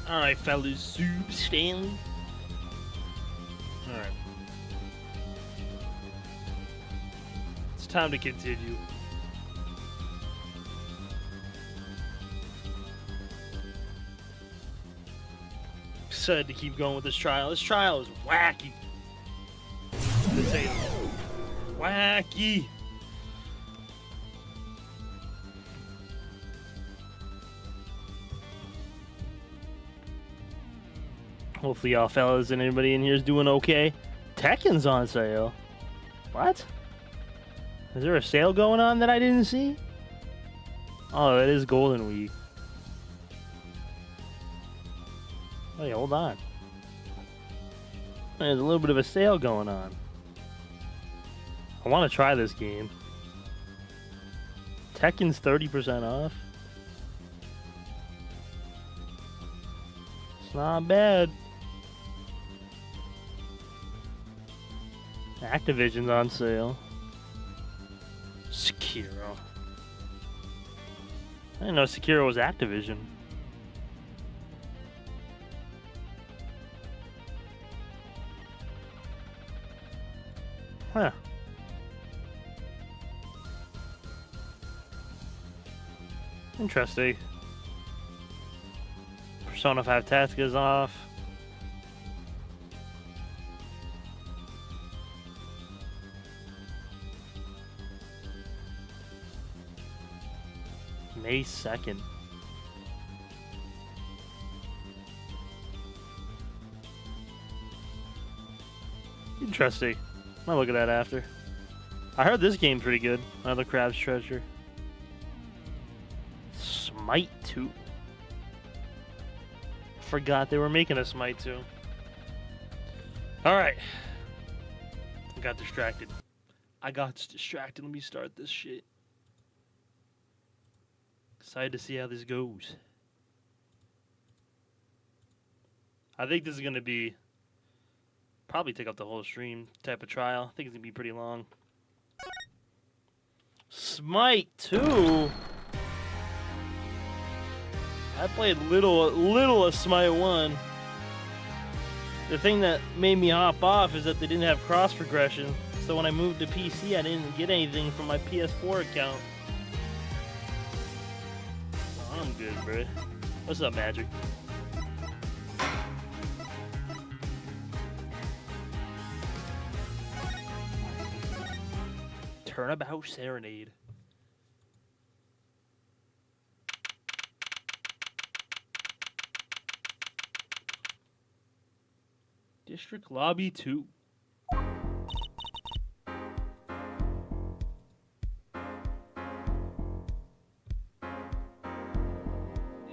Alright, fellas. Stanley. Alright. It's time to continue. Excited to keep going with this trial. This trial is wacky. To say wacky. Hopefully y'all fellas and anybody in here is doing okay. Tekken's on sale. What? Is there a sale going on that I didn't see? Oh, it is Golden Week. Hey, hold on. There's a little bit of a sale going on. I want to try this game. Tekken's 30% off. It's not bad. Activision's on sale. Sekiro. I didn't know Sekiro was Activision. Huh. Interesting. Persona 5 Tactica's off. May 2nd. Interesting. I'll look at that after. I heard this game's pretty good. Another Crab's Treasure. Smite 2. Forgot they were making a Smite 2. Alright. I got distracted. Let me start this shit. Excited to see how this goes. I think this is going to be probably take up the whole stream type of trial. I think it's going to be pretty long. Smite 2? I played little of Smite 1. The thing that made me hop off is that they didn't have cross progression. So when I moved to PC, I didn't get anything from my PS4 account. I'm good, bro. What's up, Magic? Turnabout Serenade. District Lobby 2.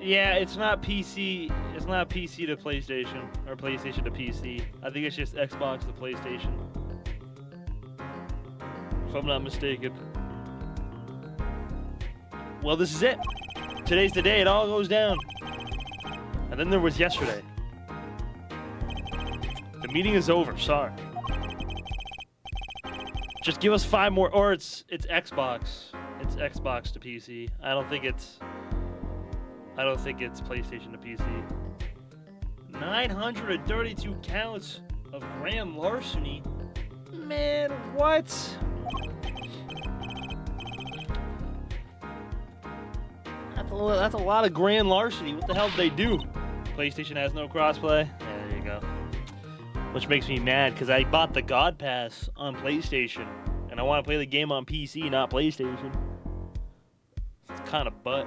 Yeah, it's not PC. It's not PC to PlayStation or PlayStation to PC. I think it's just Xbox to PlayStation. If I'm not mistaken. Well, this is it. Today's the day it all goes down. And then there was yesterday. The meeting is over. Sorry. Just give us 5 more, or it's Xbox. It's Xbox to PC. I don't think it's PlayStation to PC. 932 counts of grand larceny. Man, what? That's a lot of grand larceny. What the hell did they do? PlayStation has no crossplay. Yeah, there you go. Which makes me mad because I bought the God Pass on PlayStation and I want to play the game on PC, not PlayStation. It's kind of butt.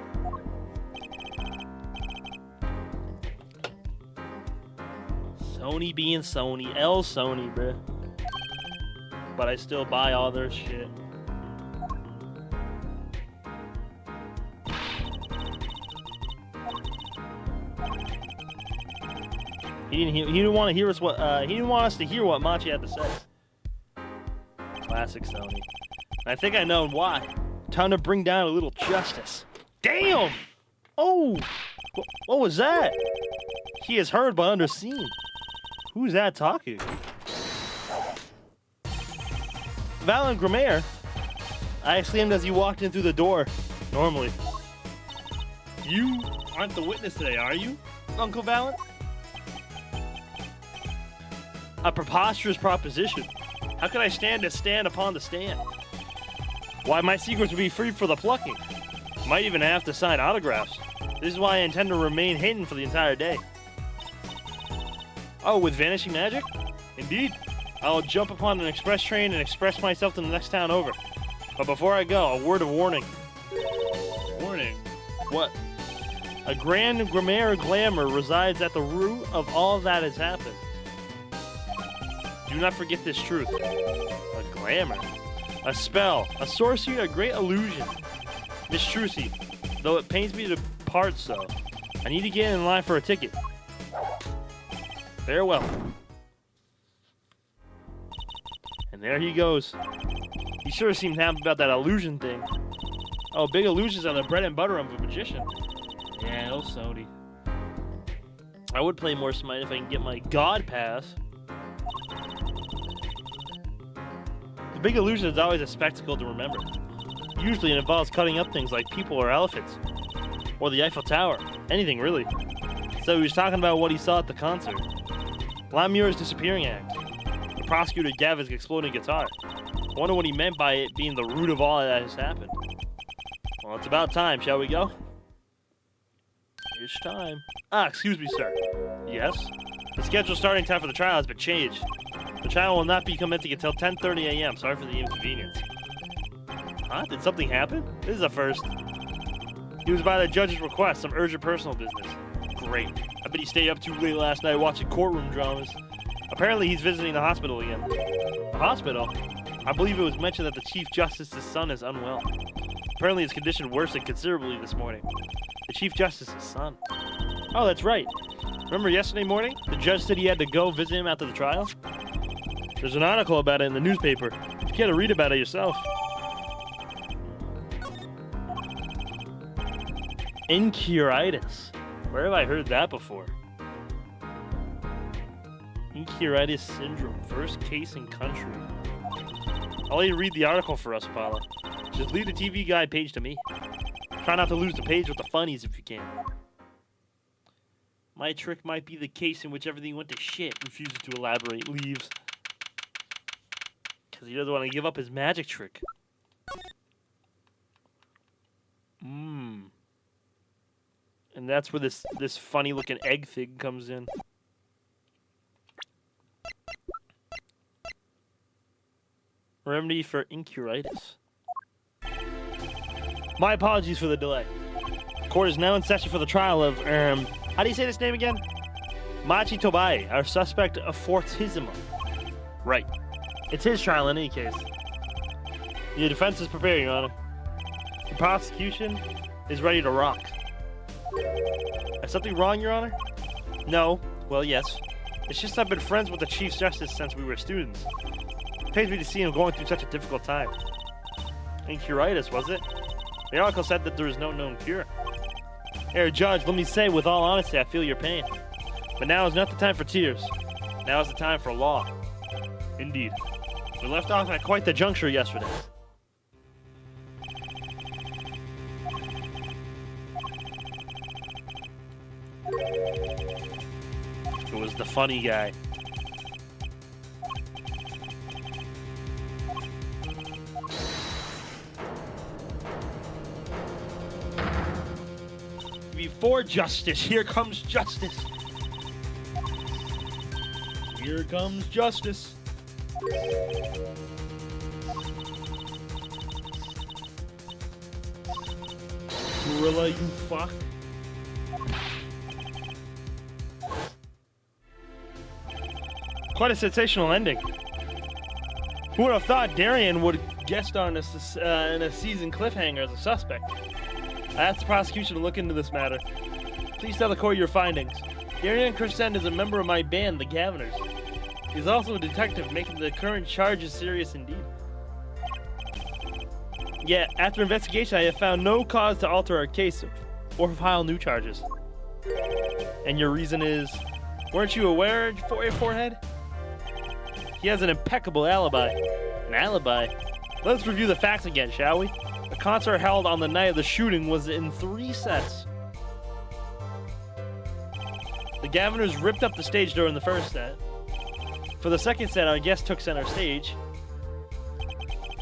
Sony being Sony. L Sony, bruh. But I still buy all their shit. He didn't want to hear us he didn't want us to hear what Machi had to say. Classic Sony. And I think I know why. Time to bring down a little justice. Damn! Oh! What was that? He is heard but underseen. Who's that talking? Valen Grimare. I exclaimed as you walked in through the door. Normally. You aren't the witness today, are you? Uncle Valent? A preposterous proposition. How can I stand upon the stand? Why, my secrets would be free for the plucking. Might even have to sign autographs. This is why I intend to remain hidden for the entire day. Oh, with vanishing magic? Indeed. I'll jump upon an express train and express myself to the next town over. But before I go, a word of warning. Warning? What? A grand glamour resides at the root of all that has happened. Do not forget this truth. A glamour. A spell. A sorcery, a great illusion. Miss Trucy, though it pains me to part so, I need to get in line for a ticket. Farewell. And there he goes. He sure seemed happy about that illusion thing. Oh, big illusions are the bread and butter of a magician. Yeah, oh Sony. I would play more Smite if I can get my God Pass. The big illusion is always a spectacle to remember. Usually it involves cutting up things like people or elephants. Or the Eiffel Tower. Anything, really. So he was talking about what he saw at the concert. LIARS' disappearing act. The prosecutor Gavin's exploding guitar. I wonder what he meant by it being the root of all that has happened. Well, it's about time, shall we go? It's time. Ah, excuse me, sir. Yes? The scheduled starting time for the trial has been changed. The trial will not be commencing until 10:30 a.m. Sorry for the inconvenience. Huh? Did something happen? This is a first. He was by the judge's request, some urgent personal business. Great. I bet he stayed up too late last night watching courtroom dramas. Apparently he's visiting the hospital again. The hospital? I believe it was mentioned that the Chief Justice's son is unwell. Apparently his condition worsened considerably this morning. The Chief Justice's son. Oh, that's right. Remember yesterday morning? The judge said he had to go visit him after the trial? There's an article about it in the newspaper. You gotta read about it yourself. Incuritis. Where have I heard that before? Incuritis syndrome. First case in country. I'll let you read the article for us, Apollo. Just leave the TV guide page to me. Try not to lose the page with the funnies if you can. My trick might be the case in which everything went to shit. Refuses to elaborate. Leaves. Because he doesn't want to give up his magic trick. And that's where this funny looking egg thing comes in. Remedy for incuritis. My apologies for the delay. Court is now in session for the trial of, how do you say this name again? Machi Tobai, our suspect of Fortissimo. Right. It's his trial in any case. The defense is prepared, Your Honor. The prosecution is ready to rock. Is something wrong, Your Honor? No. Well, yes. It's just I've been friends with the Chief Justice since we were students. It pains me to see him going through such a difficult time. Incuritis, was it? The article said that there is no known cure. Here, Judge, let me say with all honesty, I feel your pain. But now is not the time for tears. Now is the time for law. Indeed. We left off at quite the juncture yesterday. It was the funny guy. Before justice, here comes justice. Here comes justice. Gorilla, you fuck. Quite a sensational ending. Who would have thought Darian would guest star in a season cliffhanger as a suspect? I asked the prosecution to look into this matter. Please tell the court your findings. Darian Crescent is a member of my band, the Gaviners. He's also a detective, making the current charges serious indeed. Yet, after investigation, I have found no cause to alter our case or file new charges. And your reason is, weren't you aware, forehead? He has an impeccable alibi. An alibi? Let's review the facts again, shall we? The concert held on the night of the shooting was in 3 sets. The Governors ripped up the stage during the first set. For the second set, our guest took center stage.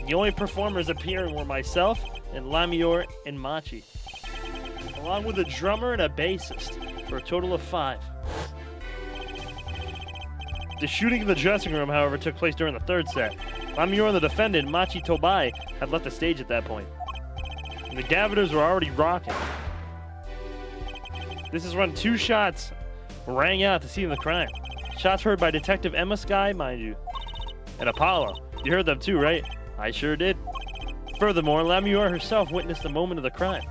The only performers appearing were myself and LIARS and Machi, along with a drummer and a bassist, for a total of 5. The shooting in the dressing room, however, took place during the third set. LIARS and the defendant, Machi Tobai, had left the stage at that point. And the Governors were already rocking. This is when 2 shots rang out at the scene of the crime. Shots heard by Detective Emma Sky, mind you, and Apollo. You heard them too, right? I sure did. Furthermore, LIARS herself witnessed the moment of the crime.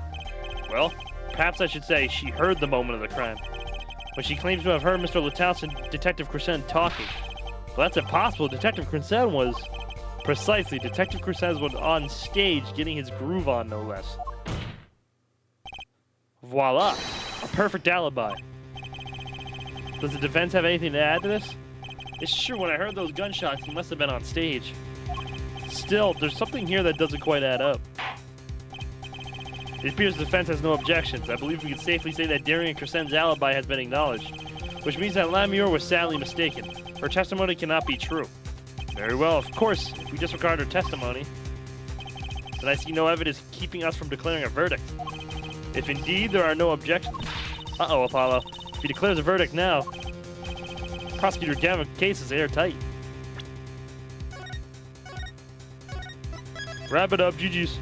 Well, perhaps I should say she heard the moment of the crime, when she claims to have heard Mr. Lataus and Detective Crescent talking. Well, that's impossible. Detective Crescent was... Precisely, Detective Crescent was on stage getting his groove on, no less. Voila! A perfect alibi. Does the defense have anything to add to this? It's true, when I heard those gunshots, he must have been on stage. Still, there's something here that doesn't quite add up. It appears the defense has no objections. I believe we can safely say that Darian Crescent's alibi has been acknowledged, which means that LIARS was sadly mistaken. Her testimony cannot be true. Very well, of course, if we disregard her testimony, then I see no evidence keeping us from declaring a verdict. If indeed there are no objections... Uh-oh, Apollo. If he declares a verdict now, Prosecutor Gavin's case is airtight. Wrap it up, GG's.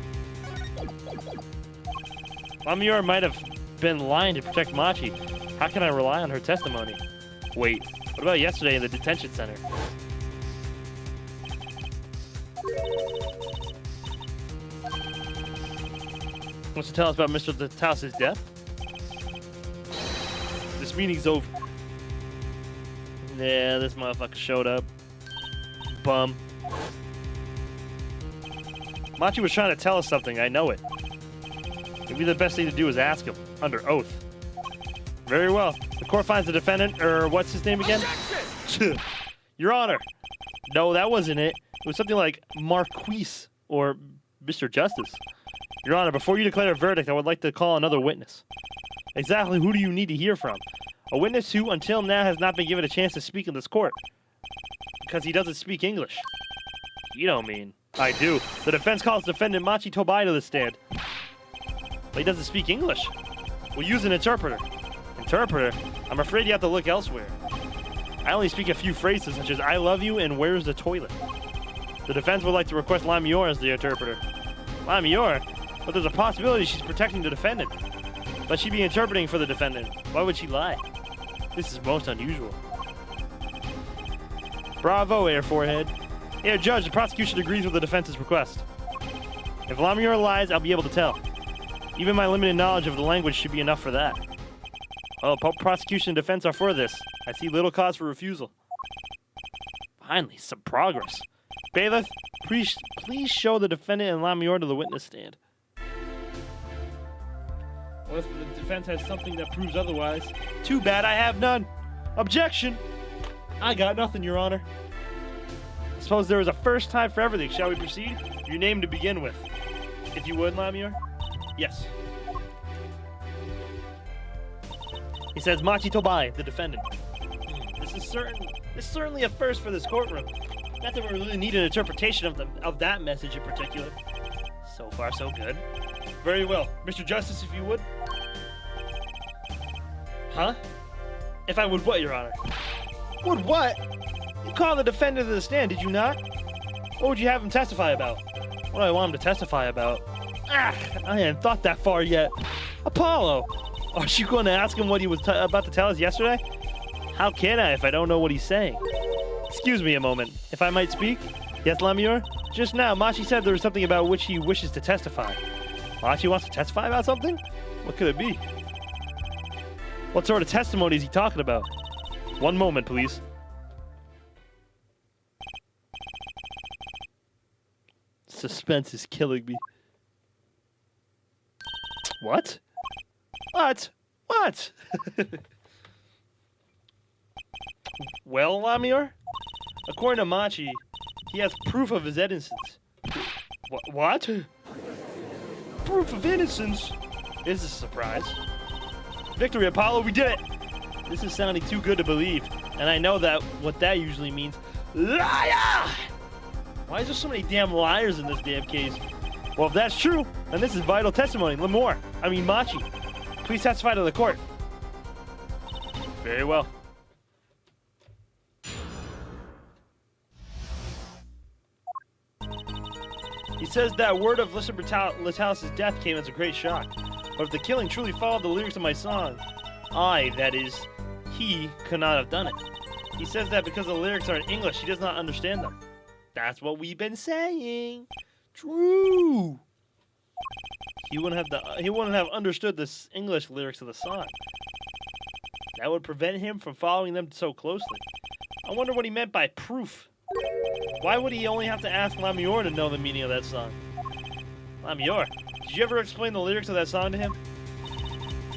LIARS might have been lying to protect Machi. How can I rely on her testimony? Wait, what about yesterday in the detention center? Wants to tell us about Mr. Lataus' death? This meeting's over. Yeah, this motherfucker showed up. Bum. Machi was trying to tell us something, I know it. Maybe the best thing to do is ask him, under oath. Very well. The court finds the defendant, what's his name again? Your Honor. No, that wasn't it. It was something like Marquise, or Mr. Justice. Your Honor, before you declare a verdict, I would like to call another witness. Exactly who do you need to hear from? A witness who, until now, has not been given a chance to speak in this court. Because he doesn't speak English. You don't mean... I do. The defense calls defendant Machi Tobai to the stand. But he doesn't speak English. We'll use an interpreter. Interpreter? I'm afraid you have to look elsewhere. I only speak a few phrases such as I love you and where's the toilet. The defense would like to request LIARS as the interpreter. LIARS? But there's a possibility she's protecting the defendant. But she'd be interpreting for the defendant. Why would she lie? This is most unusual. Bravo, Air Forehead. Here, Judge, the prosecution agrees with the defense's request. If LIARS lies, I'll be able to tell. Even my limited knowledge of the language should be enough for that. Oh, prosecution and defense are for this. I see little cause for refusal. Finally, some progress. Bailiff, please show the defendant and LIARS to the witness stand. Unless the defense has something that proves otherwise. Too bad I have none. Objection! I got nothing, Your Honor. I suppose there is a first time for everything. Shall we proceed? Your name to begin with. If you would, LIARS? Yes. He says Machi Tobai, the defendant. This is certainly a first for this courtroom. Not that we really need an interpretation of that message in particular. So far, so good. Very well. Mr. Justice, if you would. Huh? If I would what, Your Honor? Would what? You called the defendant to the stand, did you not? What would you have him testify about? What do I want him to testify about? Ah, I hadn't thought that far yet. Apollo! Aren't you going to ask him what he was about to tell us yesterday? How can I if I don't know what he's saying? Excuse me a moment, if I might speak? Yes, LIARS? Just now, Machi said there was something about which he wishes to testify. Machi wants to testify about something? What could it be? What sort of testimony is he talking about? One moment, please. Suspense is killing me. What? What? What? Well, LIARS? According to Machi, he has proof of his innocence. What? Proof of innocence? Is this a surprise? Victory, Apollo, we did it! This is sounding too good to believe, and I know that what that usually means. Liar! Why is there so many damn liars in this damn case? Well, if that's true, then this is vital testimony. Machi, please testify to the court. Very well. He says that word of Mr. Litalis' death came as a great shock. But if the killing truly followed the lyrics of my song, that is, he could not have done it. He says that because the lyrics are in English, he does not understand them. That's what we've been saying. True. He wouldn't have understood the English lyrics of the song. That would prevent him from following them so closely. I wonder what he meant by proof. Why would he only have to ask LIARS to know the meaning of that song? LIARS, did you ever explain the lyrics of that song to him?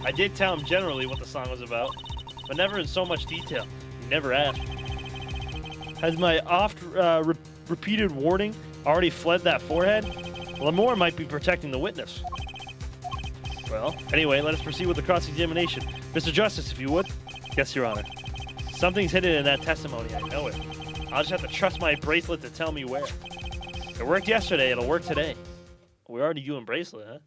I did tell him generally what the song was about, but never in so much detail. He never asked. Has my repeated warning already fled that forehead? LIARS might be protecting the witness. Well, anyway, let us proceed with the cross-examination. Mr. Justice, if you would. Yes, Your Honor. Something's hidden in that testimony, I know it. I'll just have to trust my bracelet to tell me where. It worked yesterday, it'll work today. We're already doing bracelet, huh?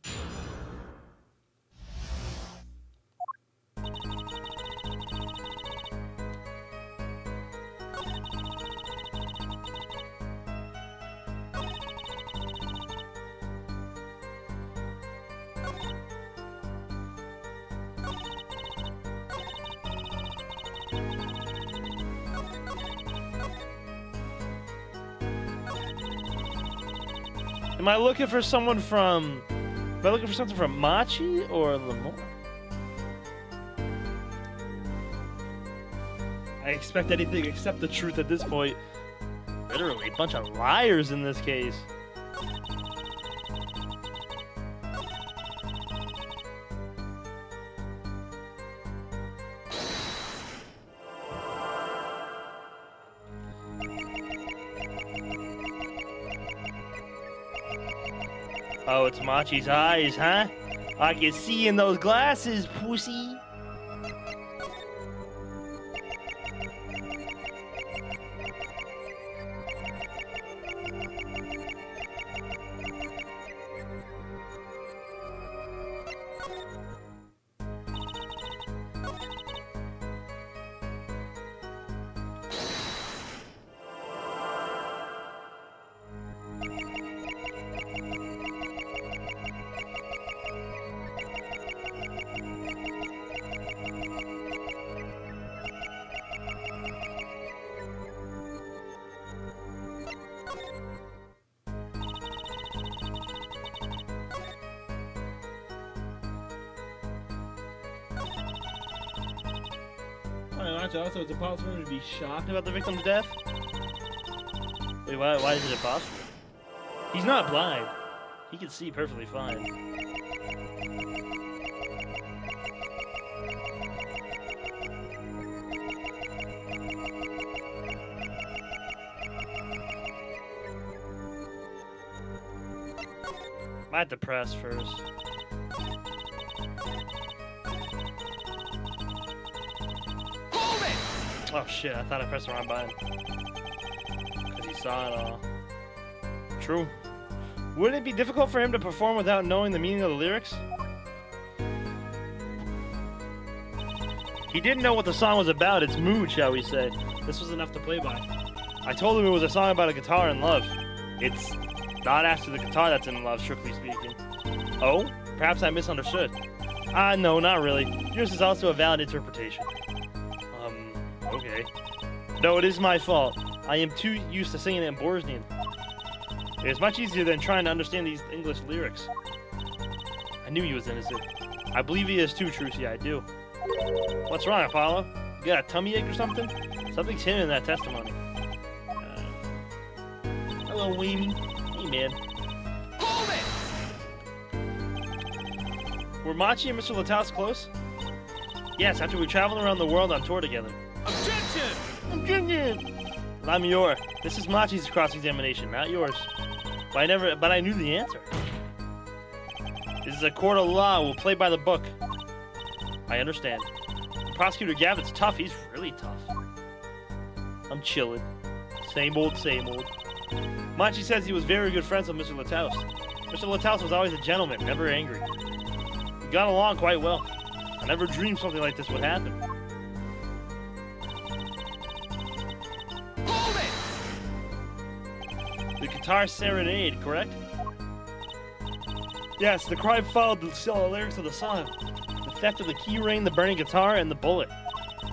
Am I looking for something from Machi or LIARS? I expect anything except the truth at this point. Literally a bunch of liars in this case. Oh, it's Machi's eyes, huh? I can see in those glasses, pussy. Also, it's impossible for him to be shocked about the victim's death? Wait, why is it impossible? He's not blind. He can see perfectly fine. Might have to press first. Oh shit, I thought I pressed the wrong button. Because he saw it all. True. Wouldn't it be difficult for him to perform without knowing the meaning of the lyrics? He didn't know what the song was about, its mood, shall we say. This was enough to play by. I told him it was a song about a guitar in love. It's not actually the guitar that's in love, strictly speaking. Oh? Perhaps I misunderstood. No, not really. Yours is also a valid interpretation. Okay. No, it is my fault. I am too used to singing it in Bosnian. It is much easier than trying to understand these English lyrics. I knew he was innocent. I believe he is too, Trucy, I do. What's wrong, Apollo? You got a tummy ache or something? Something's hidden in that testimony. Hello, Weenie. Hey, man. Hold it! Were Machi and Mr. Litalis close? Yes, after we traveled around the world on tour together. Objection! Objection! LIARS, this is Machi's cross-examination, not yours. But I knew the answer. This is a court of law. We'll play by the book. I understand. Prosecutor Gavin's tough. He's really tough. I'm chilling. Same old, same old. Machi says he was very good friends with Mr. Lataus. Mr. Lataus was always a gentleman, never angry. We got along quite well. I never dreamed something like this would happen. Hold it! The guitar serenade, correct? Yes, the crime followed the lyrics of the song. The theft of the key ring, the burning guitar, and the bullet.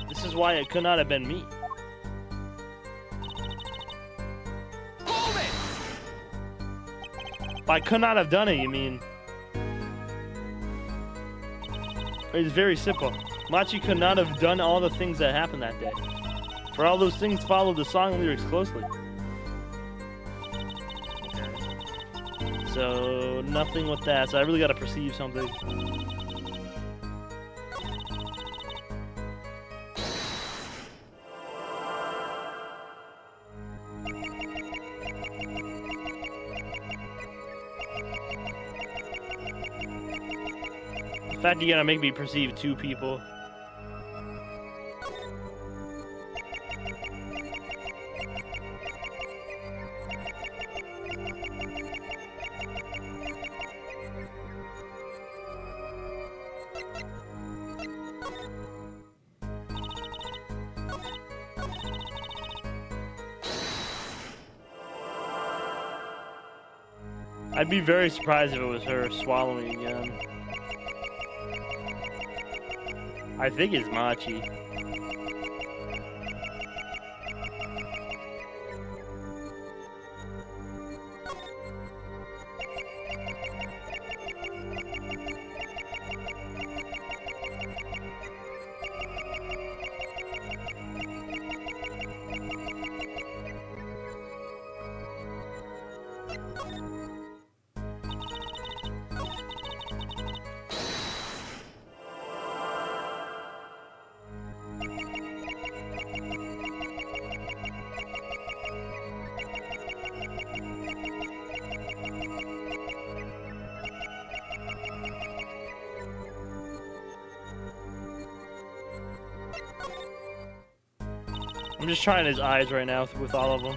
This is why it could not have been me. Hold it! By could not have done it, you mean? It's very simple. Machi could not have done all the things that happened that day. For all those things followed the song lyrics closely. Okay. So, nothing with that. So I really gotta perceive something. The fact you gotta make me perceive two people. I'd be very surprised if it was her swallowing again. I think it's Machi. I'm just trying his eyes right now with all of them.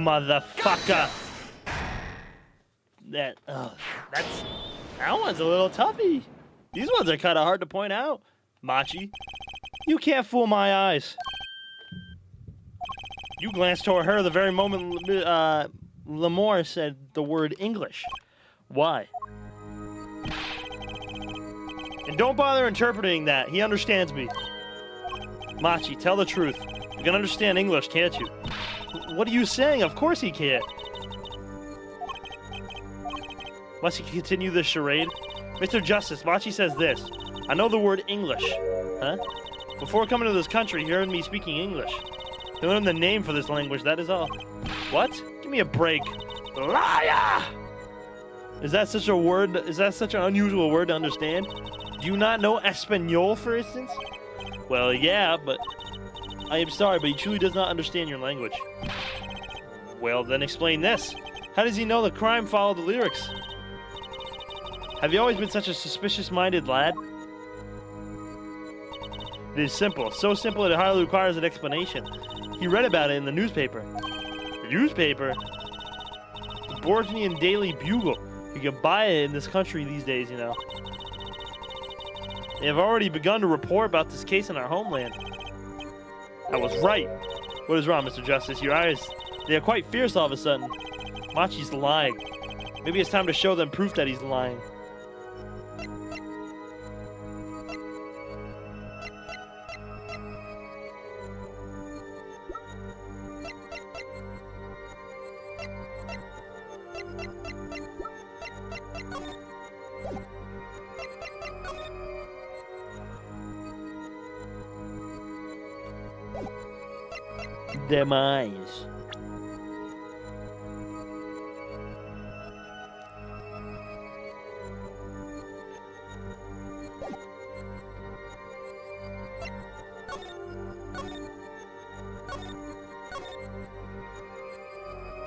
Motherfucker! That one's a little toughy. These ones are kind of hard to point out. Machi, you can't fool my eyes. You glanced toward her the very moment Lamore said the word English. Why? And don't bother interpreting that. He understands me. Machi, tell the truth. You can understand English, can't you? What are you saying? Of course he can't. Must he continue this charade? Mr. Justice, Machi says this. I know the word English. Huh? Before coming to this country, he heard me speaking English. He learned the name for this language, that is all. What? Give me a break. Liar! Is that such a word? Is that such an unusual word to understand? Do you not know Espanol, for instance? Well, yeah, but... I am sorry, but he truly does not understand your language. Well, then explain this. How does he know the crime followed the lyrics? Have you always been such a suspicious-minded lad? It is simple. So simple it hardly requires an explanation. He read about it in the newspaper. The newspaper? The Borgian Daily Bugle. You can buy it in this country these days, you know. They have already begun to report about this case in our homeland. I was right. What is wrong, Mr. Justice? Your eyes, they are quite fierce all of a sudden. Machi's lying. Maybe it's time to show them proof that he's lying. demise.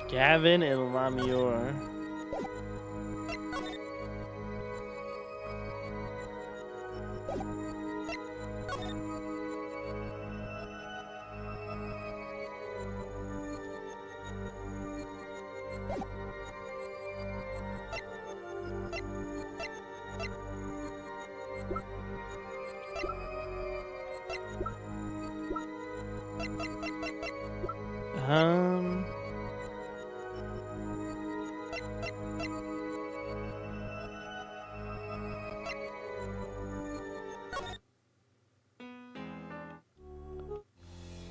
Gavin and Lamior.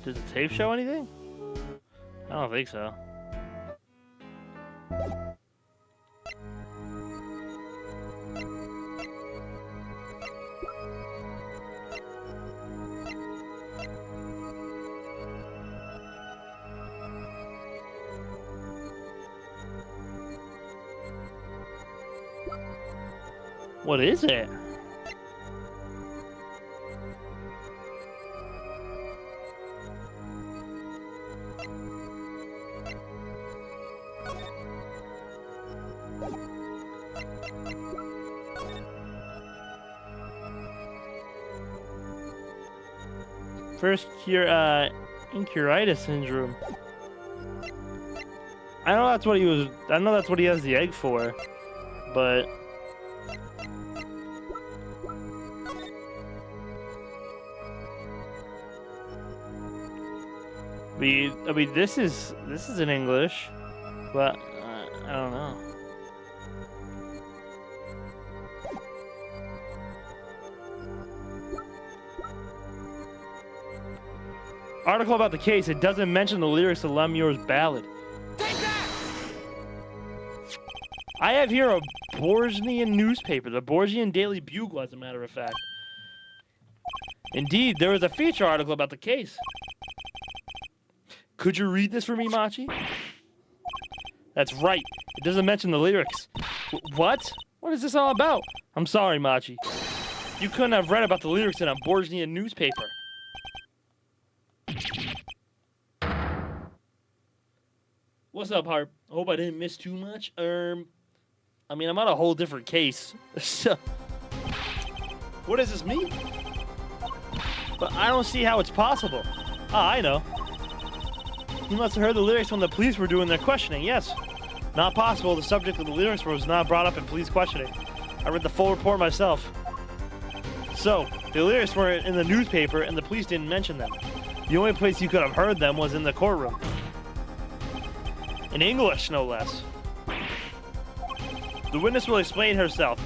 Does the tape show anything? I don't think so. What is it? First incuritis syndrome. I know that's what he was. I know that's what he has the egg for, but I mean, this is in English, but I don't know. Article about the case. It doesn't mention the lyrics to Lamior's ballad. Take that! I have here a Bosnian newspaper, the Bosnian Daily Bugle, as a matter of fact. Indeed, there is a feature article about the case. Could you read this for me, Machi? That's right. It doesn't mention the lyrics. What? What is this all about? I'm sorry, Machi. You couldn't have read about the lyrics in a Bosnian newspaper. What's up, Harp? I hope I didn't miss too much. I mean, I'm on a whole different case. So, what does this mean? But I don't see how it's possible. Ah, I know. You must have heard the lyrics when the police were doing their questioning. Yes. Not possible. The subject of the lyrics was not brought up in police questioning. I read the full report myself. So, the lyrics were in the newspaper and the police didn't mention them. The only place you could have heard them was in the courtroom. In English, no less. The witness will explain himself.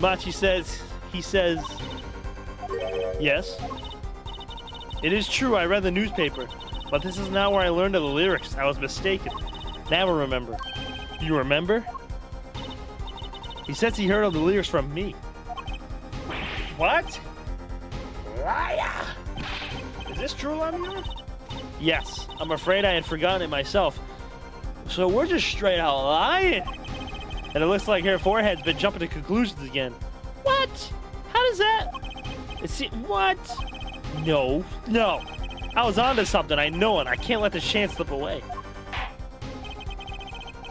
Machi says, yes. It is true, I read the newspaper, but this is not where I learned of the lyrics. I was mistaken. Now I remember. Do you remember? He says he heard of the lyrics from me. What? Liar! Is this true, Lamior? Yes, I'm afraid I had forgotten it myself. So we're just straight out lying. And it looks like her forehead's been jumping to conclusions again. What? How does that? What? No. I was onto something, I know it. I can't let this chance slip away.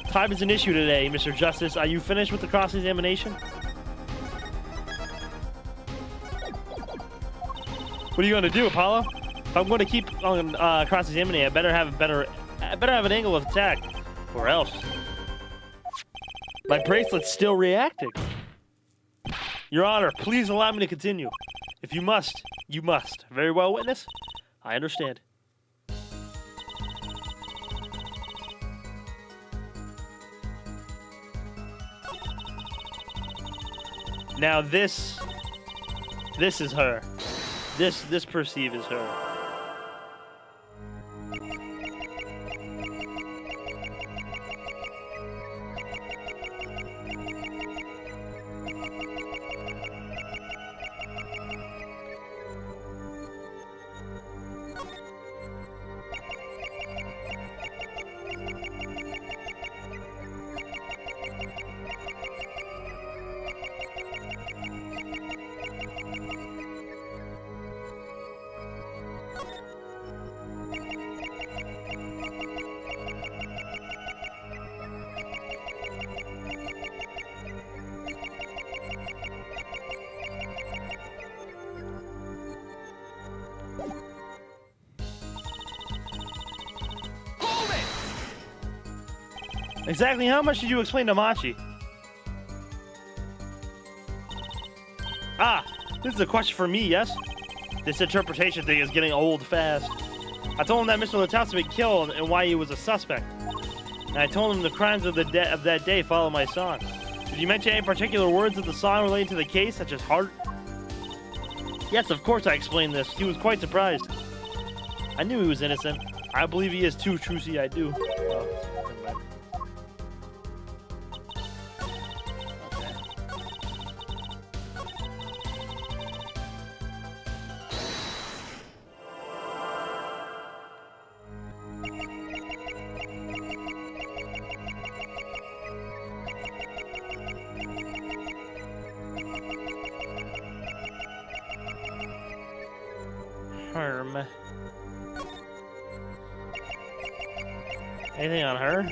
Time is an issue today, Mr. Justice. Are you finished with the cross-examination? What are you going to do, Apollo? If I'm going to keep on cross-examining, I better have an angle of attack, or else. My bracelet's still reacting. Your Honor, please allow me to continue. If you must, you must. Very well, witness. I understand. Now this is her. This perceive is her. Exactly how much did you explain to Machi? Ah, this is a question for me, yes? This interpretation thing is getting old fast. I told him that Mr. Latassa had been killed and why he was a suspect. And I told him the crimes of that day follow my song. Did you mention any particular words of the song relating to the case, such as heart? Yes, of course I explained this. He was quite surprised. I knew he was innocent. I believe he is too, Trucy, I do. Oh, never mind. Herm. Anything on her?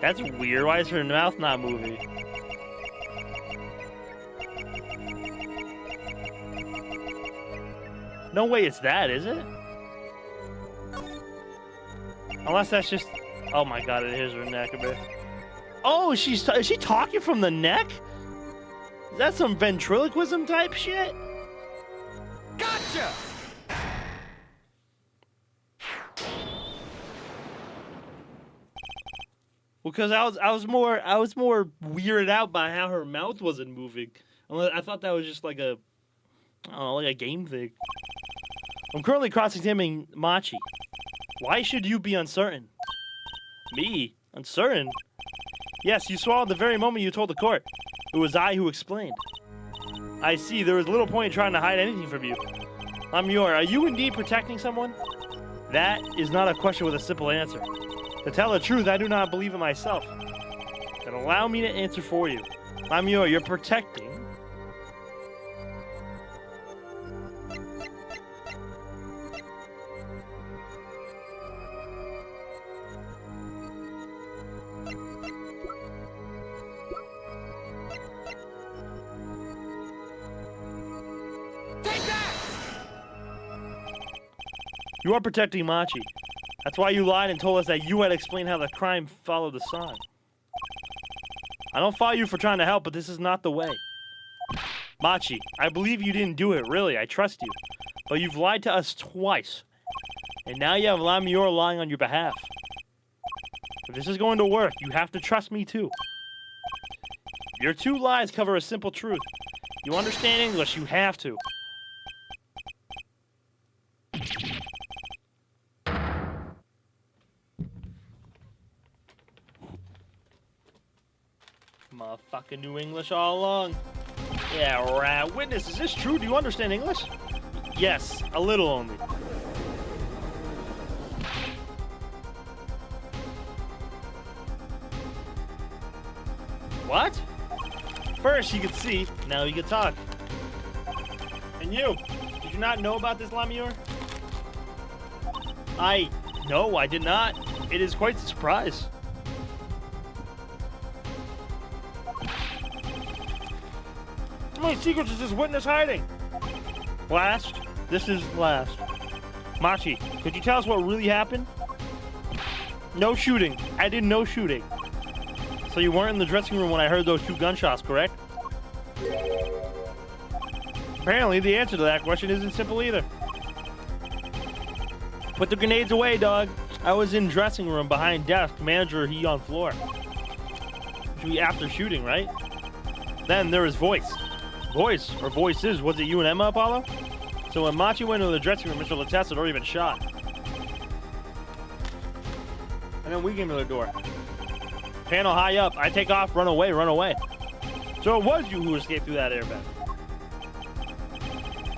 That's weird. Why is her mouth not moving? No way it's that, is it? Unless that's just... Oh my god, it is her neck a bit. Oh, is she talking from the neck? Is that some ventriloquism type shit? Gotcha! Because I was more weirded out by how her mouth wasn't moving. I thought that was just like a, I don't know, like a game thing. I'm currently cross-examining Machi. Why should you be uncertain? Me? Uncertain? Yes, you swallowed the very moment you told the court. It was I who explained. I see. There was little point in trying to hide anything from you. Are you indeed protecting someone? That is not a question with a simple answer. To tell the truth, I do not believe it myself. Then allow me to answer for you. You're protecting... Take that! You are protecting Machi. That's why you lied and told us that you had explained how the crime followed the song. I don't fault you for trying to help, but this is not the way. Machi, I believe you didn't do it, really. I trust you. But you've lied to us twice. And now you have Lamior lying on your behalf. If this is going to work, you have to trust me too. Your two lies cover a simple truth. You understand English, you have to. Motherfucking knew English all along. Yeah, right. Witness, is this true? Do you understand English? Yes, a little only. What? First you could see, now you could talk. And you, did you not know about this, Lamior? No, I did not. It is quite a surprise. How many secrets is this witness hiding? Last. This is last. Machi, could you tell us what really happened? No shooting. I did no shooting. So you weren't in the dressing room when I heard those two gunshots, correct? Apparently, the answer to that question isn't simple either. Put the grenades away, dog. I was in dressing room behind desk, manager he on floor. Should be after shooting, right? Then there was voice. Voice, or voices, was it you and Emma, Apollo? So when Machi went into the dressing room, Mr. Latassa had already been shot. And then we came to the door. Panel high up, I take off, run away, run away. So it was you who escaped through that airbag.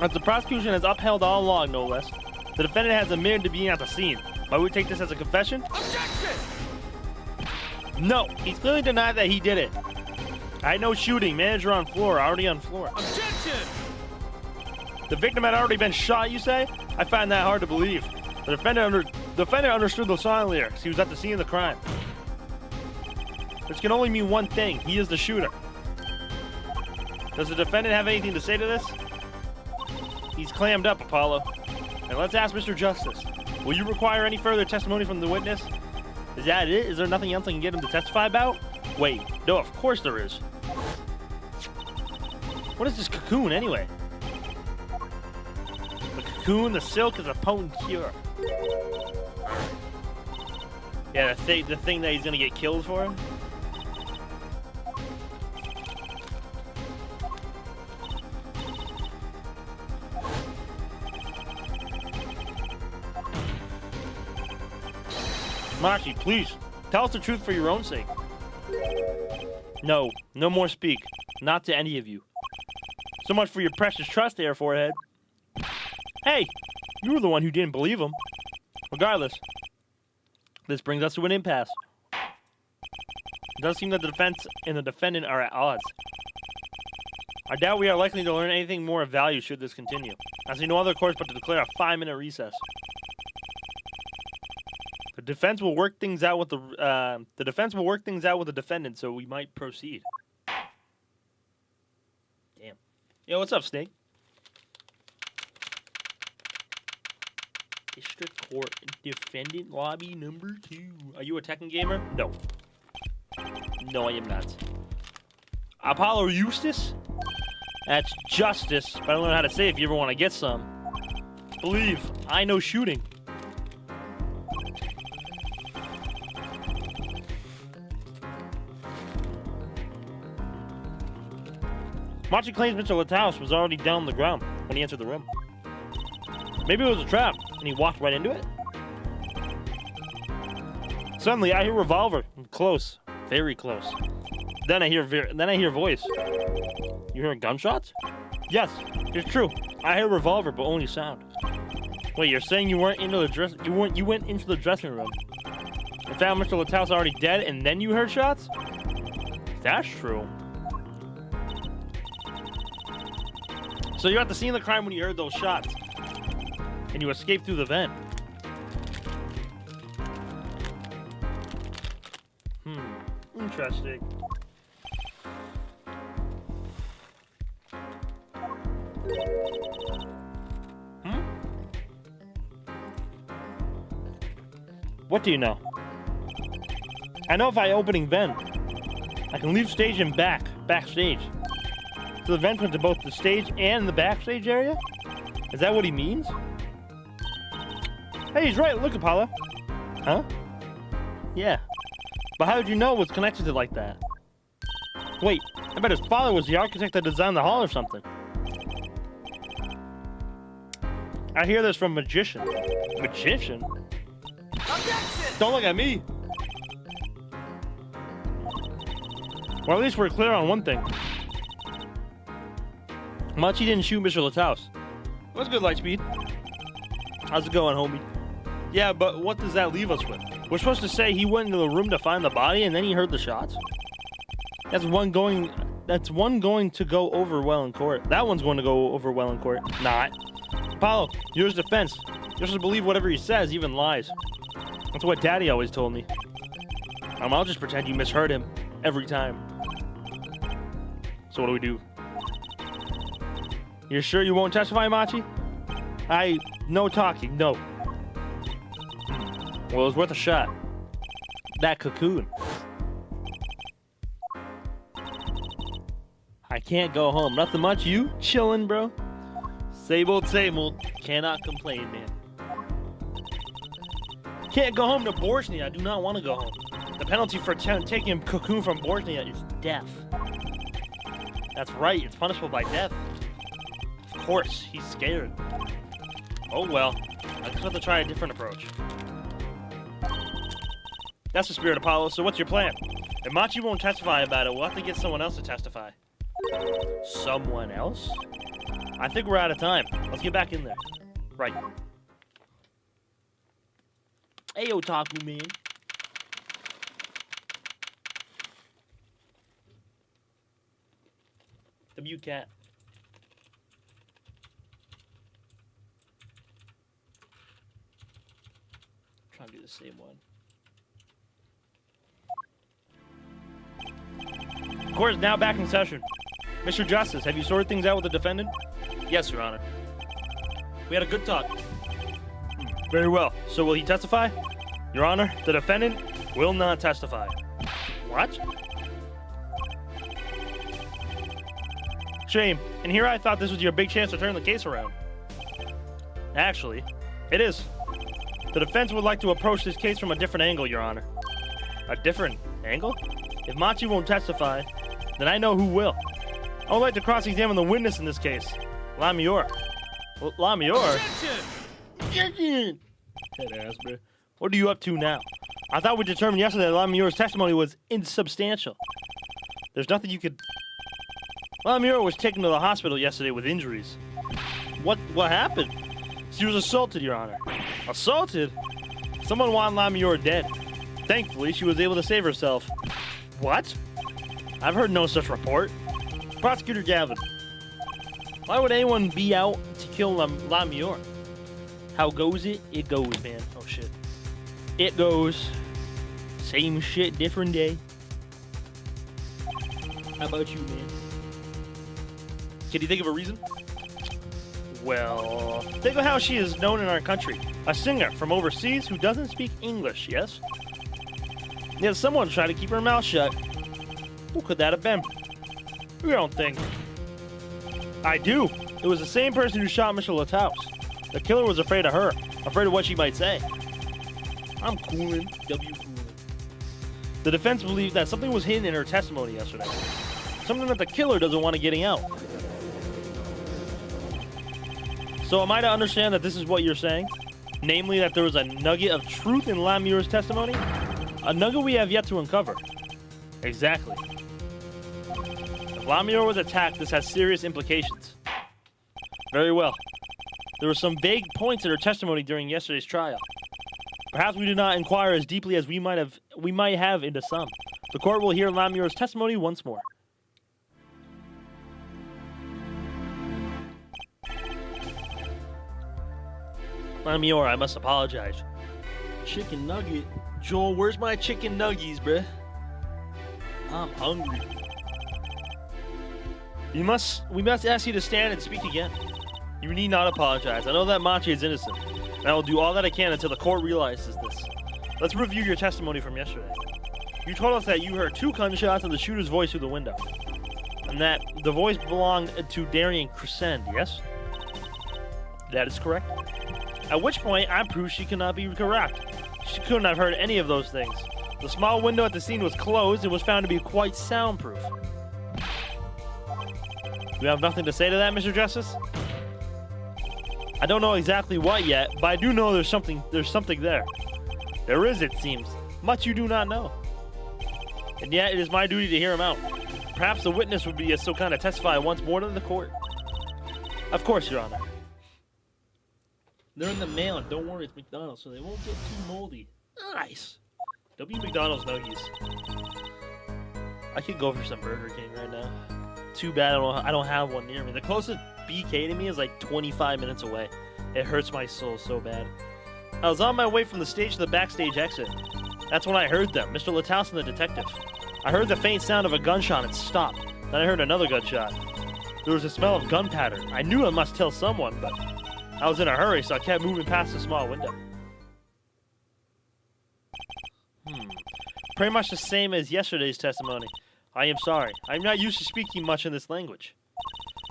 As the prosecution has upheld all along, no less, the defendant has admitted to being at the scene. Why would we take this as a confession? Objection! No, he's clearly denied that he did it. I had no shooting. Manager on floor, already on floor. Objection! The victim had already been shot, you say? I find that hard to believe. The defendant understood the song lyrics. He was at the scene of the crime. This can only mean one thing. He is the shooter. Does the defendant have anything to say to this? He's clammed up, Apollo. And let's ask Mr. Justice. Will you require any further testimony from the witness? Is that it? Is there nothing else I can get him to testify about? Wait, no, of course there is. What is this cocoon, anyway? The cocoon, the silk, is a potent cure. Yeah, the thing that he's gonna get killed for? Machi, please, tell us the truth for your own sake. No, no more speak. Not to any of you. So much for your precious trust there, forehead. Hey, you were the one who didn't believe him. Regardless, this brings us to an impasse. It does seem that the defense and the defendant are at odds. I doubt we are likely to learn anything more of value should this continue. I see no other course but to declare a 5-minute recess. The defense will work things out with the defendant, so we might proceed. Damn. Yo, what's up, Snake? District Court Defendant Lobby number 2. Are you a Tekken gamer? No. No, I am not. Apollo Eustace? That's justice, but I don't know how to say it if you ever want to get some. Believe, I know shooting. Machi claims Mr. Lataus was already down on the ground when he entered the room. Maybe it was a trap, and he walked right into it. Suddenly, I hear revolver. Close, very close. Then I hear voice. You hear gunshots? Yes, it's true. I hear revolver, but only sound. Wait, you're saying you went into the dressing room and found Mr. Lataus already dead, and then you heard shots? That's true. So you're at the scene of the crime when you heard those shots, and you escaped through the vent. Interesting. What do you know? I know by opening vent, I can leave stage and backstage. So the vent went to both the stage and the backstage area? Is that what he means? Hey, he's right. Look, Apollo. Huh? Yeah. But how did you know it was connected to like that? Wait, I bet his father was the architect that designed the hall or something. I hear this from magician. Magician? Objection! Don't look at me. Well, at least we're clear on one thing. Machi didn't shoot Mr. Lataus. What's good, Lightspeed? How's it going, homie? Yeah, but what does that leave us with? We're supposed to say he went into the room to find the body and then he heard the shots? That's one going to go over well in court. That one's going to go over well in court. Not. Apollo, you're his defense. You're supposed to believe whatever he says, even lies. That's what Daddy always told me. I'll just pretend you misheard him every time. So what do we do? You're sure you won't testify, Machi? No talking, no. Well, it was worth a shot. That cocoon. I can't go home. Nothing much. You chillin', bro? Same old, same old. Cannot complain, man. Can't go home to Borzhnia. I do not want to go home. The penalty for taking a cocoon from Borzhnia is death. That's right. It's punishable by death. Of course, he's scared. Oh well. I just have to try a different approach. That's the spirit, Apollo. So what's your plan? If Machi won't testify about it, we'll have to get someone else to testify. Someone else? I think we're out of time. Let's get back in there. Right. Hey, Otaku man. W-cat. Trying to do the same one. Court is now back in session. Mr. Justice, have you sorted things out with the defendant? Yes, Your Honor. We had a good talk. Very well. So will he testify? Your Honor, the defendant will not testify. What? Shame. And here I thought this was your big chance to turn the case around. Actually, it is. The defense would like to approach this case from a different angle, Your Honor. A different angle? If Machi won't testify, then I know who will. I would like to cross-examine the witness in this case, LIARS. LIARS? Objection! Head ass, bro. What are you up to now? I thought we determined yesterday that LIARS' testimony was insubstantial. There's nothing you could... LIARS was taken to the hospital yesterday with injuries. What happened? She was assaulted, Your Honor. Assaulted? Someone wanted LIARS dead. Thankfully, she was able to save herself. What? I've heard no such report. Prosecutor Gavin, why would anyone be out to kill LIARS? How goes it? It goes, man. Oh, shit. It goes. Same shit, different day. How about you, man? Can you think of a reason? Well, think of how she is known in our country. A singer from overseas who doesn't speak English, yes? Yet someone tried to keep her mouth shut. Who could that have been? You don't think. I do. It was the same person who shot Mr. Lataus. The killer was afraid of her, afraid of what she might say. I'm coolin', coolin'. The defense believed that something was hidden in her testimony yesterday. Something that the killer doesn't want getting out. So am I to understand that this is what you're saying? Namely, that there was a nugget of truth in LIARS' testimony? A nugget we have yet to uncover. Exactly. If LIARS was attacked, this has serious implications. Very well. There were some vague points in her testimony during yesterday's trial. Perhaps we did not inquire as deeply as we might have into some. The court will hear LIARS' testimony once more. LIARS, I must apologize. Chicken nugget? Joel, where's my chicken nuggies, bruh? I'm hungry. We must ask you to stand and speak again. You need not apologize. I know that Machi is innocent, and I will do all that I can until the court realizes this. Let's review your testimony from yesterday. You told us that you heard 2 gunshots and the shooter's voice through the window, and that the voice belonged to Darian Crescend, yes? That is correct. At which point, I proved she could not be correct. She couldn't have heard any of those things. The small window at the scene was closed and was found to be quite soundproof. You have nothing to say to that, Mr. Justice? I don't know exactly what yet, but I do know there's something there. There is, it seems. Much you do not know. And yet, it is my duty to hear him out. Perhaps the witness would be so kind to testify once more to the court. Of course, Your Honor. They're in the mail, and don't worry, it's McDonald's, so they won't get too moldy. Nice. W McDonald's nuggies. I could go for some Burger King right now. Too bad I don't have one near me. The closest BK to me is like 25 minutes away. It hurts my soul so bad. I was on my way from the stage to the backstage exit. That's when I heard them, Mr. Lataus and the detective. I heard the faint sound of a gunshot and stopped. Then I heard another gunshot. There was a smell of gunpowder. I knew I must tell someone, but I was in a hurry, so I kept moving past the small window. Pretty much the same as yesterday's testimony. I am sorry. I'm not used to speaking much in this language.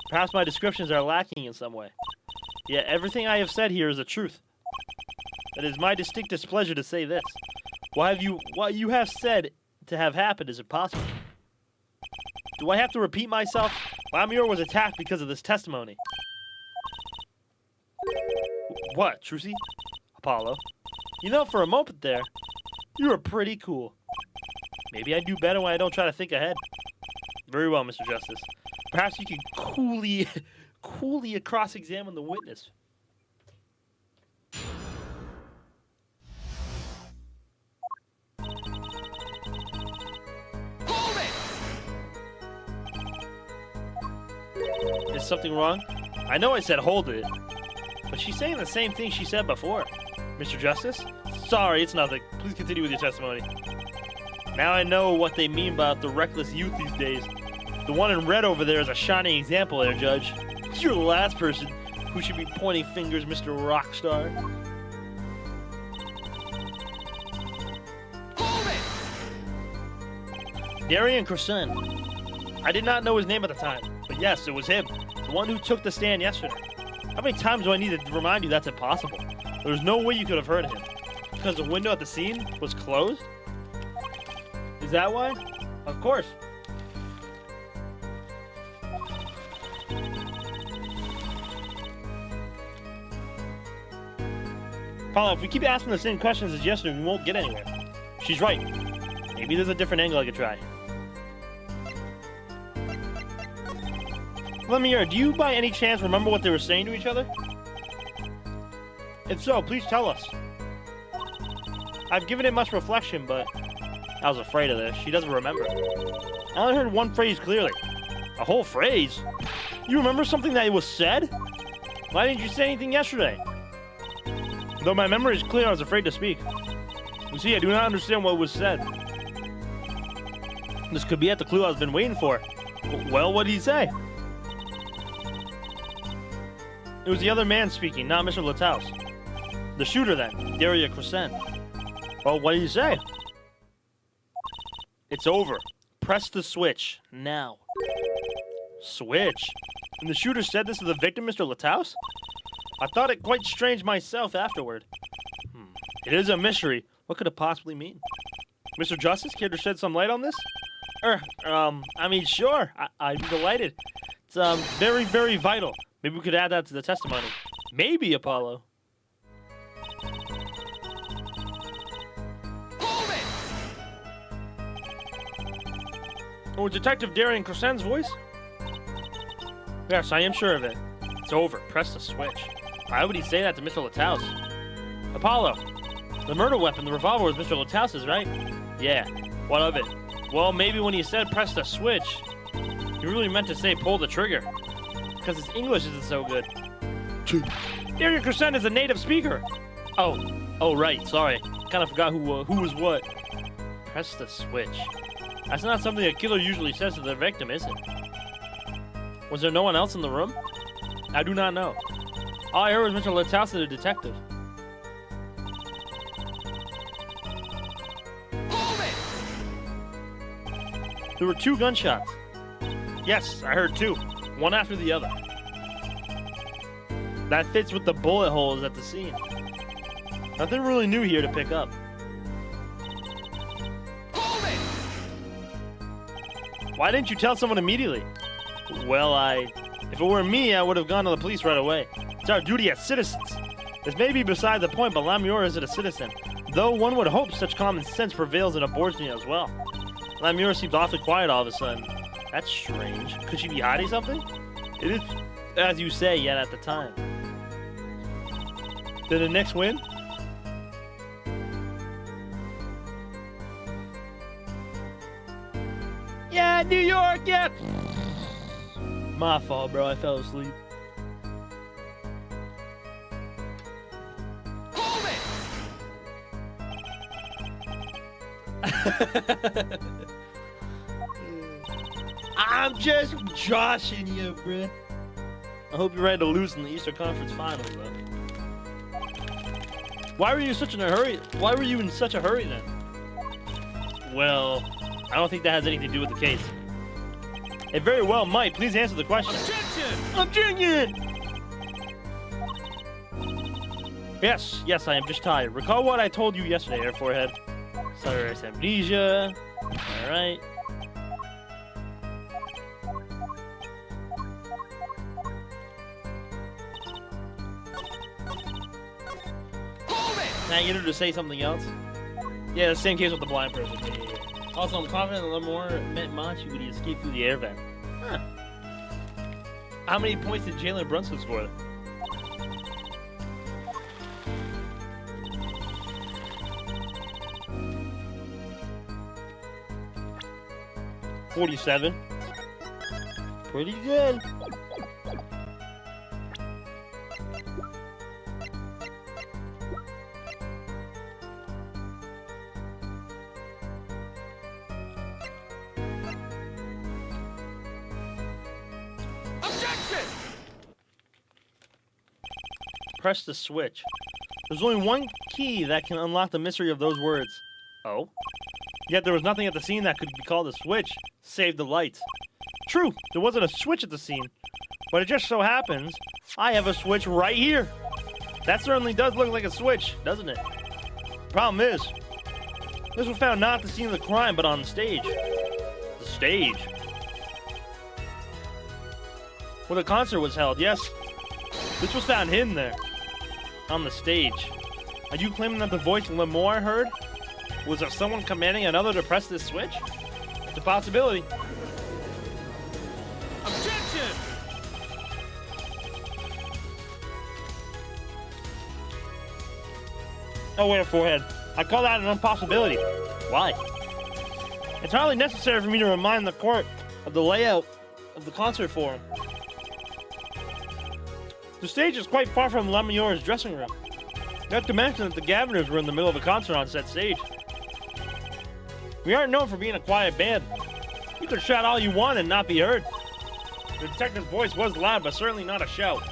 Perhaps my descriptions are lacking in some way. Yet everything I have said here is the truth. It is my distinct displeasure to say this. What you have said to have happened is impossible. Do I have to repeat myself? LIARS was attacked because of this testimony. What, Trucy? Apollo? You know, for a moment there, you were pretty cool. Maybe I do better when I don't try to think ahead. Very well, Mr. Justice. Perhaps you can coolly cross-examine the witness. Hold it! Is something wrong? I know I said hold it, but she's saying the same thing she said before. Mr. Justice? Sorry, it's nothing. Please continue with your testimony. Now I know what they mean about the reckless youth these days. The one in red over there is a shining example there, Judge. You're the last person who should be pointing fingers, Mr. Rockstar. Darian Crescent. I did not know his name at the time, but yes, it was him. The one who took the stand yesterday. How many times do I need to remind you that's impossible? There's no way you could have heard him. Because the window at the scene was closed? Is that why? Of course. Paula, if we keep asking the same questions as yesterday, we won't get anywhere. She's right. Maybe there's a different angle I could try. Lemire, do you by any chance remember what they were saying to each other? If so, please tell us. I've given it much reflection, but I was afraid of this. She doesn't remember. I only heard one phrase clearly. A whole phrase? You remember something that was said? Why didn't you say anything yesterday? Though my memory is clear, I was afraid to speak. You see, I do not understand what was said. This could be at the clue I've been waiting for. Well, what did he say? It was the other man speaking, not Mr. Lataus. The shooter, then, Daria Crescent. Well, what did he say? It's over. Press the switch, now. Switch? And the shooter said this to the victim, Mr. Lataus? I thought it quite strange myself afterward. It is a mystery. What could it possibly mean? Mr. Justice, care to shed some light on this? I mean, sure. I'd be delighted. It's, very, very vital. Maybe we could add that to the testimony. Maybe, Apollo. Oh, Detective Darian Crescent's voice? Yes, I am sure of it. It's over. Press the switch. Why would he say that to Mr. Lataus? Apollo, the murder weapon, the revolver, was Mr. Lataus's, right? Yeah. What of it? Well, maybe when he said press the switch, he really meant to say pull the trigger. Because his English isn't so good. Darian Crescent is a native speaker. Oh, right. Sorry. Kind of forgot who was what. Press the switch. That's not something a killer usually says to their victim, is it? Was there no one else in the room? I do not know. All I heard was Mr. Lataus, the detective. There were 2 gunshots. Yes, I heard 2. One after the other. That fits with the bullet holes at the scene. Nothing really new here to pick up. Why didn't you tell someone immediately? Well, if it were me, I would have gone to the police right away. It's our duty as citizens. This may be beside the point, but LIARS isn't a citizen. Though one would hope such common sense prevails in Aborigine as well. LIARS seems awfully quiet all of a sudden. That's strange. Could she be hiding something? It is, as you say, yet at the time. Did the Knicks win? Yeah, New York, yeah! My fault, bro. I fell asleep. I'm just joshing you, bruh. I hope you're ready to lose in the Eastern Conference Finals, though. Why were you in such a hurry? Why were you in such a hurry then? Well, I don't think that has anything to do with the case. It very well might. Please answer the question. Objection! Yes, I am just tired. Recall what I told you yesterday, Air Forehead. Cyrus amnesia. Alright. Can I get her to say something else? Yeah, the same case with the blind person. Yeah. Also, I'm confident that Lemire met Machi when he escaped through the air vent. Huh. How many points did Jalen Brunson score? $47. Pretty good. press the switch. There's only one key that can unlock the mystery of those words. Oh? Yet there was nothing at the scene that could be called a switch, save the lights. True, there wasn't a switch at the scene, but it just so happens I have a switch right here. That certainly does look like a switch, doesn't it? Problem is, this was found not at the scene of the crime, but on the stage. The stage? Where the concert was held, yes. This was found hidden there. On the stage. Are you claiming that the voice Lemore heard was of someone commanding another to press this switch? It's a possibility. Objection! Oh, wait, a forehead. I call that an impossibility. Why? It's hardly necessary for me to remind the court of the layout of the concert forum. The stage is quite far from LIARS' dressing room. Not to mention that the Gaviners were in the middle of a concert on said stage. We aren't known for being a quiet band. You could shout all you want and not be heard. The detective's voice was loud, but certainly not a shout.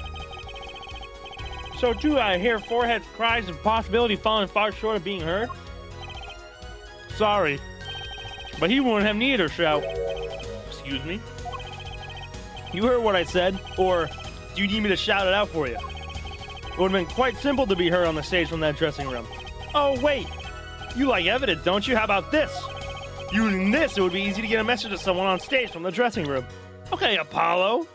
So too, I hear Forehead's cries of possibility falling far short of being heard. Sorry, but he wouldn't have needed a shout. Excuse me? You heard what I said, or do you need me to shout it out for you? It would have been quite simple to be heard on the stage from that dressing room. Oh, wait. You like evidence, don't you? How about this? Using this, it would be easy to get a message to someone on stage from the dressing room. Okay, Apollo.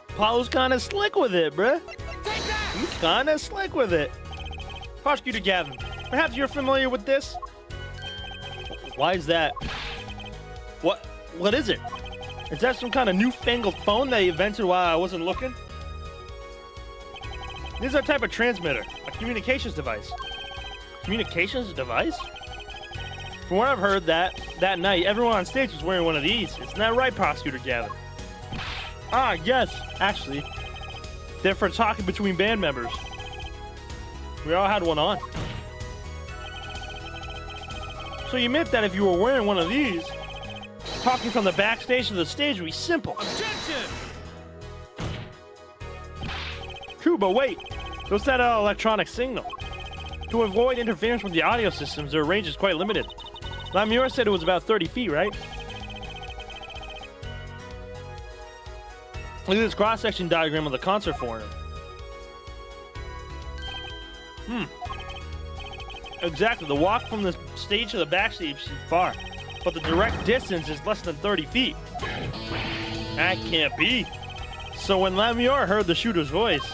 Apollo's kind of slick with it, bruh. Take that! He's kind of slick with it. Prosecutor Gavin, perhaps you're familiar with this? Why is that? What is it? Is that some kind of newfangled phone that you invented while I wasn't looking? This is a type of transmitter, a communications device. Communications device? From what I've heard, that night, everyone on stage was wearing one of these. Isn't that right, Prosecutor Gavin? Ah, yes, actually. They're for talking between band members. We all had one on. So you meant that if you were wearing one of these, talking from the backstage to the stage would be simple. Objection! True, but wait. They'll send out an electronic signal. To avoid interference with the audio systems, their range is quite limited. LIARS said it was about 30 feet, right? Look at this cross-section diagram of the concert forum. Exactly. The walk from the stage to the backstage is far, but the direct distance is less than 30 feet. That can't be. So when LIARS heard the shooter's voice,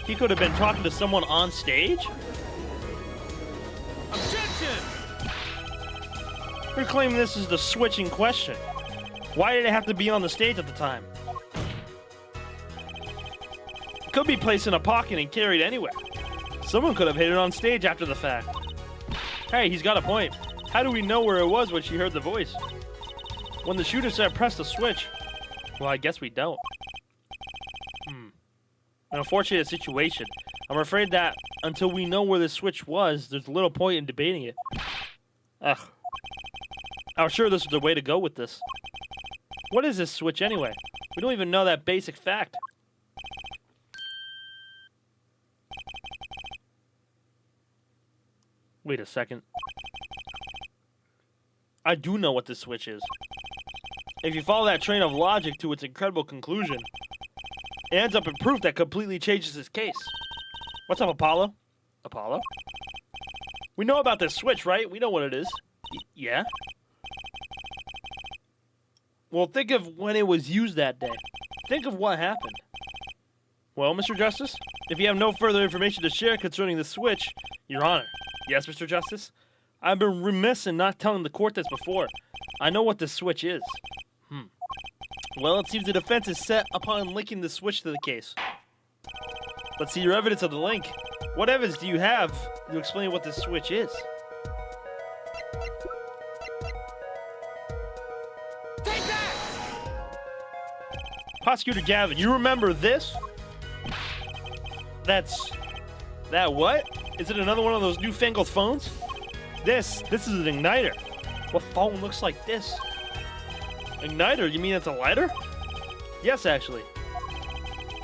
he could have been talking to someone on stage? Objection! You're claiming this is the switch in question. Why did it have to be on the stage at the time? It could be placed in a pocket and carried anywhere. Someone could have hid it on stage after the fact. Hey, he's got a point. How do we know where it was when she heard the voice? When the shooter said press the switch, well, I guess we don't. An unfortunate situation. I'm afraid that until we know where the switch was, there's little point in debating it. Ugh. I was sure this was the way to go with this. What is this switch anyway? We don't even know that basic fact. Wait a second. I do know what this switch is. If you follow that train of logic to its incredible conclusion, it ends up in proof that completely changes his case. What's up, Apollo? Apollo? We know about this switch, right? We know what it is. Yeah? Well, think of when it was used that day. Think of what happened. Well, Mr. Justice, if you have no further information to share concerning the switch, Your Honor. Yes, Mr. Justice? I've been remiss in not telling the court this before. I know what this switch is. Well, it seems the defense is set upon linking the switch to the case. Let's see your evidence of the link. What evidence do you have to explain what this switch is? Take that! Prosecutor Gavin, you remember this? That what? Is it another one of those newfangled phones? This is an igniter. What phone looks like this? Igniter? You mean it's a lighter? Yes, actually.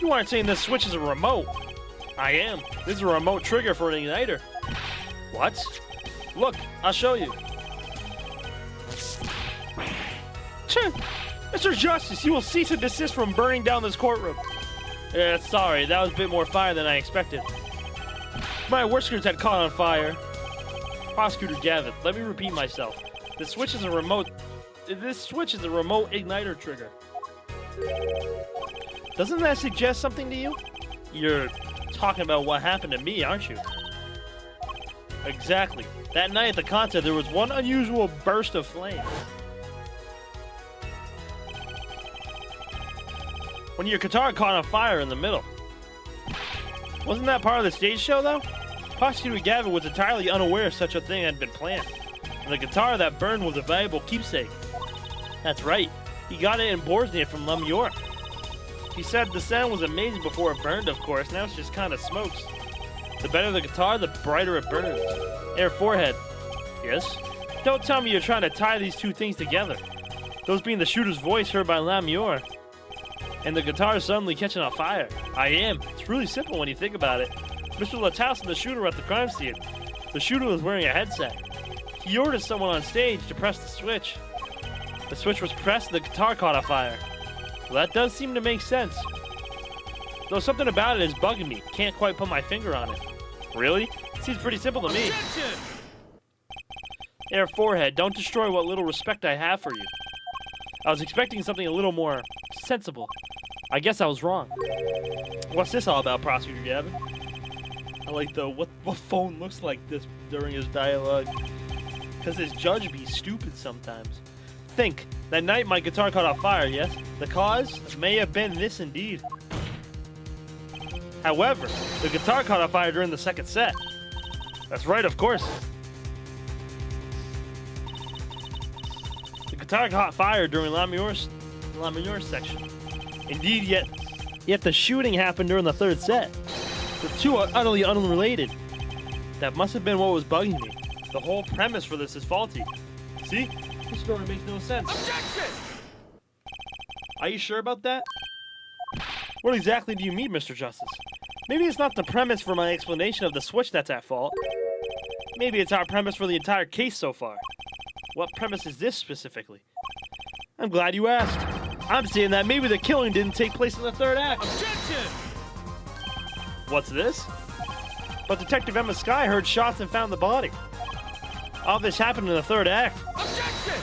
You aren't saying this switch is a remote. I am. This is a remote trigger for an igniter. What? Look, I'll show you. Mr. Justice, you will cease and desist from burning down this courtroom. Sorry, that was a bit more fire than I expected. My whiskers had caught on fire. Prosecutor Gavin, let me repeat myself. This switch is a remote igniter trigger. Doesn't that suggest something to you? You're talking about what happened to me, aren't you? Exactly. That night at the concert, there was one unusual burst of flame. When your guitar caught on fire in the middle. Wasn't that part of the stage show, though? Prosecutor Gavin was entirely unaware such a thing had been planned. And the guitar that burned was a valuable keepsake. That's right. He got it in Bosnia from LIARS. He said the sound was amazing before it burned, of course. Now it's just kind of smokes. The better the guitar, the brighter it burns. Air Forehead. Yes? Don't tell me you're trying to tie these two things together. Those being the shooter's voice heard by LIARS and the guitar suddenly catching on fire. I am. It's really simple when you think about it. Mr. Lataus and the shooter were at the crime scene. The shooter was wearing a headset. He ordered someone on stage to press the switch. The switch was pressed and the guitar caught on fire. Well, that does seem to make sense. Though something about it is bugging me. Can't quite put my finger on it. Really? It seems pretty simple to me. Objection! Air Forehead, don't destroy what little respect I have for you. I was expecting something a little more sensible. I guess I was wrong. What's this all about, Prosecutor Gavin? I like the what phone looks like this during his dialogue. Because his judge be stupid sometimes. Think, that night my guitar caught on fire, yes? The cause may have been this indeed. However, the guitar caught on fire during the second set. That's right, of course. The guitar caught fire during LIARS section. Indeed, yet the shooting happened during the third set. The two are utterly unrelated. That must have been what was bugging me. The whole premise for this is faulty. See? This story makes no sense. Objection! Are you sure about that? What exactly do you mean, Mr. Justice? Maybe it's not the premise for my explanation of the switch that's at fault. Maybe it's our premise for the entire case so far. What premise is this specifically? I'm glad you asked. I'm saying that maybe the killing didn't take place in the third act. Objection! What's this? But Detective Emma Sky heard shots and found the body. All this happened in the third act. Objection!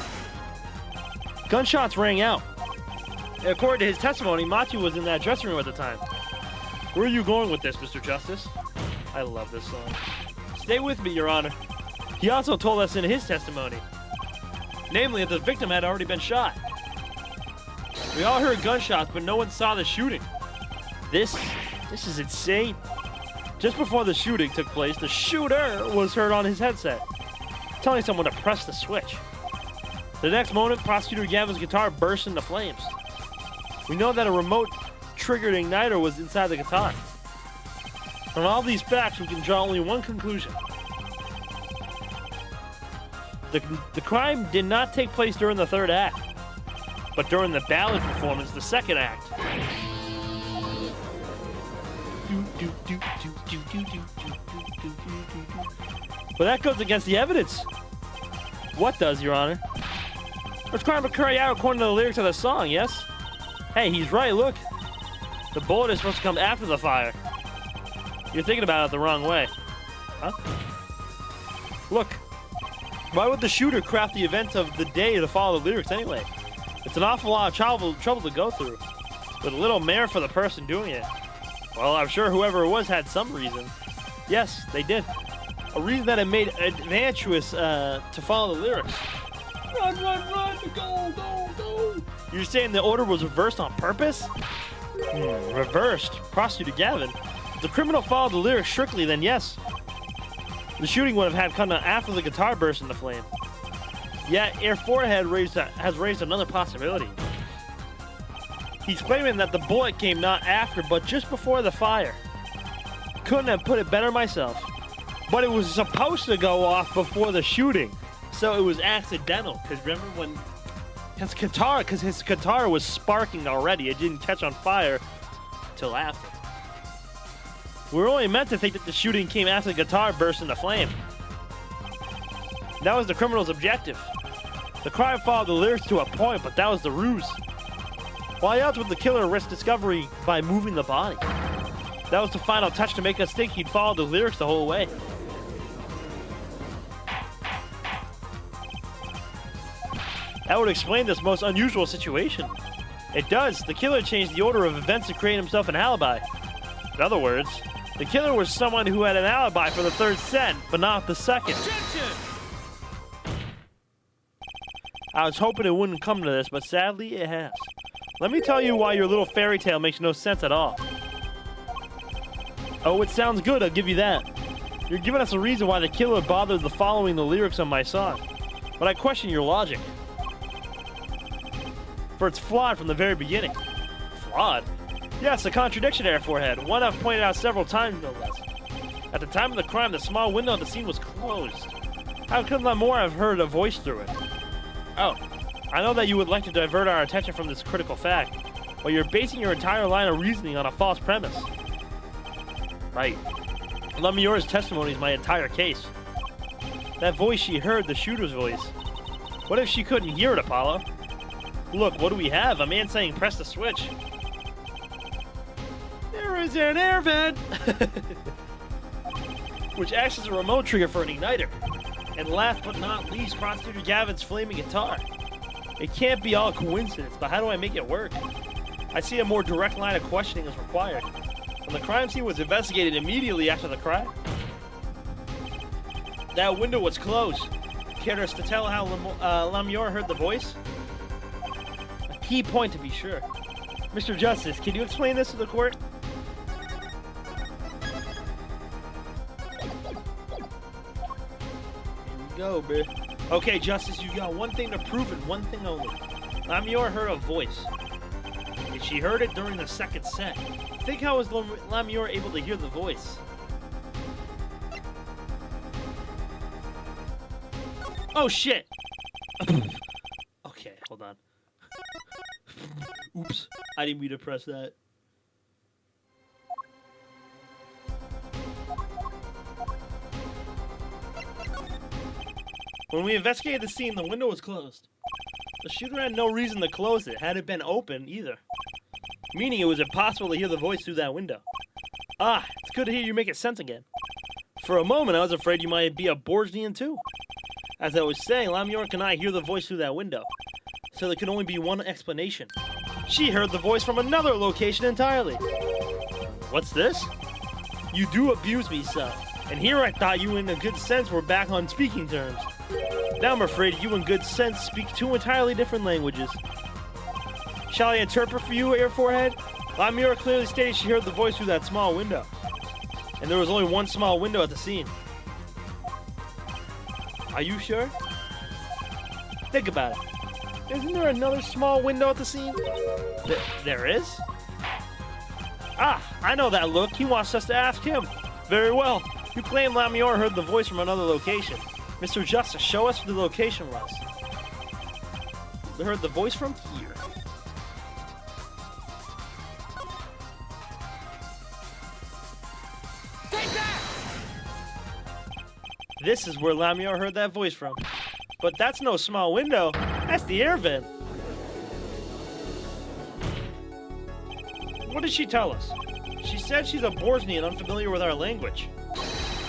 Gunshots rang out. According to his testimony, Matu was in that dressing room at the time. Where are you going with this, Mr. Justice? I love this song. Stay with me, Your Honor. He also told us in his testimony, namely that the victim had already been shot. We all heard gunshots, but no one saw the shooting. This is insane. Just before the shooting took place, the shooter was heard on his headset, telling someone to press the switch. The next moment, Prosecutor Gavin's guitar burst into flames. We know that a remote-triggered igniter was inside the guitar. From all these facts, we can draw only one conclusion. The crime did not take place during the third act, but during the ballad performance, the second act. But that goes against the evidence. What does, Your Honor? This crime would carry out according to the lyrics of the song, yes? Hey, he's right, look. The bullet is supposed to come after the fire. You're thinking about it the wrong way. Huh? Look. Why would the shooter craft the events of the day to follow the lyrics anyway? It's an awful lot of trouble to go through. With a little merit for the person doing it. Well, I'm sure whoever it was had some reason. Yes, they did. A reason that it made advantageous to follow the lyrics. Run, run, run, go, go, go. You're saying the order was reversed on purpose? Reversed? Prosecutor Gavin. If the criminal followed the lyrics strictly, then yes. The shooting would have had come after the guitar burst into flame. Yet, Air Forehead has raised another possibility. He's claiming that the bullet came not after, but just before the fire. Couldn't have put it better myself. But it was supposed to go off before the shooting. So it was accidental. Because remember when his guitar was sparking already. It didn't catch on fire till after. We were only meant to think that the shooting came after the guitar burst into flame. That was the criminal's objective. The crime followed the lyrics to a point, but that was the ruse. Why else would the killer risk discovery by moving the body? That was the final touch to make us think he'd followed the lyrics the whole way. That would explain this most unusual situation. It does. The killer changed the order of events to create himself an alibi. In other words, the killer was someone who had an alibi for the third set, but not the second. Objection! I was hoping it wouldn't come to this, but sadly it has. Let me tell you why your little fairy tale makes no sense at all. Oh, it sounds good, I'll give you that. You're giving us a reason why the killer bothered the following the lyrics on my song. But I question your logic. For it's flawed from the very beginning. Flawed? Yes, a contradiction there, Forehead. One I've pointed out several times, no less. At the time of the crime, the small window at the scene was closed. How could LIARS have heard a voice through it? Oh, I know that you would like to divert our attention from this critical fact, but you're basing your entire line of reasoning on a false premise. Right. LIARS' testimony is my entire case. That voice she heard, the shooter's voice. What if she couldn't hear it, Apollo? Look, what do we have? A man saying press the switch. There is an air vent! Which acts as a remote trigger for an igniter. And last but not least, Prosecutor Gavin's flaming guitar. It can't be all coincidence, but how do I make it work? I see a more direct line of questioning is required. When the crime scene was investigated immediately after the crime, that window was closed. Care us to tell how LIARS heard the voice? A key point to be sure. Mr. Justice, can you explain this to the court? Go, bro. Okay, Justice, you got one thing to prove and one thing only. LIARS heard a voice. And she heard it during the second set. Think how was LIARS able to hear the voice? Oh, shit! Okay, hold on. Oops, I didn't mean to press that. When we investigated the scene, the window was closed. The shooter had no reason to close it, had it been open either. Meaning it was impossible to hear the voice through that window. Ah, it's good to hear you make sense again. For a moment, I was afraid you might be a Borgian too. As I was saying, LIARS cannot hear the voice through that window. So there can only be one explanation. She heard the voice from another location entirely. What's this? You do abuse me, son. And here I thought you and Good Sense were back on speaking terms. Now I'm afraid you and Good Sense speak two entirely different languages. Shall I interpret for you, Air Forehead? LIARS clearly stated she heard the voice through that small window. And there was only one small window at the scene. Are you sure? Think about it. Isn't there another small window at the scene? There is? Ah, I know that look. He wants us to ask him. Very well. You claim LIARS heard the voice from another location. Mr. Justice, show us where the location was. They heard the voice from here. Take that! This is where LIARS heard that voice from. But that's no small window. That's the air vent. What did she tell us? She said she's a Borgian unfamiliar with our language.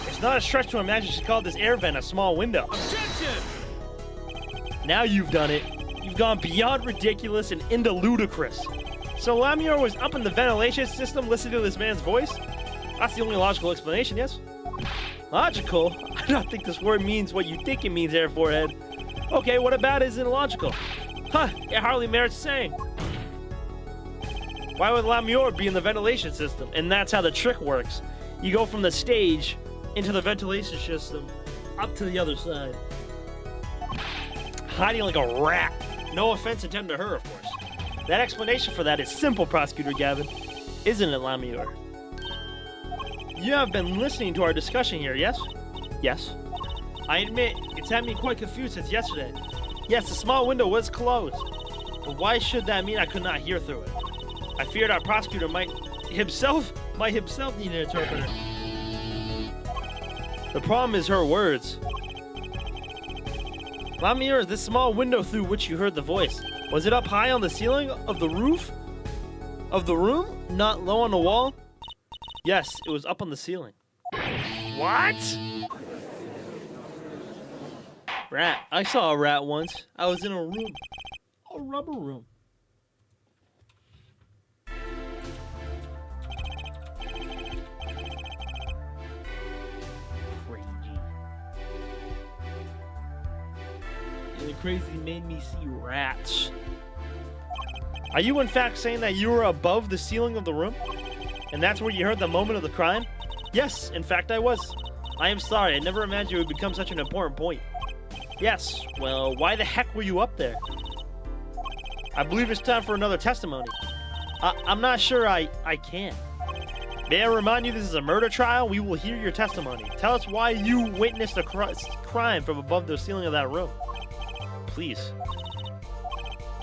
It's not a stretch to imagine she called this air vent a small window. Objection! Now you've done it. You've gone beyond ridiculous and into ludicrous. So LIARS was up in the ventilation system listening to this man's voice? That's the only logical explanation, yes? Logical? I don't think this word means what you think it means, Air Forehead. Okay, what about it isn't logical? Huh, it hardly merits saying. Why would LIARS be in the ventilation system? And that's how the trick works. You go from the stage into the ventilation system, up to the other side. Hiding like a rat. No offense intended to her, of course. That explanation for that is simple, Prosecutor Gavin. Isn't it, LIARS? You have been listening to our discussion here, yes? Yes. I admit, it's had me quite confused since yesterday. Yes, the small window was closed. But why should that mean I could not hear through it? I feared our prosecutor might himself might himself need an interpreter. The problem is her words. LIARS, this small window through which you heard the voice, was it up high on the ceiling of the roof of the room, not low on the wall? Yes, it was up on the ceiling. What? Rat. I saw a rat once. I was in a room. A rubber room. Crazy. The crazy made me see rats. Are you in fact saying that you were above the ceiling of the room? And that's where you heard the moment of the crime? Yes, in fact I was. I am sorry, I never imagined it would become such an important point. Yes, well, why the heck were you up there? I believe it's time for another testimony. I'm not sure I can. May I remind you this is a murder trial? We will hear your testimony. Tell us why you witnessed a crime from above the ceiling of that room. Please.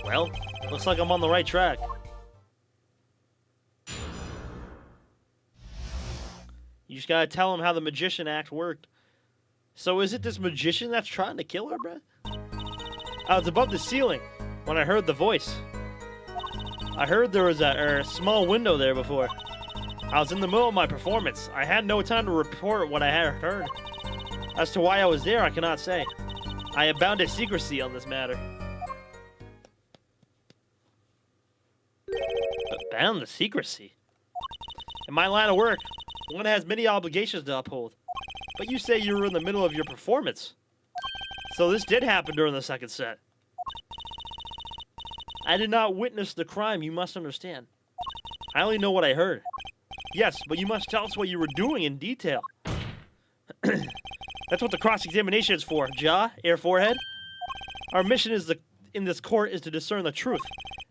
Well, looks like I'm on the right track. You just gotta tell him how the magician act worked. So is it this magician that's trying to kill her, bruh? I was above the ceiling when I heard the voice. I heard there was a small window there before. I was in the middle of my performance. I had no time to report what I had heard. As to why I was there, I cannot say. I am bound to secrecy on this matter. Bound to secrecy? In my line of work, one has many obligations to uphold. But you say you were in the middle of your performance. So this did happen during the second set. I did not witness the crime, you must understand. I only know what I heard. Yes, but you must tell us what you were doing in detail. That's what the cross-examination is for, jaw, air, forehead. Our mission in this court is to discern the truth.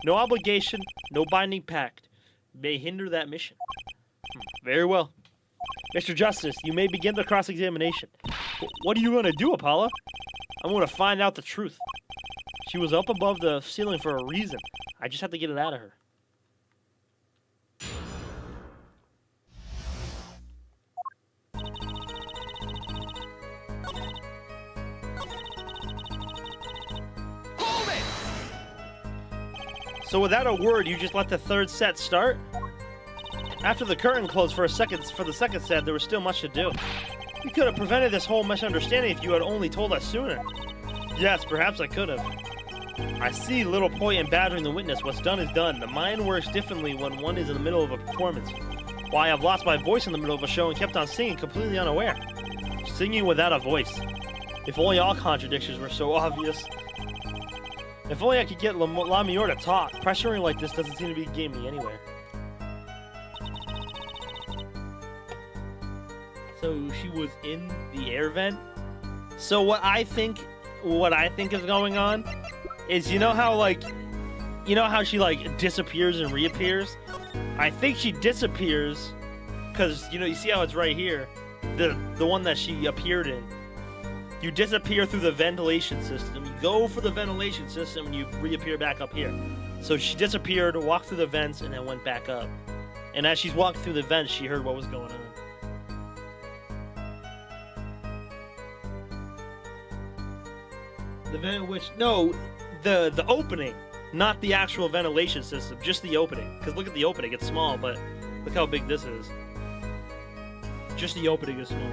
No obligation, no binding pact may hinder that mission. Very well. Mr. Justice, you may begin the cross-examination. What are you going to do, Apollo? I'm going to find out the truth. She was up above the ceiling for a reason. I just have to get it out of her. Hold it! So without a word, you just let the third set start? After the curtain closed for the second set, there was still much to do. We could have prevented this whole misunderstanding if you had only told us sooner. Yes, perhaps I could have. I see little point in badgering the witness. What's done is done. The mind works differently when one is in the middle of a performance. Why, I've lost my voice in the middle of a show and kept on singing completely unaware. Singing without a voice. If only all contradictions were so obvious. If only I could get LIARS to talk. Pressuring like this doesn't seem to be getting me anywhere. So she was in the air vent. So what I think is going on is, you know how she like disappears and reappears? I think she disappears because you see how it's right here, the one that she appeared in. You disappear through the ventilation system. You go for the ventilation system and you reappear back up here. So she disappeared, walked through the vents, and then went back up. And as she's walking through the vents, she heard what was going on. The vent the opening, not the actual ventilation system, just the opening. Because look at the opening, it's small, but look how big this is. Just the opening is small.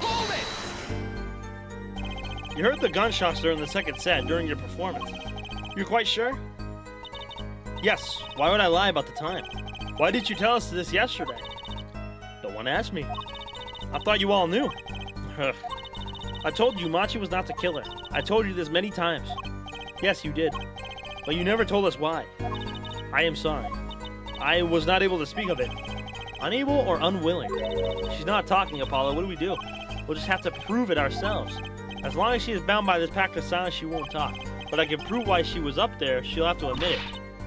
Hold it! You heard the gunshots during the second set, during your performance. You're quite sure? Yes. Why would I lie about the time? Why didn't you tell us this yesterday? Don't want to ask me. I thought you all knew. I told you Machi was not the killer. I told you this many times. Yes, you did. But you never told us why. I am sorry. I was not able to speak of it. Unable or unwilling? She's not talking, Apollo. What do we do? We'll just have to prove it ourselves. As long as she is bound by this pact of silence, she won't talk. But I can prove why she was up there. She'll have to admit it.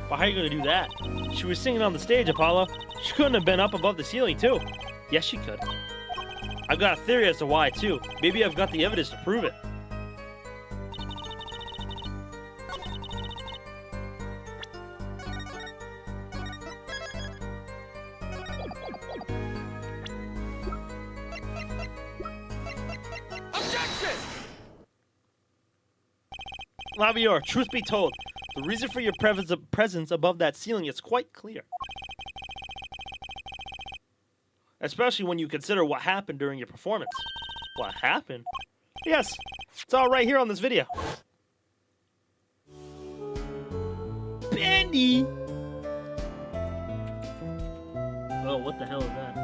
But how are you going to do that? She was singing on the stage, Apollo. She couldn't have been up above the ceiling, too. Yes, she could. I've got a theory as to why, too. Maybe I've got the evidence to prove it. Lavior, truth be told, the reason for your presence above that ceiling is quite clear. Especially when you consider what happened during your performance. What happened? Yes, it's all right here on this video. Bendy! Oh, what the hell is that?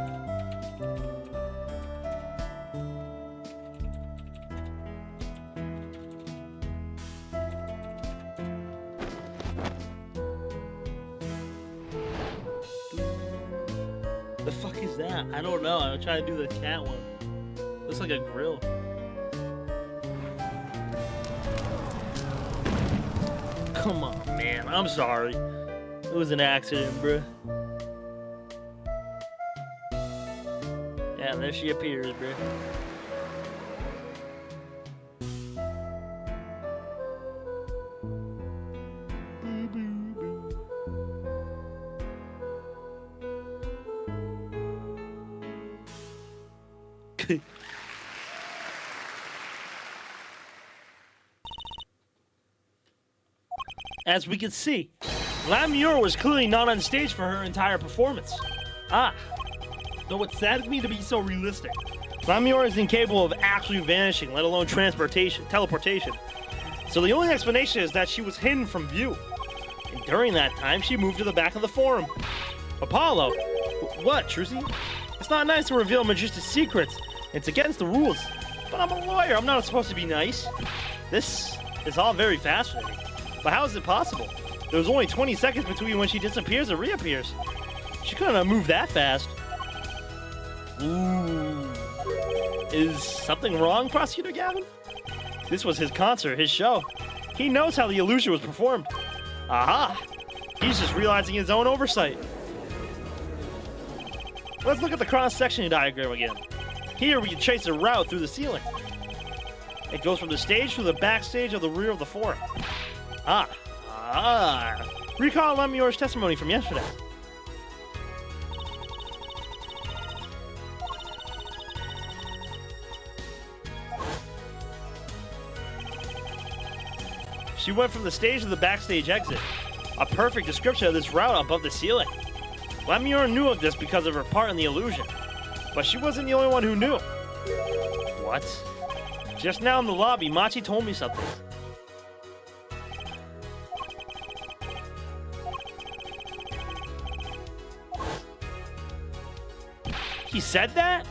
The fuck is that? I don't know. I'm trying to do the cat one. Looks like a grill. Come on, man. I'm sorry. It was an accident, bruh. Yeah, there she appears, bruh. As we can see, LIARS was clearly not on stage for her entire performance. Though it saddens me to be so realistic. LIARS is incapable of actually vanishing, let alone teleportation. So the only explanation is that she was hidden from view. And during that time, she moved to the back of the forum. Apollo? What, Trucy? It's not nice to reveal Magician's secrets. It's against the rules. But I'm a lawyer. I'm not supposed to be nice. This is all very fascinating. But how is it possible? There was only 20 seconds between when she disappears and reappears. She couldn't have moved that fast. Ooh. Is something wrong, Prosecutor Gavin? This was his concert, his show. He knows how the illusion was performed. Aha! He's just realizing his own oversight. Let's look at the cross-section diagram again. Here we can trace a route through the ceiling. It goes from the stage to the backstage of the rear of the forum. Recall LIARS' testimony from yesterday. She went from the stage to the backstage exit. A perfect description of this route above the ceiling. LIARS knew of this because of her part in the illusion. But she wasn't the only one who knew. What? Just now in the lobby, Machi told me something. He said that?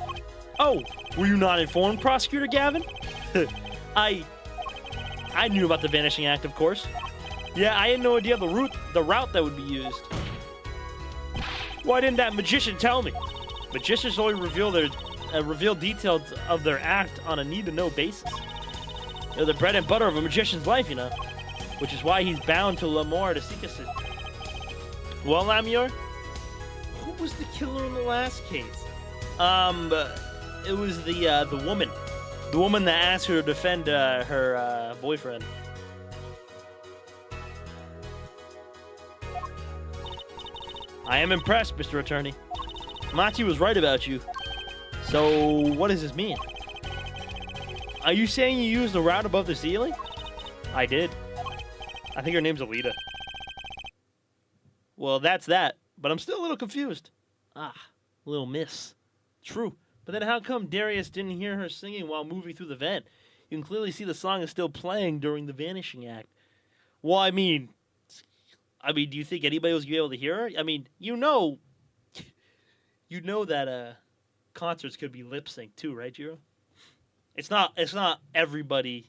Oh, were you not informed, Prosecutor Gavin? I knew about the Vanishing Act, of course. Yeah, I had no idea the route that would be used. Why didn't that magician tell me? Magicians only reveal details of their act on a need-to-know basis. They're the bread and butter of a magician's life, you know. Which is why he's bound to Lamar to seek us. Well, LIARS, who was the killer in the last case? It was the woman. The woman that asked her to defend her boyfriend. I am impressed, Mr. Attorney. Machi was right about you. So, what does this mean? Are you saying you used the route above the ceiling? I did. I think her name's Alita. Well, that's that. But I'm still a little confused. Little miss. True. But then how come Darius didn't hear her singing while moving through the vent? You can clearly see the song is still playing during the Vanishing Act. Well, I mean, do you think anybody was going to be able to hear her? I mean, you know that concerts could be lip synced too, right, Jiro? It's not everybody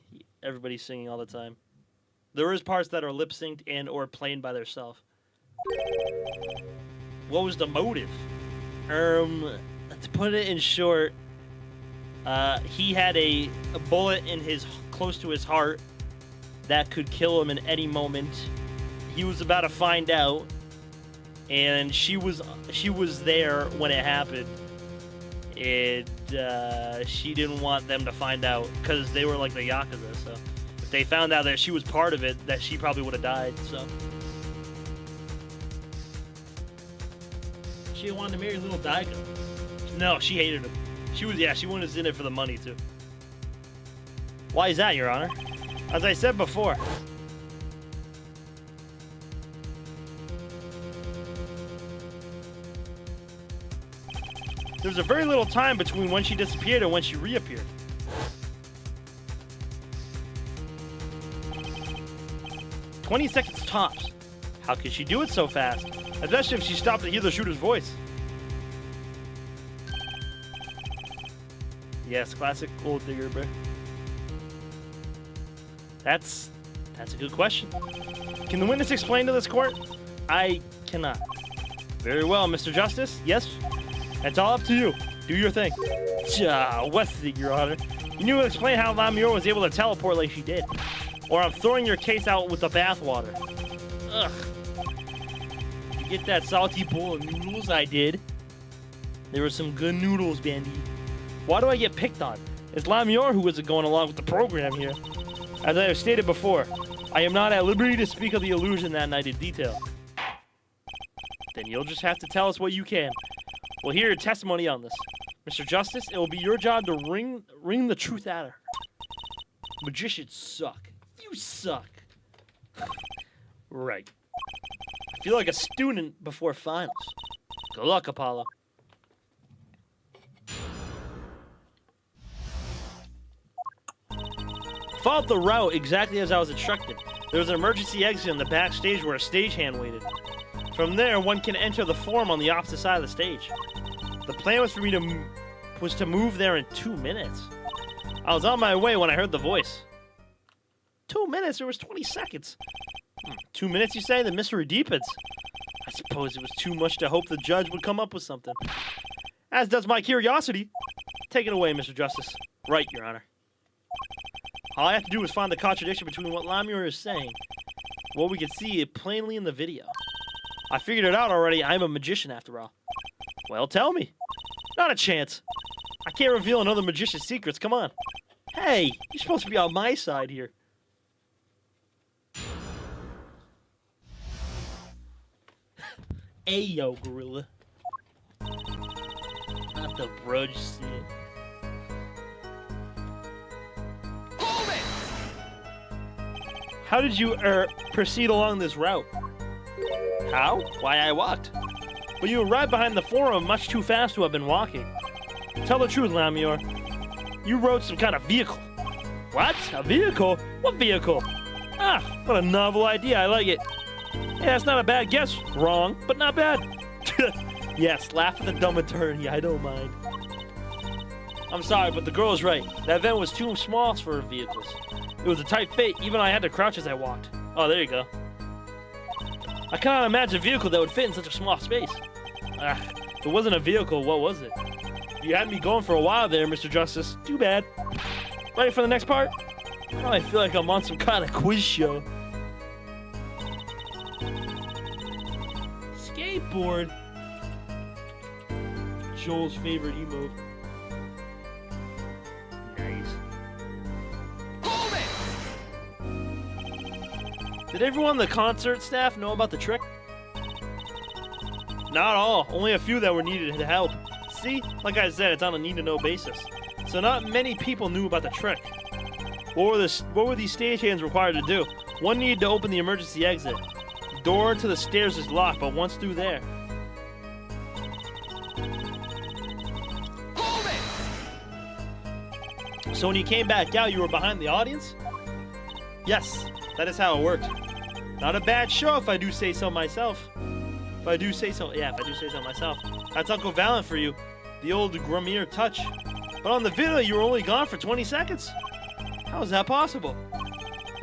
singing all the time. There is parts that are lip synced and or playing by themselves. What was the motive? To put it in short, he had a bullet close to his heart that could kill him in any moment. He was about to find out, and she was there when it happened, and she didn't want them to find out because they were like the Yakuza. So if they found out that she was part of it, that she probably would have died. So she wanted to marry little Daigo. No, she hated him. She was in it for the money too. Why is that, Your Honor? As I said before, There was a very little time between when she disappeared and when she reappeared. "20 seconds tops. How could she do it so fast? Especially if she stopped to hear the shooter's voice." Yes, classic gold digger, bro. That's a good question. Can the witness explain to this court? I cannot. Very well, Mr. Justice. Yes? It's all up to you. Do your thing. What's the, Your Honor? You need to explain how LIARS was able to teleport like she did. Or I'm throwing your case out with the bathwater. Ugh. You get that salty bowl of noodles? I did. There were some good noodles, Bandy. Why do I get picked on? It's LIARS who isn't going along with the program here. As I have stated before, I am not at liberty to speak of the illusion that night in detail. Then you'll just have to tell us what you can. We'll hear your testimony on this. Mr. Justice, it will be your job to wring the truth out of her. Magicians suck. You suck. Right. I feel like a student before finals. Good luck, Apollo. Followed the route exactly as I was instructed. There was an emergency exit in the backstage where a stagehand waited. From there, one can enter the forum on the opposite side of the stage. The plan was for me to move there in 2 minutes. I was on my way when I heard the voice. 2 minutes? There was 20 seconds. 2 minutes, you say? The mystery deepens. I suppose it was too much to hope the judge would come up with something. As does my curiosity. Take it away, Mr. Justice. Right, Your Honor. All I have to do is find the contradiction between what LIARS is saying. Well, we can see it plainly in the video. I figured it out already. I'm a magician, after all. Well, tell me. Not a chance. I can't reveal another magician's secrets. Come on. Hey, you're supposed to be on my side here. Ayo, gorilla. Not the brudge shit. Hold it! How did you, proceed along this route? How? Why, I walked. But you arrived behind the forum much too fast to have been walking. Tell the truth, LIARS. You rode some kind of vehicle. What? A vehicle? What vehicle? Ah, what a novel idea. I like it. Yeah, that's not a bad guess. Wrong, but not bad. Yes, laugh at the dumb attorney. I don't mind. I'm sorry, but the girl is right. That event was too small for vehicles. It was a tight fit. Even I had to crouch as I walked. Oh, there you go. I cannot imagine a vehicle that would fit in such a small space. If it wasn't a vehicle, what was it? You had me going for a while there, Mr. Justice. Too bad. Ready for the next part? Oh, I feel like I'm on some kind of quiz show. Skateboard. Joel's favorite emote. Nice. Hold it! Did everyone on the concert staff know about the trick? Not all. Only a few that were needed to help. See? Like I said, it's on a need-to-know basis. So not many people knew about the trick. What were these stagehands required to do? One needed to open the emergency exit. The door to the stairs is locked, but once through there. Hold it! So when you came back out, you were behind the audience? Yes, that is how it worked. Not a bad show if I do say so myself. If I do say so myself. That's Uncle Valen for you. The old Gramier touch. But on the video, you were only gone for 20 seconds. How is that possible?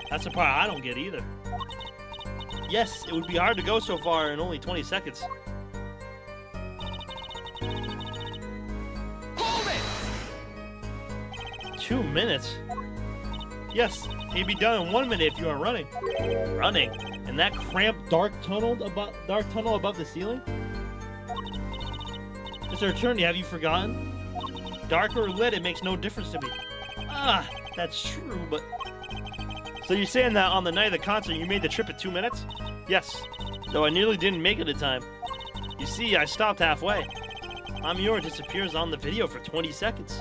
That's the part I don't get either. Yes, it would be hard to go so far in only 20 seconds. Hold it! 2 minutes? Yes, you'd be done in 1 minute if you aren't running. Running? In that cramped dark tunnel above the ceiling? Mr. Attorney, have you forgotten? Dark or lit, it makes no difference to me. Ah, that's true, but... So you're saying that on the night of the concert you made the trip in 2 minutes? Yes, though I nearly didn't make it in time. You see, I stopped halfway. LIARS disappears on the video for 20 seconds.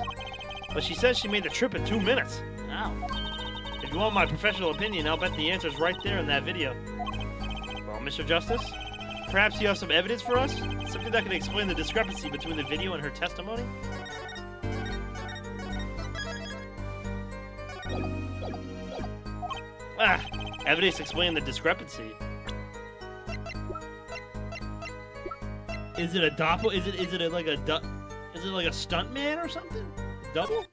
But she says she made the trip in 2 minutes. Ow. If you want my professional opinion, I'll bet the answer's right there in that video. Well, Mr. Justice, Perhaps you have some evidence for us? Something that can explain the discrepancy between the video and her testimony? Ah, evidence explaining the discrepancy. Is it a doppel? Is it like a stunt man or something? Double?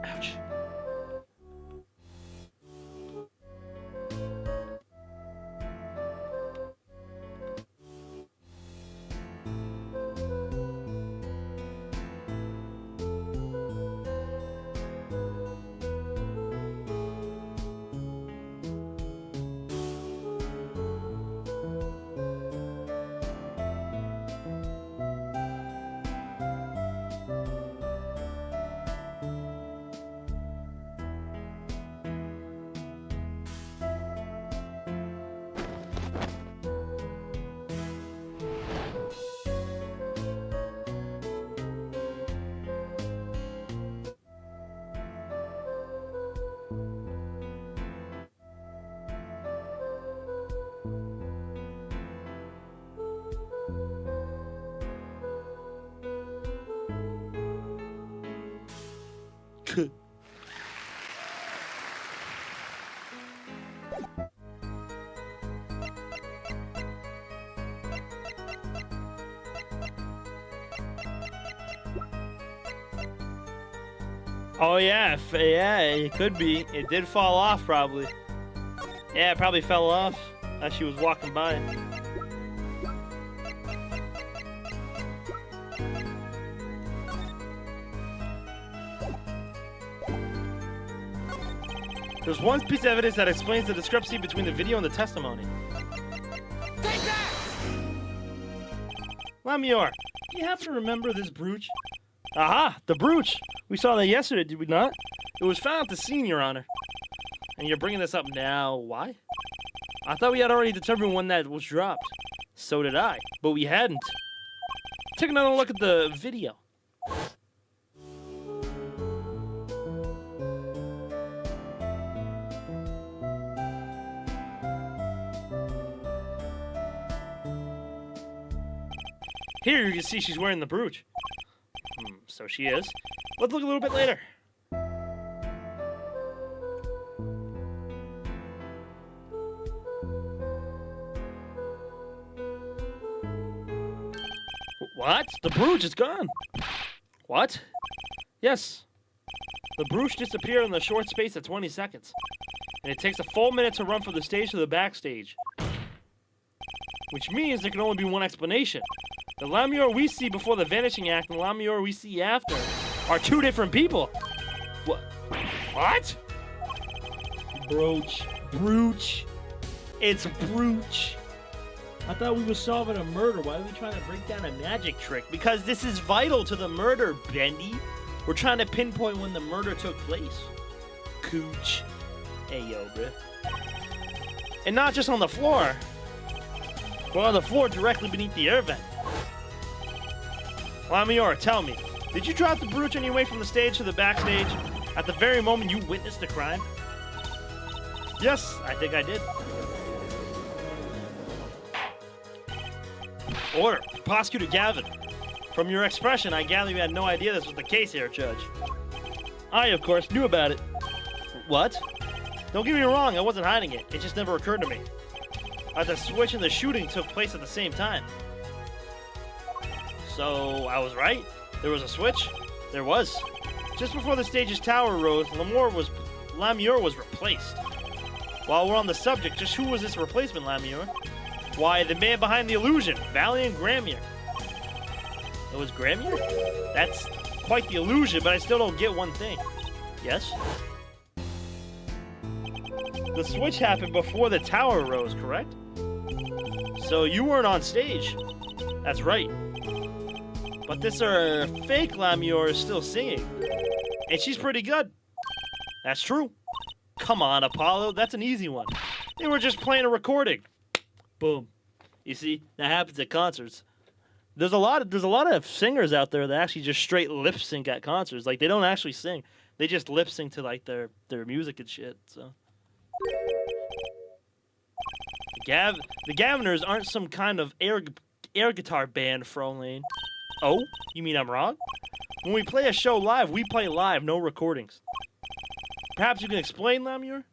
Ouch. Oh yeah, yeah, it could be. It did fall off, probably. Yeah, it probably fell off as she was walking by. There's one piece of evidence that explains the discrepancy between the video and the testimony. Take that! Lamior, do you happen to remember this brooch? Aha, the brooch! We saw that yesterday, did we not? It was found at the scene, Your Honor. And you're bringing this up now, why? I thought we had already determined when that was dropped. So did I, but we hadn't. Take another look at the video. Here you can see she's wearing the brooch. So she is. Let's look a little bit later. What? The brooch is gone. What? Yes. The brooch disappeared in the short space of 20 seconds. And it takes a full minute to run from the stage to the backstage. Which means there can only be one explanation. The Lamior we see before the vanishing act and the Lamior we see after are two different people. What? What? Brooch. Brooch. It's brooch. I thought we were solving a murder. Why are we trying to break down a magic trick? Because this is vital to the murder, Bendy. We're trying to pinpoint when the murder took place. Cooch. Hey, yo, bruh. And not just on the floor. But on the floor directly beneath the air vent. Lamior, tell me, did you drop the brooch on your way from the stage to the backstage at the very moment you witnessed the crime? Yes, I think I did. Order, Prosecutor Gavin. From your expression, I gather you had no idea this was the case here, Judge. I, of course, knew about it. What? Don't get me wrong, I wasn't hiding it. It just never occurred to me. The switch and the shooting took place at the same time. So, I was right? There was a switch? There was. Just before the stage's tower rose, Lamior was replaced. While we're on the subject, just who was this replacement, Lamior? Why, the man behind the illusion, Valiant Gramier. It was Gramier? That's quite the illusion, but I still don't get one thing. Yes? The switch happened before the tower rose, correct? So you weren't on stage. That's right. But this fake Lamior is still singing. And she's pretty good. That's true. Come on, Apollo. That's an easy one. They were just playing a recording. Boom. You see, that happens at concerts. There's a lot of singers out there that actually just straight lip sync at concerts. Like, they don't actually sing. They just lip sync to like their music and shit. So The Gaviners aren't some kind of air guitar band, Frolane. Oh, you mean I'm wrong? When we play a show live, we play live, no recordings. Perhaps you can explain, Lamure?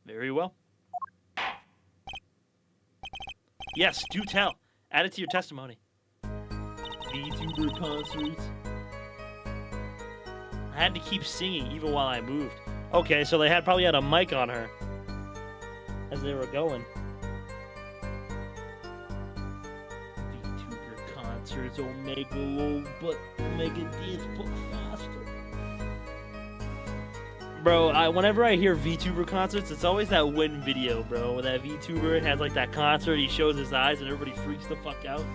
Very well. Yes, do tell. Add it to your testimony. VTuber concerts. I had to keep singing even while I moved. Okay, so they probably had a mic on her as they were going. VTuber concerts, Omega low, but Omega dance but faster. Bro, whenever I hear VTuber concerts, it's always that Win video, bro. Where that VTuber has like that concert, he shows his eyes and everybody freaks the fuck out.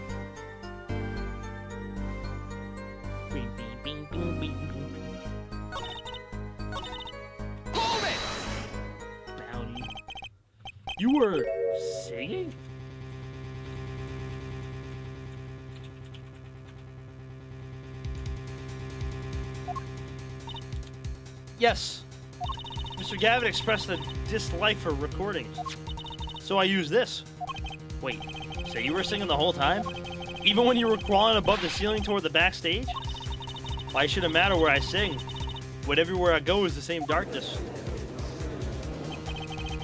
Hold it! Bounty. You were singing? Yes. Mr. Gavin expressed a dislike for recordings, so I used this. Wait, so you were singing the whole time? Even when you were crawling above the ceiling toward the backstage? Why should it matter where I sing? But everywhere I go is the same darkness.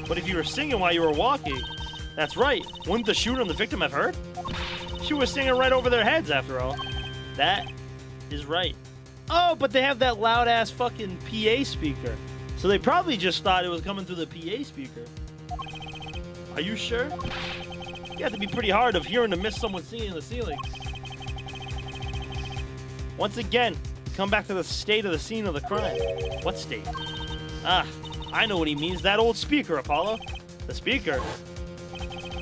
But if you were singing while you were walking, that's right. Wouldn't the shooter and the victim have heard? She was singing right over their heads, after all. That is right. Oh, but they have that loud-ass fucking PA speaker. So they probably just thought it was coming through the PA speaker. Are you sure? You have to be pretty hard of hearing to miss someone singing in the ceiling. Once again, come back to the state of the scene of the crime. What state? Ah, I know what he means. That old speaker, Apollo. The speaker?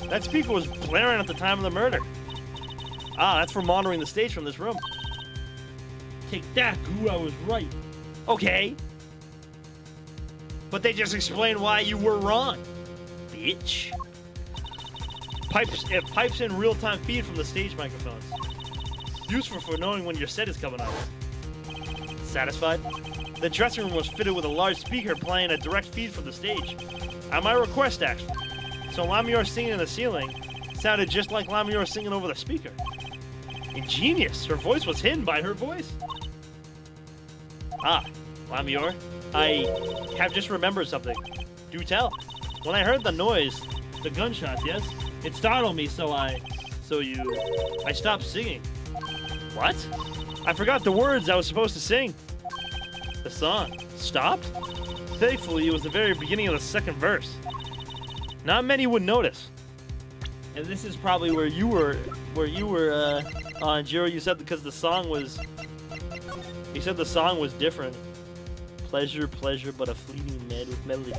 That speaker was blaring at the time of the murder. Ah, that's for monitoring the stage from this room. Take that, Goo, I was right. Okay. But they just explained why you were wrong, bitch. It pipes in real-time feed from the stage microphones. Useful for knowing when your set is coming up. Satisfied? The dressing room was fitted with a large speaker playing a direct feed from the stage. At my request, actually. So Lamure singing in the ceiling sounded just like Lamure singing over the speaker. Ingenious. Her voice was hidden by her voice. Ah, Lamure, I have just remembered something. Do tell. When I heard the noise, the gunshots, yes, it startled me, so I stopped singing. What? I forgot the words I was supposed to sing. The song stopped? Thankfully, it was the very beginning of the second verse. Not many would notice. And this is probably where you were on Jiro. You said because the song was. You said the song was different. Pleasure, pleasure, but a fleeting melody.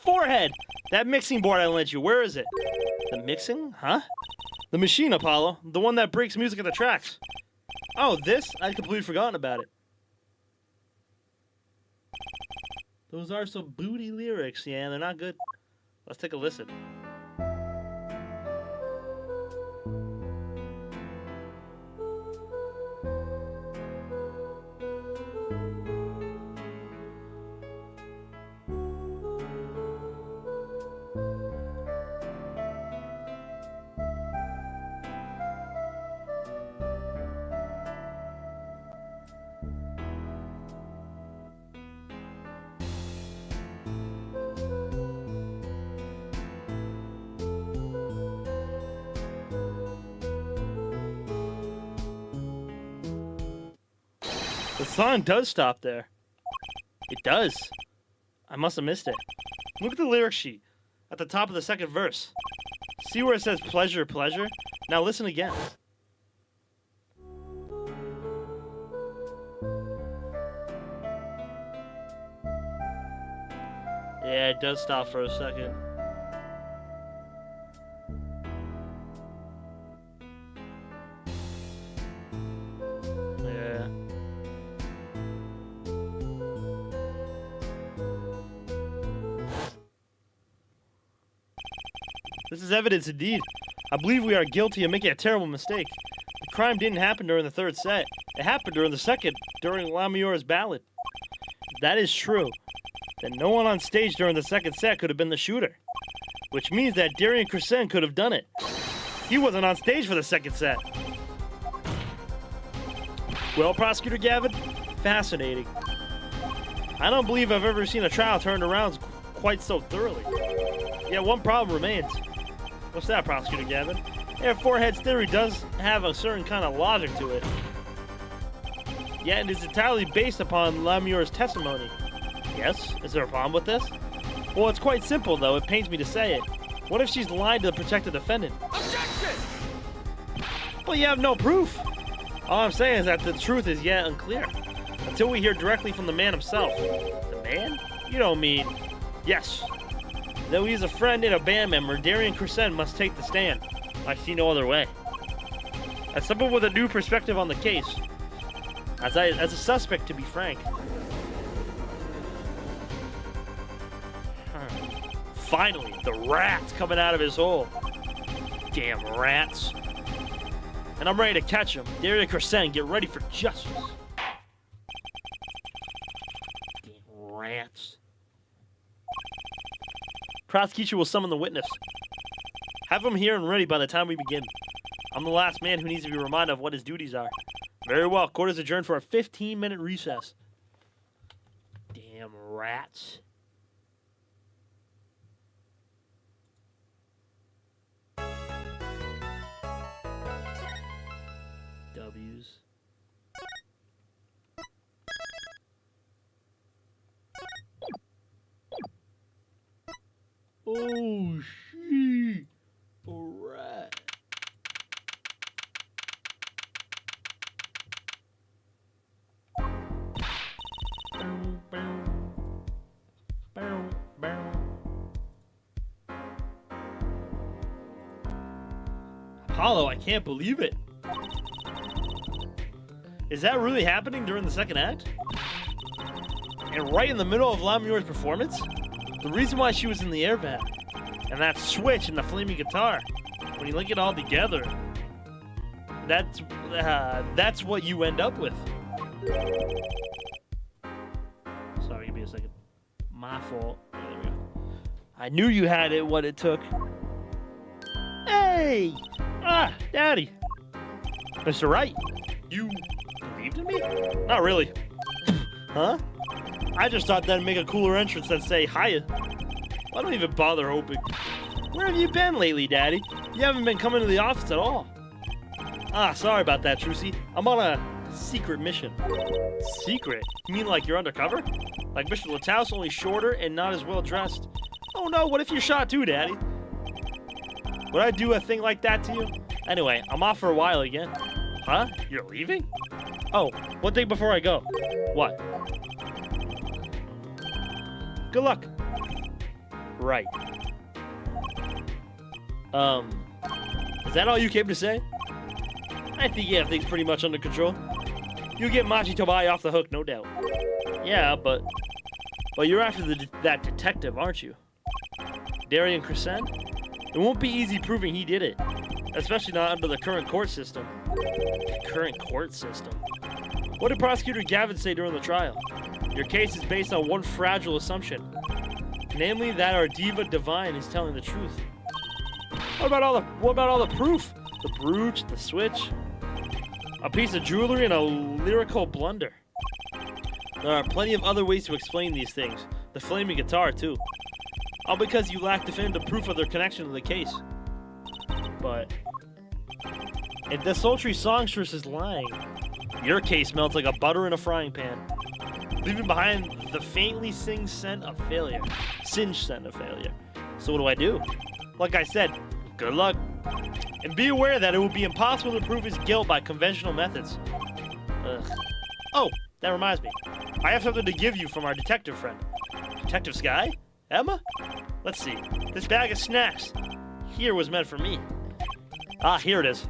Forehead! That mixing board I lent you, where is it? The mixing? Huh? The machine, Apollo. The one that breaks music at the tracks. Oh, this? I'd completely forgotten about it. Those are some booty lyrics, yeah, they're not good. Let's take a listen. The song does stop there. It does. I must have missed it. Look at the lyric sheet. at the top of the second verse. See where it says pleasure, pleasure? Now listen again. Yeah, it does stop for a second. Yeah. This is evidence indeed. I believe we are guilty of making a terrible mistake. The crime didn't happen during the third set. It happened during the second, during LIARS' ballad. If that is true, then no one on stage during the second set could have been the shooter. Which means that Darian Crescent could have done it. He wasn't on stage for the second set. Well, Prosecutor Gavin, fascinating. I don't believe I've ever seen a trial turned around quite so thoroughly. Yet one problem remains. What's that, Prosecutor Gavin? Yeah, Forehead's theory does have a certain kind of logic to it. Yet it is entirely based upon LIARS' testimony. Yes? Is there a problem with this? Well, it's quite simple, though. It pains me to say it. What if she's lied to protect the defendant? Objection! Well, you have no proof. All I'm saying is that the truth is yet unclear. Until we hear directly from the man himself. The man? You don't mean... Yes. Though he is a friend and a band member, Darian Crescent must take the stand. I see no other way. As someone with a new perspective on the case, as a suspect, to be frank. Finally, the rat's coming out of his hole. Damn rats. And I'm ready to catch him. Darian Crescent, get ready for justice. Damn rats. Prosecution will summon the witness. Have him here and ready by the time we begin. I'm the last man who needs to be reminded of what his duties are. Very well. Court is adjourned for a 15-minute recess. Damn rats. W's. Oh, shit. All right. Apollo, I can't believe it. Is that really happening during the second act? And right in the middle of LIARS' performance? The reason why she was in the air vent, and that switch and the flaming guitar, when you link it all together, that's what you end up with. Sorry, give me a second. My fault. There we go. I knew you had it, what it took. Hey! Ah, Daddy. Mr. Wright, you believed in me? Not really. Huh? I just thought that'd make a cooler entrance than say hiya. I don't even bother hoping. Where have you been lately, Daddy? You haven't been coming to the office at all. Ah, sorry about that, Trucy. I'm on a secret mission. Secret? You mean like you're undercover? Like Mr. Latous, only shorter and not as well dressed? Oh no, what if you're shot too, Daddy? Would I do a thing like that to you? Anyway, I'm off for a while again. Huh? You're leaving? Oh, one thing before I go. What? Good luck. Right. Is that all you came to say? I think you have things pretty much under control. You get Machi Tobai off the hook, no doubt. Yeah, but you're after that detective, aren't you? Darian Crescent? It won't be easy proving he did it, especially not under the current court system. Current court system? What did Prosecutor Gavin say during the trial? Your case is based on one fragile assumption, namely that our diva divine is telling the truth. What about all the proof? The brooch, the switch, a piece of jewelry, and a lyrical blunder. There are plenty of other ways to explain these things. The flaming guitar, too. All because you lack definitive proof of their connection to the case. But if the sultry songstress is lying, your case melts like a butter in a frying pan, leaving behind the faintly singed scent of failure. So what do I do? Like I said, good luck. And be aware that it would be impossible to prove his guilt by conventional methods. Ugh. Oh, that reminds me. I have something to give you from our detective friend. Detective Sky? Emma? Let's see. This bag of snacks here was meant for me. Ah, here it is.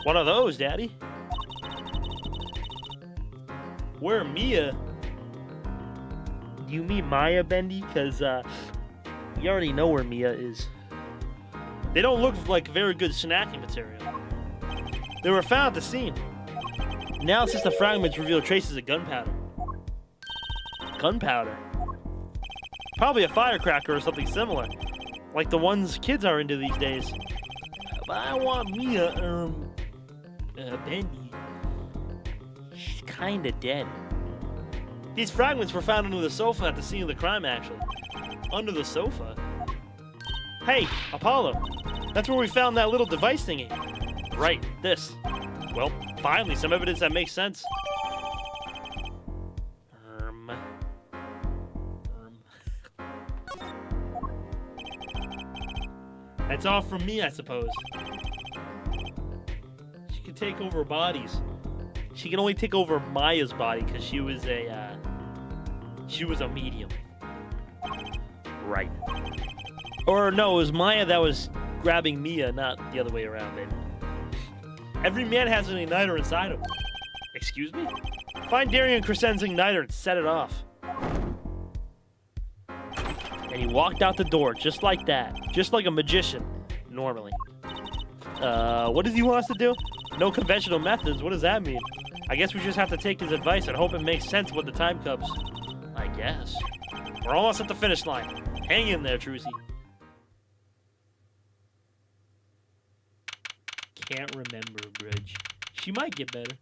One of those, Daddy. Where Mia? You mean Maya, Bendy? Because, you already know where Mia is. They don't look like very good snacking material. They were found at the scene. Now it's just the fragments reveal traces of gunpowder. Gunpowder? Probably a firecracker or something similar. Like the ones kids are into these days. But I want Mia, Bendy. She's kinda dead. These fragments were found under the sofa at the scene of the crime, actually. Under the sofa? Hey, Apollo. That's where we found that little device thingy. Right, this. Well, finally, some evidence that makes sense. That's all from me, I suppose. She can take over bodies. She can only take over Maya's body because she was a medium. Right. Or no, it was Maya that was grabbing Mia, not the other way around, baby. Every man has an igniter inside him. Excuse me? Find Darian Crescen's igniter and set it off. And he walked out the door just like that. Just like a magician, normally. What does he want us to do? No conventional methods, what does that mean? I guess we just have to take his advice and hope it makes sense when the time comes. I guess. We're almost at the finish line. Hang in there, Trucy. Can't remember, Bridge. She might get better.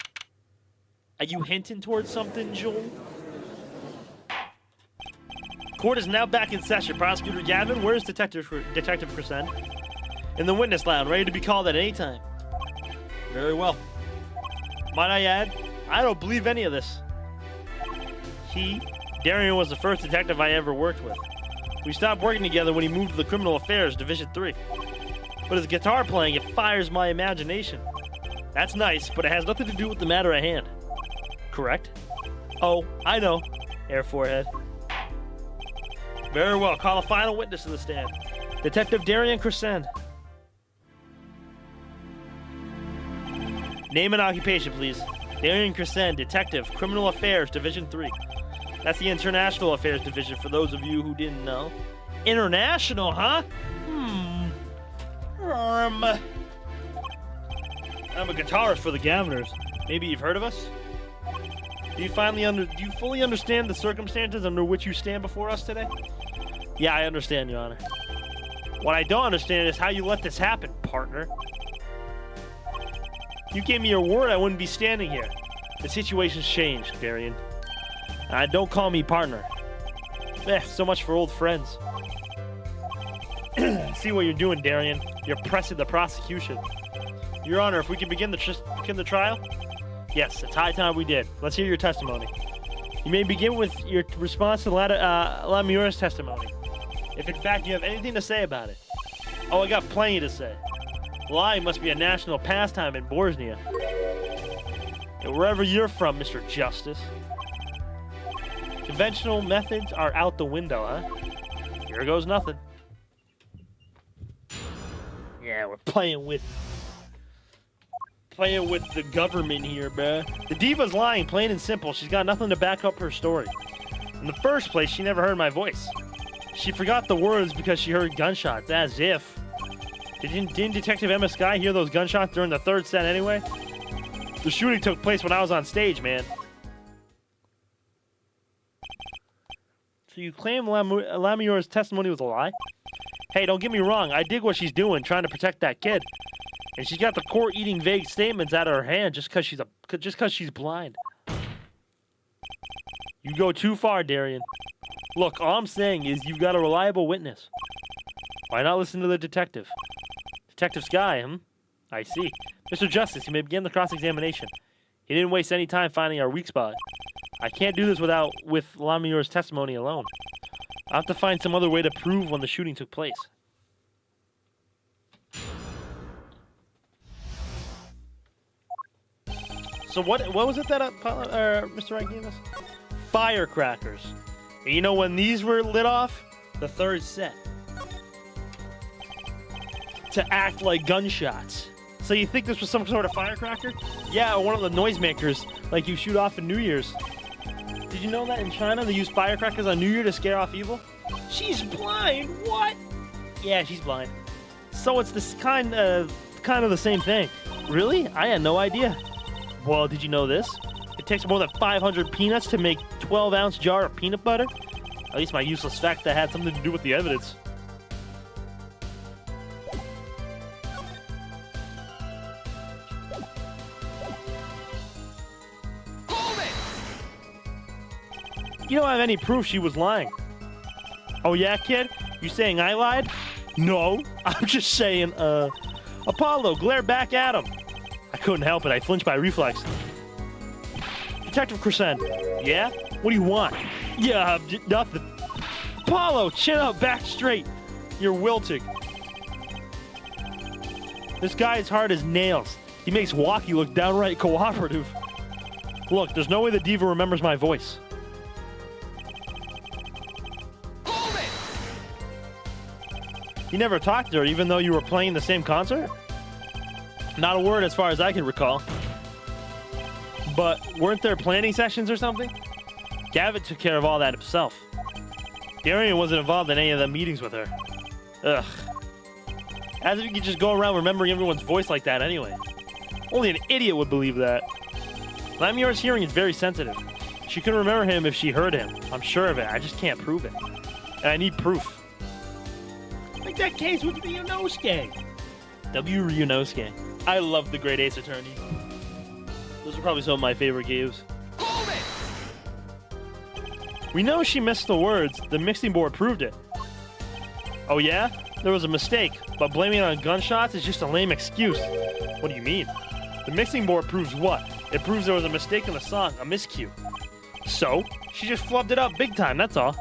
Are you hinting towards something, Joel? Court is now back in session. Prosecutor Gavin, where's Detective Crescent? In the witness lounge, ready to be called at any time. Very well. Might I add, I don't believe any of this. Darian was the first detective I ever worked with. We stopped working together when he moved to the Criminal Affairs Division 3. But his guitar playing, it fires my imagination. That's nice, but it has nothing to do with the matter at hand. Correct? Oh, I know. Air forehead. Very well, call a final witness to the stand. Detective Darian Crescent. Name and occupation, please. Darian Crescent, Detective, Criminal Affairs, Division 3. That's the International Affairs Division, for those of you who didn't know. International, huh? I'm a guitarist for the Governors. Maybe you've heard of us? Do you fully understand the circumstances under which you stand before us today? Yeah, I understand, Your Honor. What I don't understand is how you let this happen, partner. You gave me your word I wouldn't be standing here. The situation's changed, Darian. Don't call me partner. So much for old friends. See what you're doing, Darian. You're pressing the prosecution. Your Honor, if we can begin the trial? Yes, it's high time we did. Let's hear your testimony. You may begin with your response to LIARS' testimony, if in fact you have anything to say about it. Oh, I got plenty to say. Lying must be a national pastime in Bosnia. And wherever you're from, Mr. Justice. Conventional methods are out the window, huh? Here goes nothing. Yeah, we're playing with the government here, bruh. The diva's lying, plain and simple. She's got nothing to back up her story. In the first place, she never heard my voice. She forgot the words because she heard gunshots, as if. Didn't Detective Emma Sky hear those gunshots during the third set anyway? The shooting took place when I was on stage, man. So you claim LIARS' testimony was a lie? Hey, don't get me wrong. I dig what she's doing, trying to protect that kid. And she's got the court eating vague statements out of her hand just because she's blind. You go too far, Darian. Look, all I'm saying is you've got a reliable witness. Why not listen to the detective? Detective Sky, I see. Mr. Justice, you may begin the cross-examination. He didn't waste any time finding our weak spot. I can't do this with LIARS' testimony alone. I'll have to find some other way to prove when the shooting took place. So what was it that Mr. Wright gave us? Firecrackers. And you know when these were lit off? The third set. To act like gunshots. So you think this was some sort of firecracker? Yeah, one of the noisemakers like you shoot off in New Year's. Did you know that in China they use firecrackers on New Year to scare off evil? She's blind. What? Yeah, she's blind. So it's this kind of the same thing. Really? I had no idea. Well, did you know this? It takes more than 500 peanuts to make 12-ounce jar of peanut butter. At least my useless fact that had something to do with the evidence. You don't have any proof she was lying. Oh yeah, kid? You saying I lied? No, I'm just saying, Apollo, glare back at him. I couldn't help it, I flinched by reflex. Detective Crescent. Yeah? What do you want? Yeah, nothing. Apollo, chin up, back straight. You're wilting. This guy is hard as nails. He makes Walkie look downright cooperative. Look, there's no way the diva remembers my voice. You never talked to her even though you were playing the same concert? Not a word as far as I can recall. But weren't there planning sessions or something? Gavin took care of all that himself. Darian wasn't involved in any of the meetings with her. Ugh. As if you could just go around remembering everyone's voice like that anyway. Only an idiot would believe that. LIARS' hearing is very sensitive. She couldn't remember him if she heard him. I'm sure of it. I just can't prove it. And I need proof. Like that case with Ryunosuke. W. Ryunosuke. I love the Great Ace Attorney. Those are probably some of my favorite games. We know she missed the words. The mixing board proved it. Oh yeah? There was a mistake, but blaming it on gunshots is just a lame excuse. What do you mean? The mixing board proves what? It proves there was a mistake in the song, a miscue. So? She just flubbed it up big time, that's all.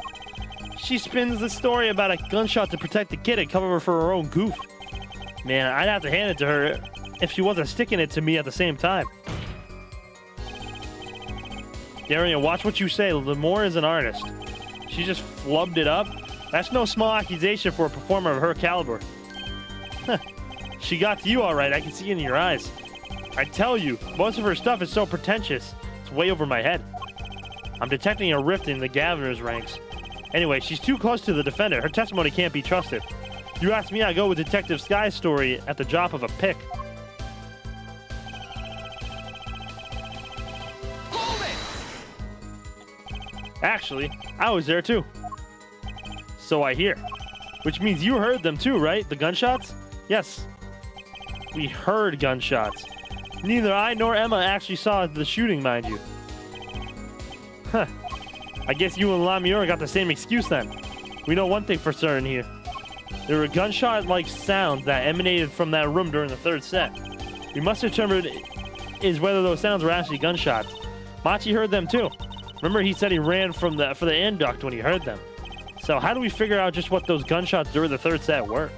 She spins the story about a gunshot to protect the kid and cover her for her own goof. Man, I'd have to hand it to her if she wasn't sticking it to me at the same time. Darian, watch what you say. Lemore is an artist. She just flubbed it up? That's no small accusation for a performer of her caliber. Huh. She got to you all right. I can see it in your eyes. I tell you, most of her stuff is so pretentious. It's way over my head. I'm detecting a rift in the Gaviner's ranks. Anyway, she's too close to the defendant. Her testimony can't be trusted. You ask me, I go with Detective Sky's story at the drop of a pick. Actually, I was there too. So I hear. Which means you heard them too, right? The gunshots? Yes. We heard gunshots. Neither I nor Emma actually saw the shooting, mind you. Huh. I guess you and LIARS got the same excuse then. We know one thing for certain here. There were gunshot-like sounds that emanated from that room during the third set. We must determine is whether those sounds were actually gunshots. Machi heard them too. Remember he said he ran for the end duct when he heard them. So how do we figure out just what those gunshots during the third set were?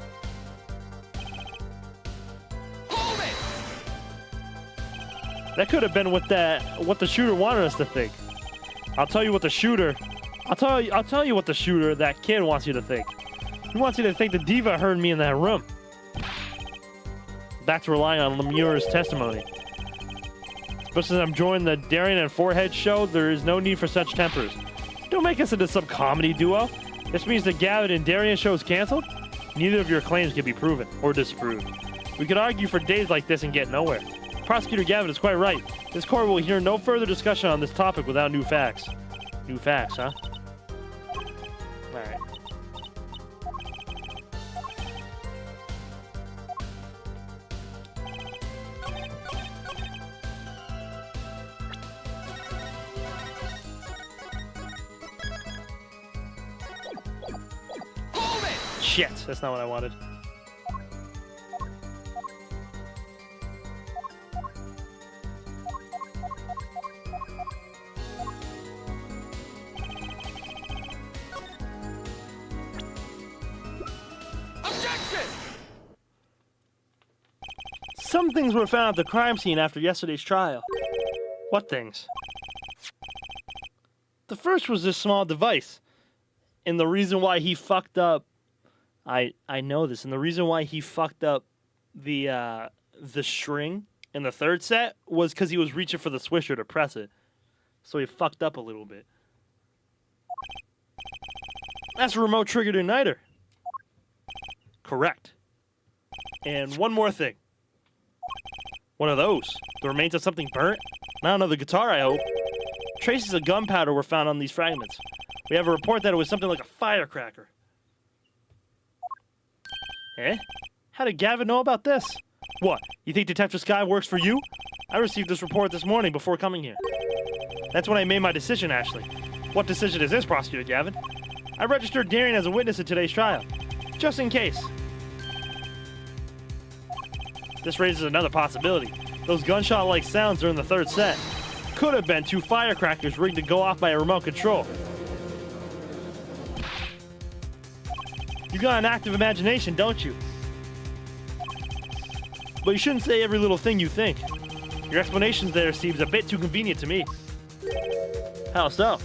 That could have been what the shooter wanted us to think. I'll tell you what the shooter, that kid wants you to think. He wants you to think the diva heard me in that room. That's relying on Lemur's testimony. But since I'm joining the Darian and Forehead show, there is no need for such tempers. Don't make us into some comedy duo. This means the Gavin and Darian show is canceled. Neither of your claims can be proven or disproved. We could argue for days like this and get nowhere. Prosecutor Gavin is quite right. This court will hear no further discussion on this topic without new facts. New facts, huh? Alright. Shit, that's not what I wanted. Some things were found at the crime scene after yesterday's trial. What things? The first was this small device. And the reason why he fucked up... I know this. And the reason why he fucked up the string in the third set was because he was reaching for the swisher to press it. So he fucked up a little bit. That's a remote-triggered igniter. Correct. And one more thing. What are those? The remains of something burnt? Not another guitar, I hope. Traces of gunpowder were found on these fragments. We have a report that it was something like a firecracker. Eh? How did Gavin know about this? What? You think Detective Sky works for you? I received this report this morning before coming here. That's when I made my decision, Ashley. What decision is this, Prosecutor Gavin? I registered Darian as a witness in today's trial. Just in case. This raises another possibility. Those gunshot-like sounds during the third set could have been two firecrackers rigged to go off by a remote control. You got an active imagination, don't you? But you shouldn't say every little thing you think. Your explanations there seems a bit too convenient to me. How so?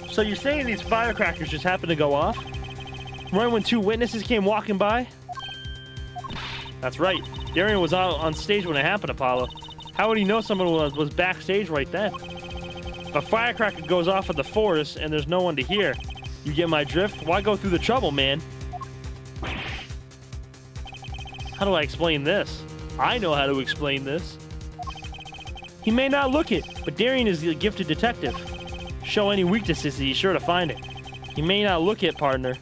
So you're saying these firecrackers just happened to go off? Right when two witnesses came walking by? That's right. Darian was out on stage when it happened, Apollo. How would he know someone was backstage right then? If a firecracker goes off at the forest and there's no one to hear, you get my drift? Why go through the trouble, man? How do I explain this? I know how to explain this. He may not look it, but Darian is a gifted detective. Show any weaknesses, he's sure to find it. He may not look it, partner.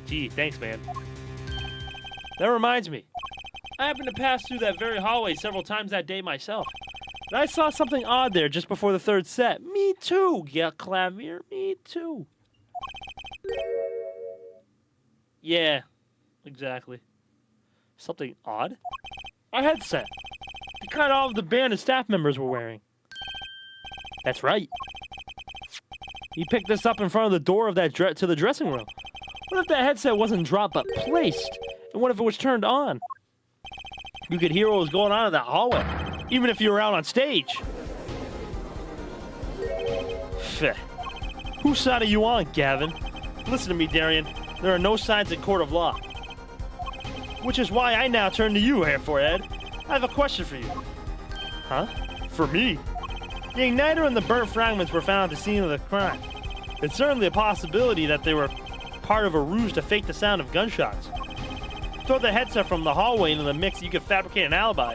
Gee, thanks, man. That reminds me. I happened to pass through that very hallway several times that day myself. And I saw something odd there just before the third set. Me too, yeah, Clavier, me too. Yeah, exactly. Something odd? A headset. The kind all of the band and staff members were wearing. That's right. He picked this up in front of the door of that to the dressing room. What if that headset wasn't dropped but placed? And what if it was turned on? You could hear what was going on in that hallway, even if you were out on stage. Pheh. Whose side are you on, Gavin? Listen to me, Darian. There are no sides in court of law. Which is why I now turn to you, Harefoot Ed. I have a question for you. Huh? For me? The igniter and the burnt fragments were found at the scene of the crime. It's certainly a possibility that they were part of a ruse to fake the sound of gunshots. Throw the headset from the hallway into the mix, you could fabricate an alibi.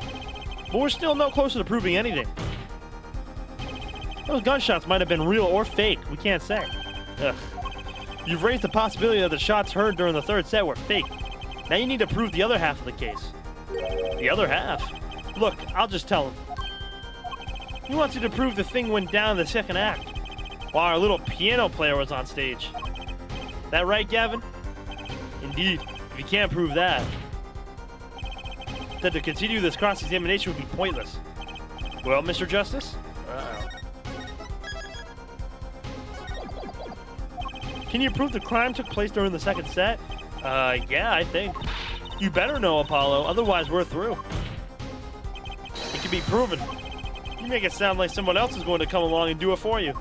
But we're still no closer to proving anything. Those gunshots might have been real or fake, we can't say. Ugh. You've raised the possibility that the shots heard during the third set were fake. Now you need to prove the other half of the case. The other half? Look, I'll just tell him. He wants you to prove the thing went down in the second act, while our little piano player was on stage. That right, Gavin? Indeed. If you can't prove that, then to continue this cross-examination would be pointless. Well, Mr. Justice? Can you prove the crime took place during the second set? Yeah, I think. You better know, Apollo, otherwise we're through. It can be proven. You make it sound like someone else is going to come along and do it for you.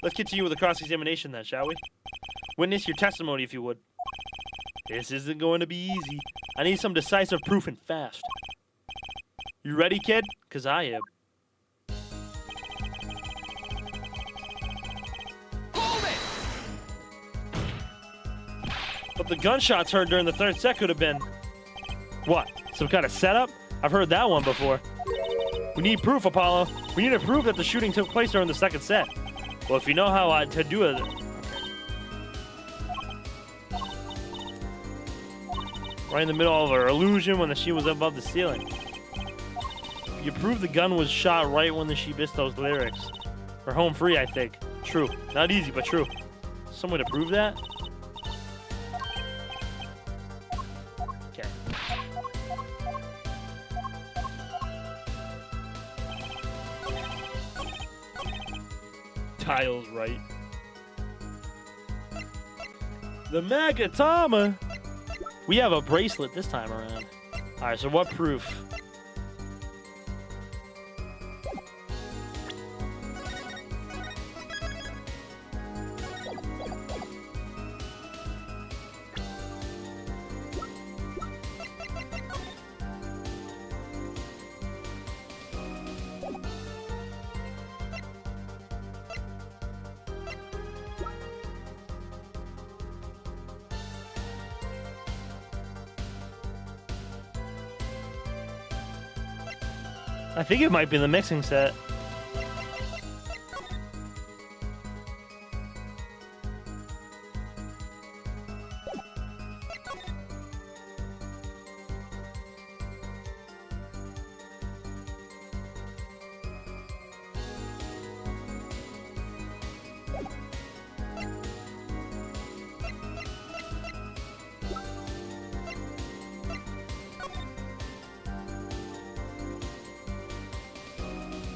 Let's continue with the cross-examination then, shall we? Witness your testimony, if you would. This isn't going to be easy. I need some decisive proof and fast. You ready, kid? 'Cause I am. But the gunshots heard during the third set could have been... What? Some kind of setup? I've heard that one before. We need proof, Apollo. We need to prove that the shooting took place during the second set. Well, if you know how to do it... Right in the middle of her illusion when she was above the ceiling. You prove the gun was shot right when she missed those lyrics. We're home free, I think. True. Not easy, but true. Some way to prove that? Okay. Tiles right. The Magatama! We have a bracelet this time around. Alright, so what proof? I think it might be the mixing set.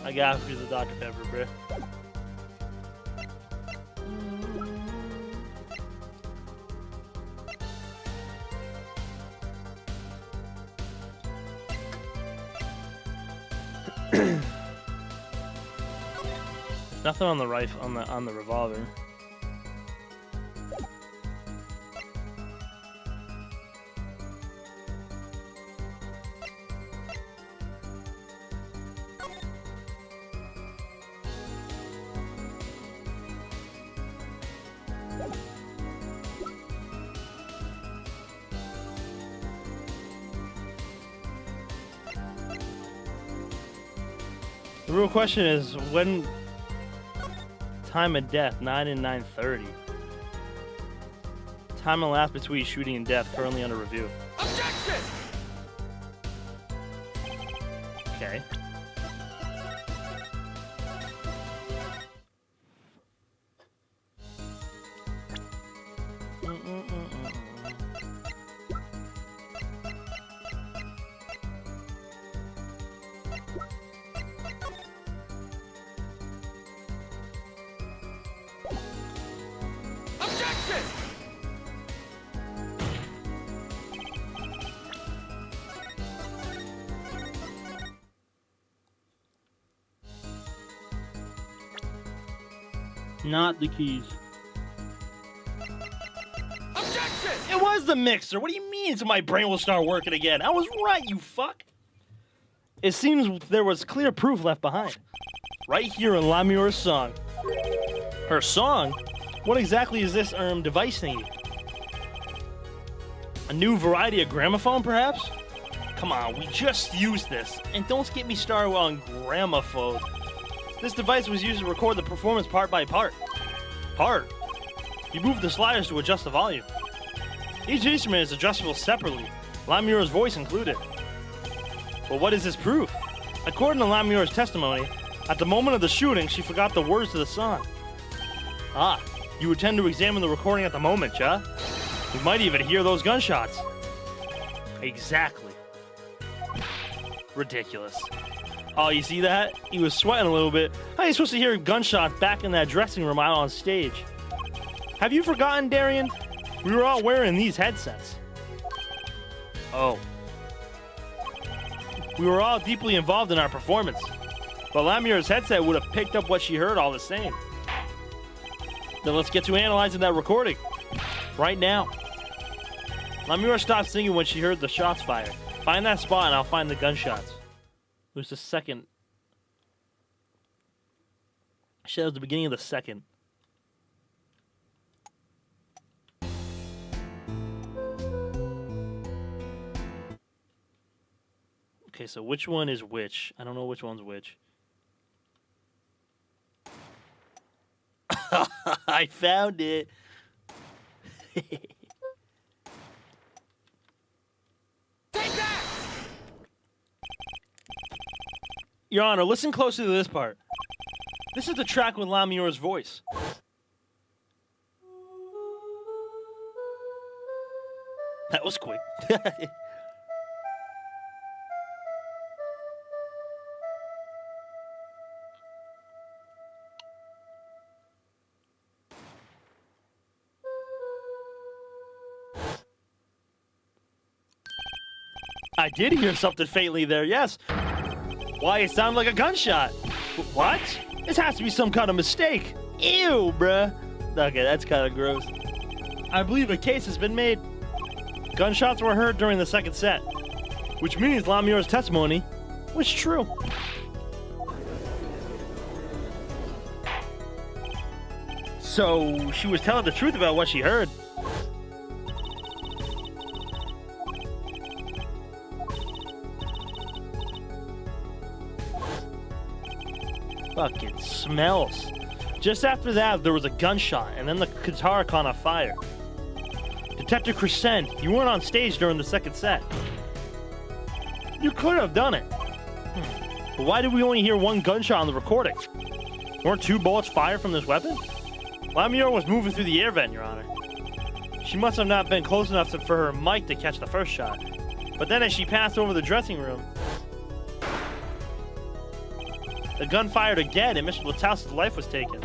I got for the Dr. Pepper, bro. Nothing on the rifle on the revolver. The real question is when time of death, 9 and 9:30. Time elapsed between shooting and death, currently under review. Objection! Okay. Objection! Not the keys. Objection! It was the mixer. What do you mean? So my brain will start working again. I was right, you fuck. It seems there was clear proof left behind. Right here in LIARS' song. Her song? What exactly is this device thingy? A new variety of gramophone, perhaps? Come on, we just used this. And don't get me started on gramophone. This device was used to record the performance part by part. Part? You move the sliders to adjust the volume. Each instrument is adjustable separately, LIARS' voice included. But what is this proof? According to LIARS' testimony, at the moment of the shooting, she forgot the words to the song. Ah, you intend to examine the recording at the moment, yeah? We might even hear those gunshots. Exactly. Ridiculous. Oh, you see that? He was sweating a little bit. How are you supposed to hear gunshots back in that dressing room out on stage? Have you forgotten, Darian? We were all wearing these headsets. Oh. We were all deeply involved in our performance. But LIARS' headset would have picked up what she heard all the same. Then let's get to analyzing that recording. Right now. LIARS stopped singing when she heard the shots fired. Find that spot and I'll find the gunshots. It was the second. Shit, it was the beginning of the second. Okay, so which one is which? I don't know which one's which. I found it. Take that! Your Honor, listen closely to this part. This is the track with LIARS' voice. That was quick. I did hear something faintly there, yes. Why, it sounded like a gunshot. What? This has to be some kind of mistake. Ew, bruh. Okay, that's kind of gross. I believe a case has been made. Gunshots were heard during the second set, which means LIARS' testimony was true. So, she was telling the truth about what she heard. Fucking smells. Just after that, there was a gunshot, and then the guitar caught on fire. Detective Crescent, you weren't on stage during the second set. You could have done it. But why did we only hear one gunshot on the recording? Weren't 2 bullets fired from this weapon? LIARS was moving through the air vent, Your Honor. She must have not been close enough for her mic to catch the first shot. But then as she passed over the dressing room, the gun fired again and Mr. Latouse's life was taken.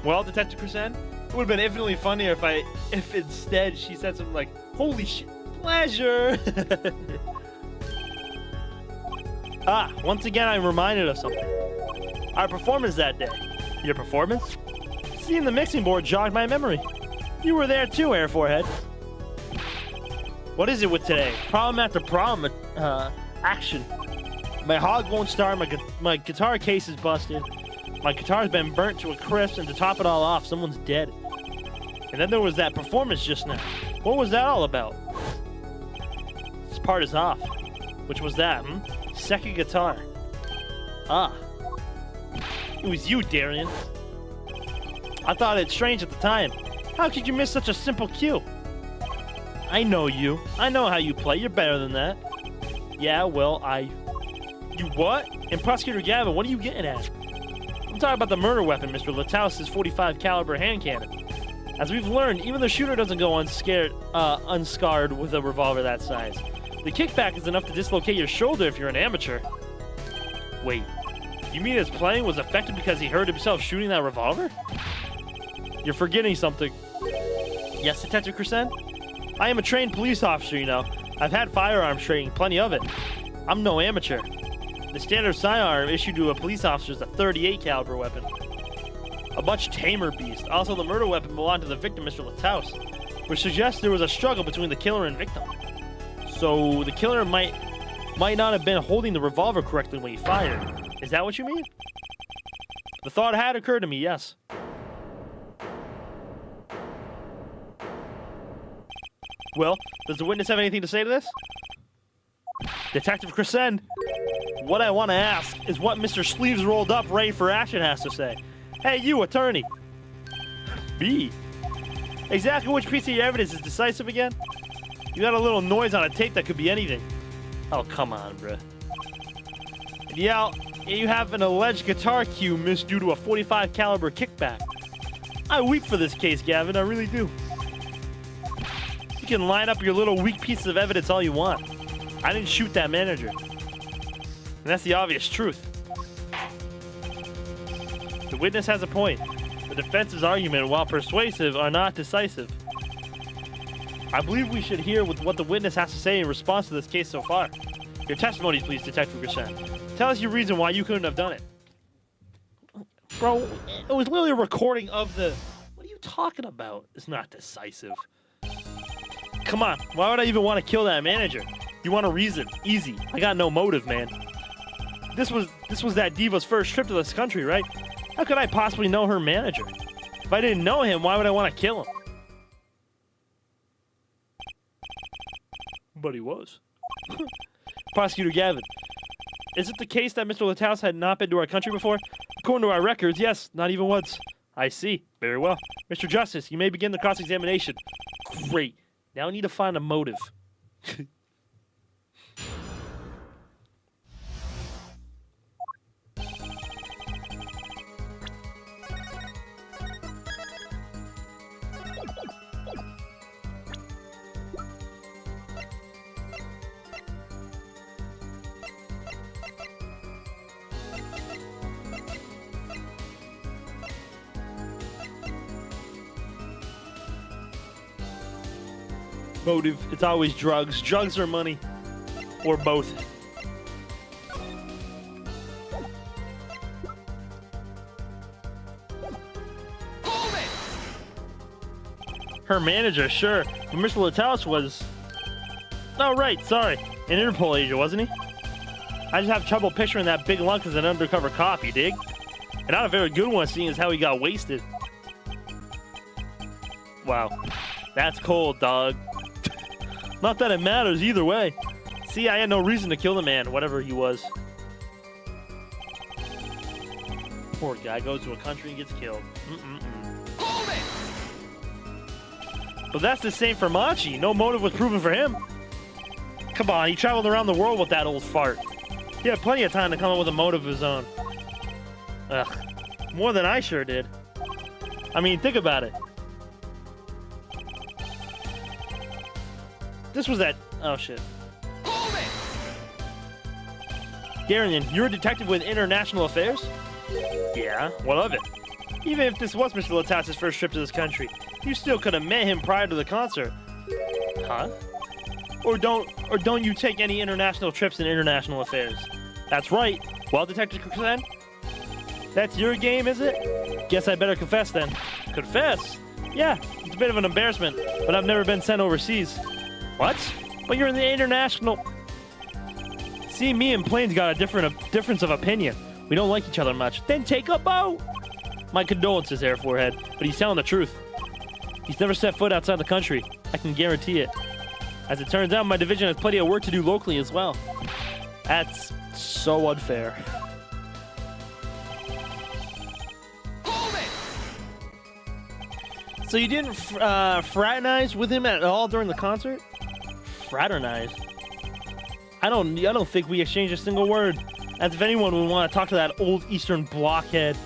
Well, Detective Crescent, it would have been infinitely funnier if instead she said something like, "Holy shit, pleasure!" Once again I'm reminded of something. Our performance that day. Your performance? Seeing the mixing board jogged my memory. You were there too, Air Forehead. What is it with today? Problem after problem, action. My hog won't start, my guitar case is busted, my guitar's been burnt to a crisp, and to top it all off, someone's dead. And then there was that performance just now. What was that all about? This part is off. Which was that, Second guitar. It was you, Darian. I thought it strange at the time. How could you miss such a simple cue? I know you. I know how you play. You're better than that. Yeah, well, You what? And Prosecutor Gavin, what are you getting at? I'm talking about the murder weapon, Mr. Latouse's .45 caliber hand cannon. As we've learned, even the shooter doesn't go unscarred with a revolver that size. The kickback is enough to dislocate your shoulder if you're an amateur. Wait, you mean his playing was affected because he heard himself shooting that revolver? You're forgetting something. Yes, Detective Crescent? I am a trained police officer, you know. I've had firearms training, plenty of it. I'm no amateur. The standard sidearm issued to a police officer is a .38 caliber weapon. A much tamer beast. Also, the murder weapon belonged to the victim, Mr. Latouse, which suggests there was a struggle between the killer and victim. So the killer might not have been holding the revolver correctly when he fired. Is that what you mean? The thought had occurred to me, yes. Well, does the witness have anything to say to this? Detective Crescent, what I want to ask is what Mr. Sleeves Rolled Up ready for action has to say. Hey, you, attorney. B. Exactly which piece of your evidence is decisive again? You got a little noise on a tape that could be anything. Oh, come on, bruh. Yeah, you have an alleged guitar cue missed due to a .45 caliber kickback. I weep for this case, Gavin, I really do. You can line up your little weak pieces of evidence all you want. I didn't shoot that manager. And that's the obvious truth. The witness has a point. The defense's argument, while persuasive, are not decisive. I believe we should hear what the witness has to say in response to this case so far. Your testimony, please, Detective Crescent. Tell us your reason why you couldn't have done it. Bro, it was literally a recording of the... What are you talking about? It's not decisive. Come on, why would I even want to kill that manager? You want a reason? Easy. I got no motive, man. This was that diva's first trip to this country, right? How could I possibly know her manager? If I didn't know him, why would I want to kill him? But he was. Prosecutor Gavin, is it the case that Mr. Latouse had not been to our country before? According to our records, yes, not even once. I see. Very well. Mr. Justice, you may begin the cross-examination. Great. Now we need to find a motive. motive. It's always drugs. Drugs or money. Or both. Hold it! Her manager, sure. But Mr. Latalis was... Oh, right, sorry. An Interpol agent, wasn't he? I just have trouble picturing that big lunk as an undercover cop, you dig? And not a very good one, seeing as how he got wasted. Wow. That's cold, dog. Not that it matters either way. See, I had no reason to kill the man, whatever he was. Poor guy goes to a country and gets killed. Hold it! But that's the same for Machi. No motive was proven for him. Come on, he traveled around the world with that old fart. He had plenty of time to come up with a motive of his own. Ugh. More than I sure did. I mean, think about it. This was that... Oh, shit. Hold it! Garion, you're a detective with international affairs? Yeah, what of it? Even if this was Mr. Latalis' first trip to this country, you still could have met him prior to the concert. Huh? Or don't you take any international trips in international affairs? That's right. Well, Detective Kusan, that's your game, is it? Guess I better confess then. Confess? Yeah, it's a bit of an embarrassment, but I've never been sent overseas. What? But you're in the international... See, me and Plains got a difference of opinion. We don't like each other much. Then take a boat! My condolences, Air Forehead, but he's telling the truth. He's never set foot outside the country. I can guarantee it. As it turns out, my division has plenty of work to do locally as well. That's so unfair. Hold it! So you didn't fraternize with him at all during the concert? Fraternize? I don't think we exchanged a single word. As if anyone would want to talk to that old Eastern blockhead.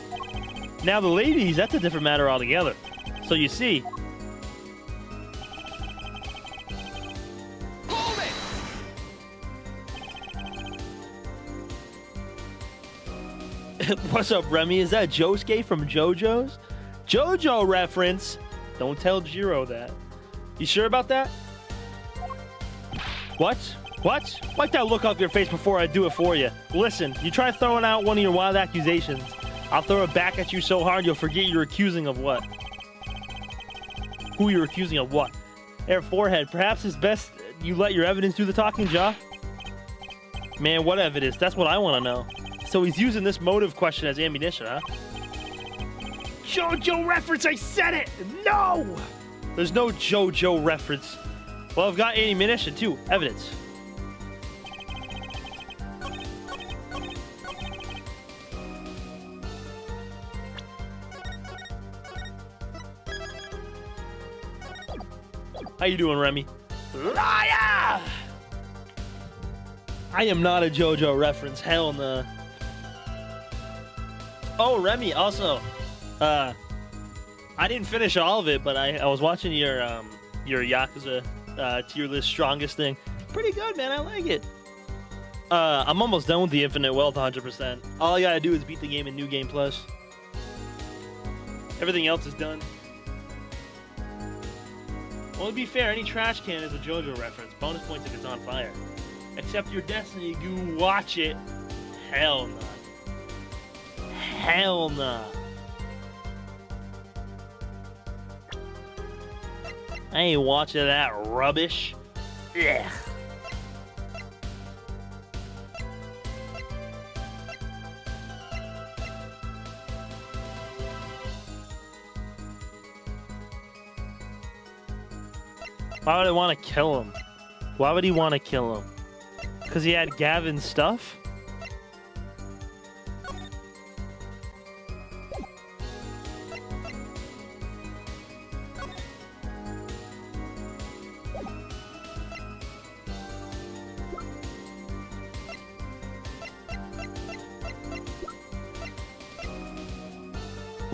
Now the ladies, that's a different matter altogether. So you see... Hold it! What's up, Remy? Is that Josuke from JoJo's? JoJo reference! Don't tell Jiro that. You sure about that? What? What? Wipe that look off your face before I do it for you. Listen, you try throwing out one of your wild accusations. I'll throw it back at you so hard you'll forget you're accusing of what. Who you're accusing of what? Air Forehead, perhaps it's best you let your evidence do the talking, Ja? Man, what evidence? That's what I want to know. So he's using this motive question as ammunition, huh? JoJo reference, I said it! No! There's no JoJo reference. Well, I've got ammunition too. Evidence. How you doing, Remy? Liar! I am not a JoJo reference. Hell no. Oh, Remy, also, I didn't finish all of it, but I was watching your Yakuza tier list strongest thing. Pretty good, man. I like it. I'm almost done with the Infinite Wealth 100%. All I gotta do is beat the game in New Game Plus. Everything else is done. Well, to be fair, any trash can is a JoJo reference. Bonus points if it's on fire. Except your Destiny Goo, watch it. Hell no. Hell no. I ain't watching that rubbish. Ugh. Why would I want to kill him? Why would he want to kill him? Because he had Gavin's stuff?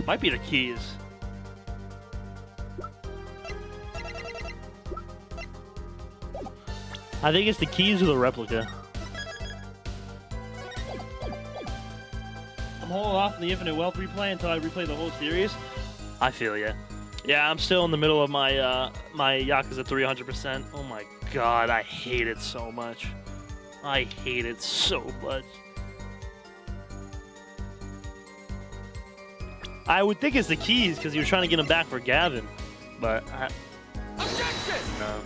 Might be the keys. I think it's the keys or the replica. I'm holding off on the Infinite Wealth replay until I replay the whole series. I feel ya. Yeah, I'm still in the middle of my my Yakuza 300%. Oh my god, I hate it so much. I hate it so much. I would think it's the keys because he was trying to get him back for Gavin, but Objection! no,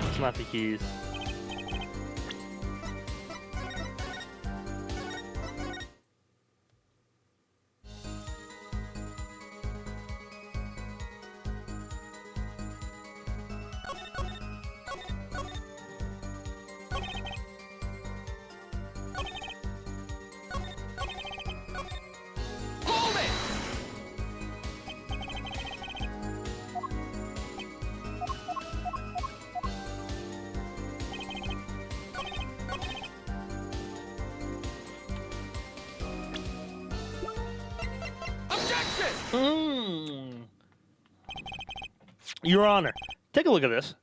it's not the keys. Hold it! Objection! Your Honor, take a look at this.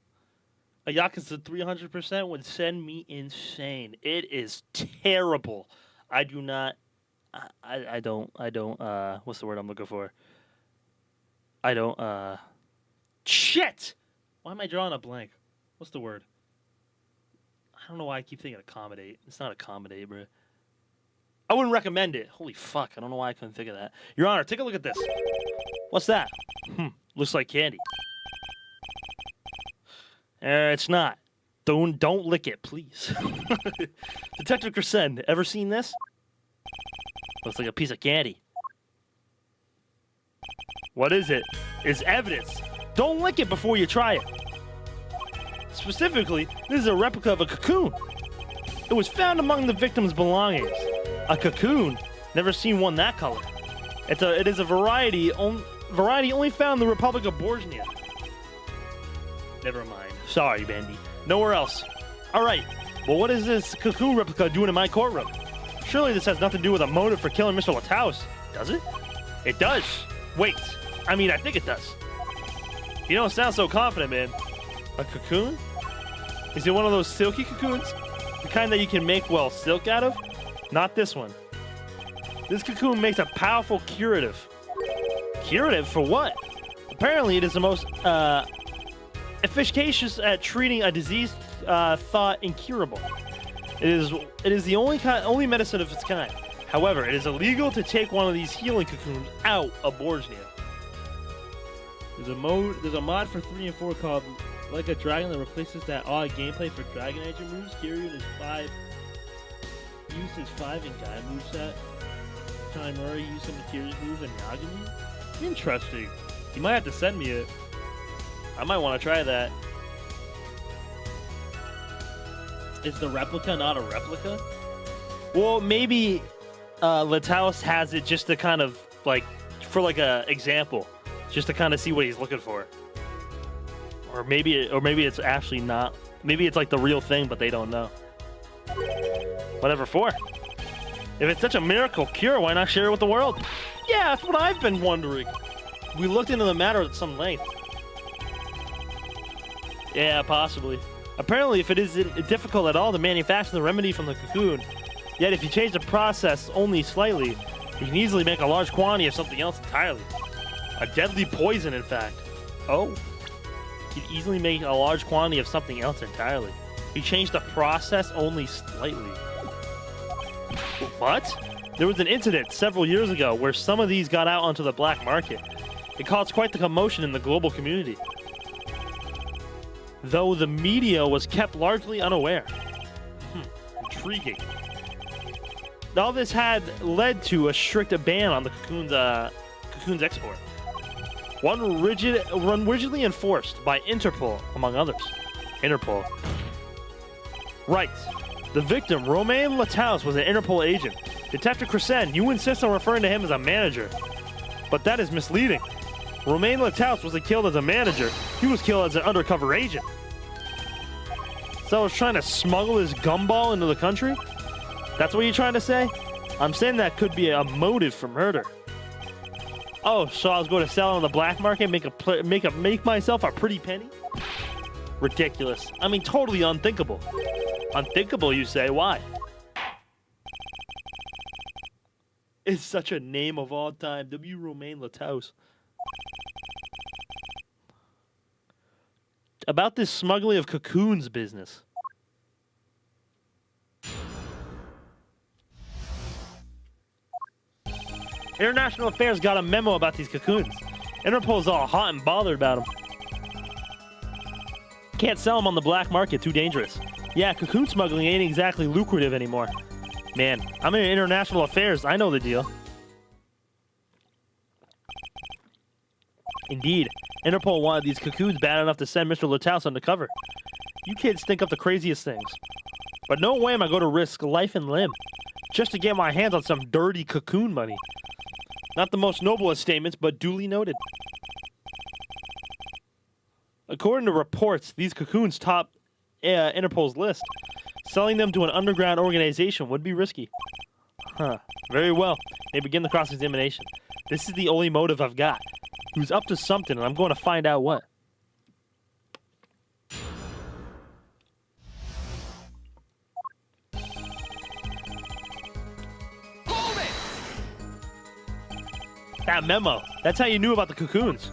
A Yakuza 300% would send me insane. It is terrible. I do not. I don't. What's the word I'm looking for? I don't. Shit! Why am I drawing a blank? What's the word? I don't know why I keep thinking accommodate. It's not accommodate, bro. I wouldn't recommend it. Holy fuck! I don't know why I couldn't think of that. Your Honor, take a look at this. What's that? Looks like candy. It's not. Don't lick it, please. Detective Crescend, ever seen this? Looks like a piece of candy. What is it? It's evidence. Don't lick it before you try it. Specifically, this is a replica of a cocoon. It was found among the victim's belongings. A cocoon? Never seen one that color. It is a variety only found in the Republic of Bosnia. Never mind. Sorry, Bandy. Nowhere else. All right. Well, what is this cocoon replica doing in my courtroom? Surely this has nothing to do with a motive for killing Mr. Lataus, does it? It does. Wait. I mean, I think it does. You don't sound so confident, man. A cocoon? Is it one of those silky cocoons? The kind that you can make, well, silk out of? Not this one. This cocoon makes a powerful curative. Curative for what? Apparently, it is the most efficacious at treating a disease thought incurable. It is the only medicine of its kind. However, it is illegal to take one of these healing cocoons out of Bosnia. There's a mod for 3 and 4 called Like a Dragon that replaces that odd gameplay for Dragon Age moves. Kiryu is 5. Use his 5 in Guy moveset. Tanimura used some of Kiryu's moves in Yagami. Interesting. You might have to send me it. I might want to try that. Is the replica not a replica? Well, maybe Lataus has it just to kind of like for like a example, just to kind of see what he's looking for. Or maybe it's actually not. Maybe it's like the real thing, but they don't know. Whatever for. If it's such a miracle cure, why not share it with the world? Yeah, that's what I've been wondering. We looked into the matter at some length. Yeah, possibly. Apparently, if it isn't difficult at all to manufacture the remedy from the cocoon, yet if you change the process only slightly, you can easily make a large quantity of something else entirely. A deadly poison, in fact. Oh. You can easily make a large quantity of something else entirely. You change the process only slightly. What? There was an incident several years ago where some of these got out onto the black market. It caused quite the commotion in the global community, though the media was kept largely unaware. Intriguing. All this had led to a strict ban on the cocoon's export. One rigidly enforced by Interpol, among others. Interpol. Right. The victim, Romain Lataus, was an Interpol agent. Detective Crescend, you insist on referring to him as a manager. But that is misleading. Romain Lataus wasn't killed as a manager. He was killed as an undercover agent. So I was trying to smuggle his gumball into the country? That's what you're trying to say? I'm saying that could be a motive for murder. Oh, so I was going to sell on the black market, make myself a pretty penny? Ridiculous. I mean, totally unthinkable. Unthinkable, you say? Why? It's such a name of all time. W. Romain Lataus. about this smuggling of cocoons business. International Affairs got a memo about these cocoons. Interpol's all hot and bothered about them. Can't sell them on the black market, too dangerous. Yeah, cocoon smuggling ain't exactly lucrative anymore. Man, I'm in international affairs. I know the deal. Indeed, Interpol wanted these cocoons bad enough to send Mr. Lataus undercover. You kids think up the craziest things. But no way am I going to risk life and limb just to get my hands on some dirty cocoon money. Not the most noble of statements, but duly noted. According to reports, these cocoons top Interpol's list. Selling them to an underground organization would be risky. Huh. Very well. They begin the cross-examination. This is the only motive I've got. Who's up to something, and I'm going to find out what. Hold it! That memo. That's how you knew about the cocoons.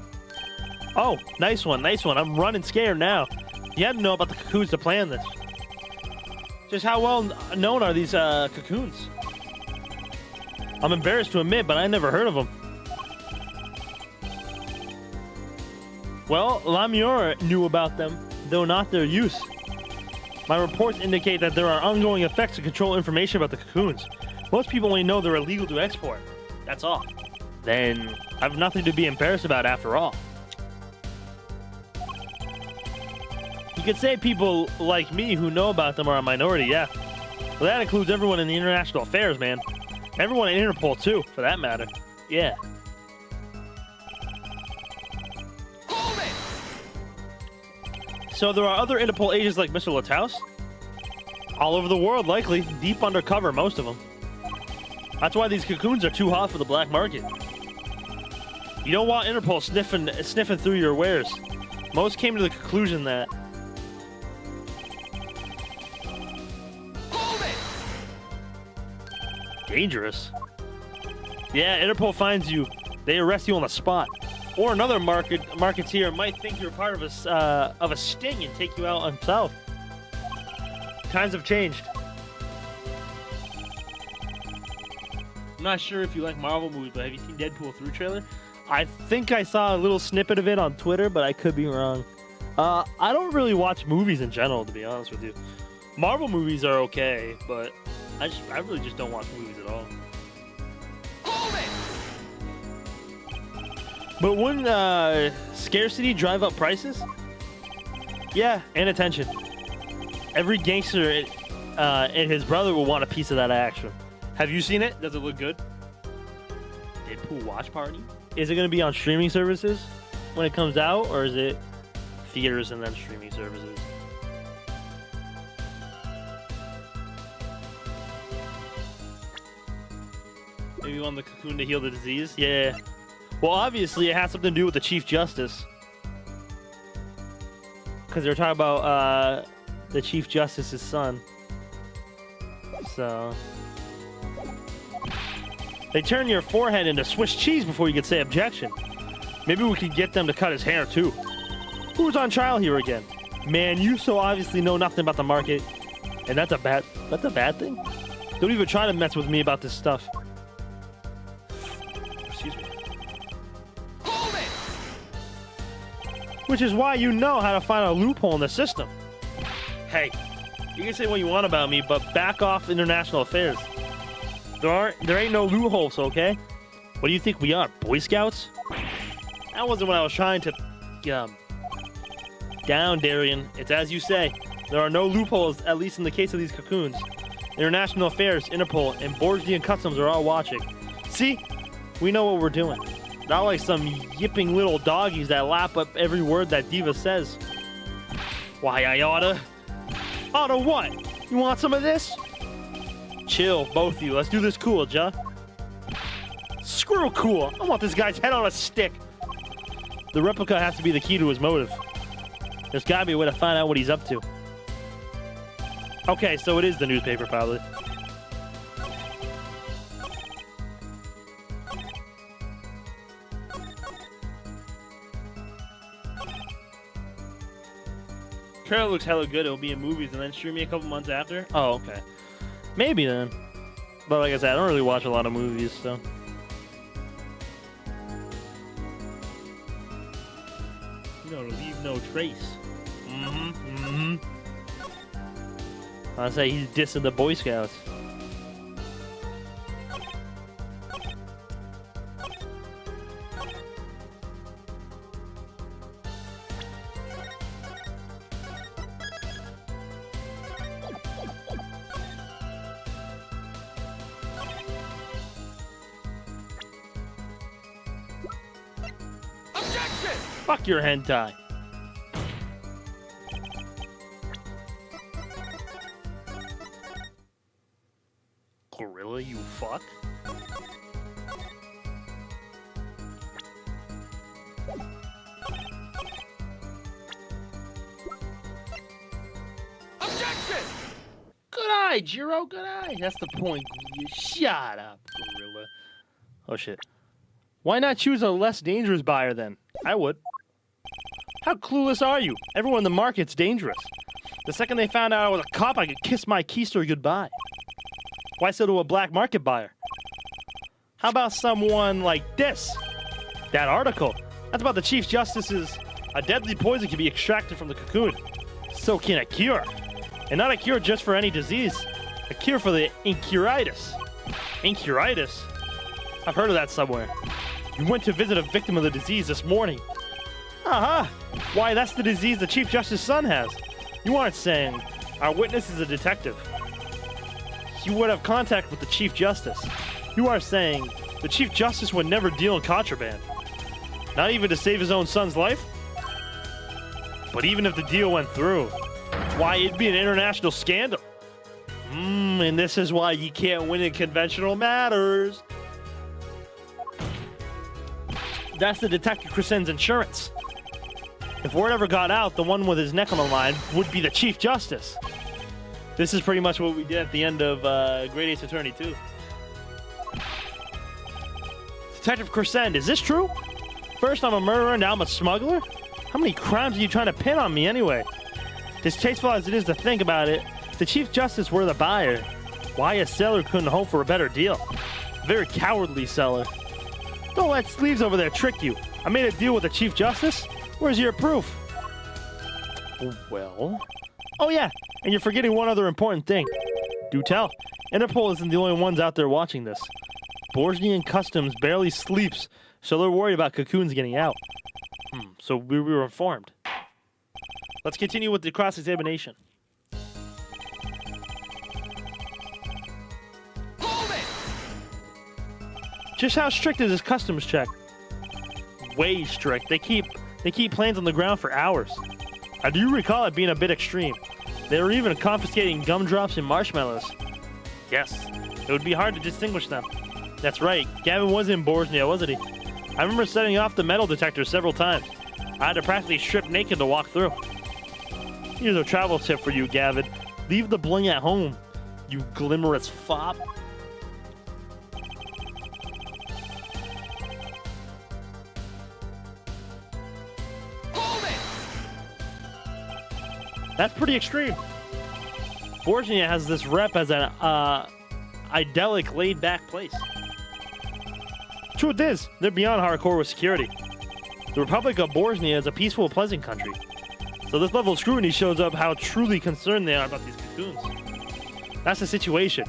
Oh, nice one, nice one. I'm running scared now. You had to know about the cocoons to plan this. Just how well known are these cocoons? I'm embarrassed to admit, but I never heard of them. Well, LIARS knew about them, though not their use. My reports indicate that there are ongoing effects to control information about the cocoons. Most people only know they're illegal to export. That's all. Then I have nothing to be embarrassed about after all. You could say people like me who know about them are a minority, yeah. Well, that includes everyone in the international affairs, man. Everyone in Interpol, too, for that matter. Yeah. Hold it! So there are other Interpol agents like Mr. Lataus? All over the world, likely. Deep undercover, most of them. That's why these cocoons are too hot for the black market. You don't want Interpol sniffing through your wares. Most came to the conclusion that... Hold it! Dangerous? Yeah, Interpol finds you. They arrest you on the spot. Or another marketeer might think you're part of a sting and take you out himself. Times have changed. I'm not sure if you like Marvel movies, but have you seen Deadpool 3 trailer? I think I saw a little snippet of it on Twitter, but I could be wrong. I don't really watch movies in general, to be honest with you. Marvel movies are okay, but I really just don't watch movies at all. Hold it! But wouldn't scarcity drive up prices? Yeah, and attention. Every gangster and his brother will want a piece of that action. Have you seen it? Does it look good? Deadpool watch party? Is it going to be on streaming services when it comes out, or is it theaters and then streaming services? Maybe you want the cocoon to heal the disease? Yeah. Well, obviously, it has something to do with the Chief Justice. Because they're talking about the Chief Justice's son. So... They turn your forehead into Swiss cheese before you could say objection. Maybe we could get them to cut his hair, too. Who's on trial here again? Man, you so obviously know nothing about the market. And that's a bad thing? Don't even try to mess with me about this stuff. Excuse me. Hold it! Which is why you know how to find a loophole in the system. Hey, you can say what you want about me, but back off international affairs. There ain't no loopholes, okay? What do you think we are, Boy Scouts? That wasn't what I was trying to... down, Darian. It's as you say. There are no loopholes, at least in the case of these cocoons. International Affairs, Interpol, and Borgian Customs are all watching. See? We know what we're doing. Not like some yipping little doggies that lap up every word that Diva says. Why, I oughta... Oughta what? You want some of this? Chill, both of you. Let's do this cool, Jah. Screw cool. I want this guy's head on a stick. The replica has to be the key to his motive. There's gotta be a way to find out what he's up to. Okay, so it is the newspaper, probably. Trailer looks hella good. It'll be in movies and then streaming a couple months after. Oh, okay. Maybe then. But like I said, I don't really watch a lot of movies, so. You know, to leave no trace. I say he's dissing the Boy Scouts. Objection! Fuck your hentai. Gorilla, you fuck? Objection! Good eye, Jiro, good eye. That's the point. You shut up, Gorilla. Oh shit. Why not choose a less dangerous buyer then? I would. How clueless are you? Everyone in the market's dangerous. The second they found out I was a cop, I could kiss my keister goodbye. Why sell to a black market buyer? How about someone like this? That article. That's about the Chief Justice's... A deadly poison can be extracted from the cocoon. So can a cure. And not a cure just for any disease. A cure for the incuritis. Incuritis? I've heard of that somewhere. You went to visit a victim of the disease this morning. Aha! Why, that's the disease the Chief Justice's son has. You aren't saying our witness is a detective. He would have contact with the Chief Justice. You are saying the Chief Justice would never deal in contraband. Not even to save his own son's life? But even if the deal went through, why, it'd be an international scandal. And this is why you can't win in conventional matters. That's the Detective Crescen's insurance. If word ever got out, the one with his neck on the line would be the Chief Justice. This is pretty much what we did at the end of Great Ace Attorney 2. Detective Crescent, is this true? First I'm a murderer, now I'm a smuggler? How many crimes are you trying to pin on me anyway? Distasteful as it is to think about it, if the Chief Justice were the buyer, why a seller couldn't hope for a better deal? Very cowardly seller. Don't let Sleeves over there trick you. I made a deal with the Chief Justice. Where's your proof? Well... Oh yeah, and you're forgetting one other important thing. Do tell. Interpol isn't the only ones out there watching this. Bourgeois Customs barely sleeps, so they're worried about cocoons getting out. So we were informed. Let's continue with the cross-examination. Hold it! Just how strict is this customs check? Way strict. They keep planes on the ground for hours. I do recall it being a bit extreme. They were even confiscating gumdrops and marshmallows. Yes, it would be hard to distinguish them. That's right, Gavin was in Bosnia, wasn't he? I remember setting off the metal detector several times. I had to practically strip naked to walk through. Here's a travel tip for you, Gavin. Leave the bling at home, you glimmerous fop. That's pretty extreme. Bosnia has this rep as an idyllic, laid-back place. Truth is, they're beyond hardcore with security. The Republic of Bosnia is a peaceful, pleasant country. So this level of scrutiny shows up how truly concerned they are about these cocoons. That's the situation.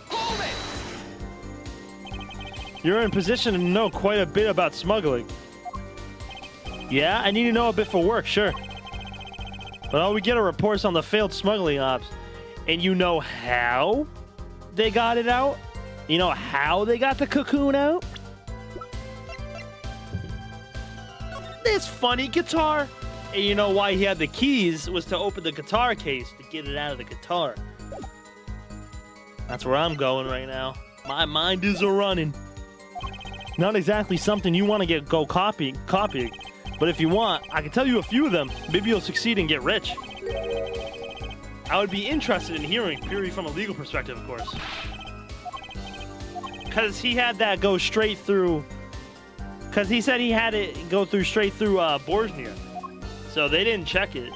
Hold it! You're in position to know quite a bit about smuggling. Yeah, I need to know a bit for work, sure. But all we get are reports on the failed smuggling ops. And you know how they got it out? You know how they got the cocoon out? This funny guitar. And you know why he had the keys was to open the guitar case to get it out of the guitar. That's where I'm going right now. My mind is a-running. Not exactly something you want to go copying. But if you want, I can tell you a few of them. Maybe you'll succeed and get rich. I would be interested in hearing, purely from a legal perspective, of course. Because he had that go straight through Because he said he had it go through straight through Bosnia. So they didn't check it.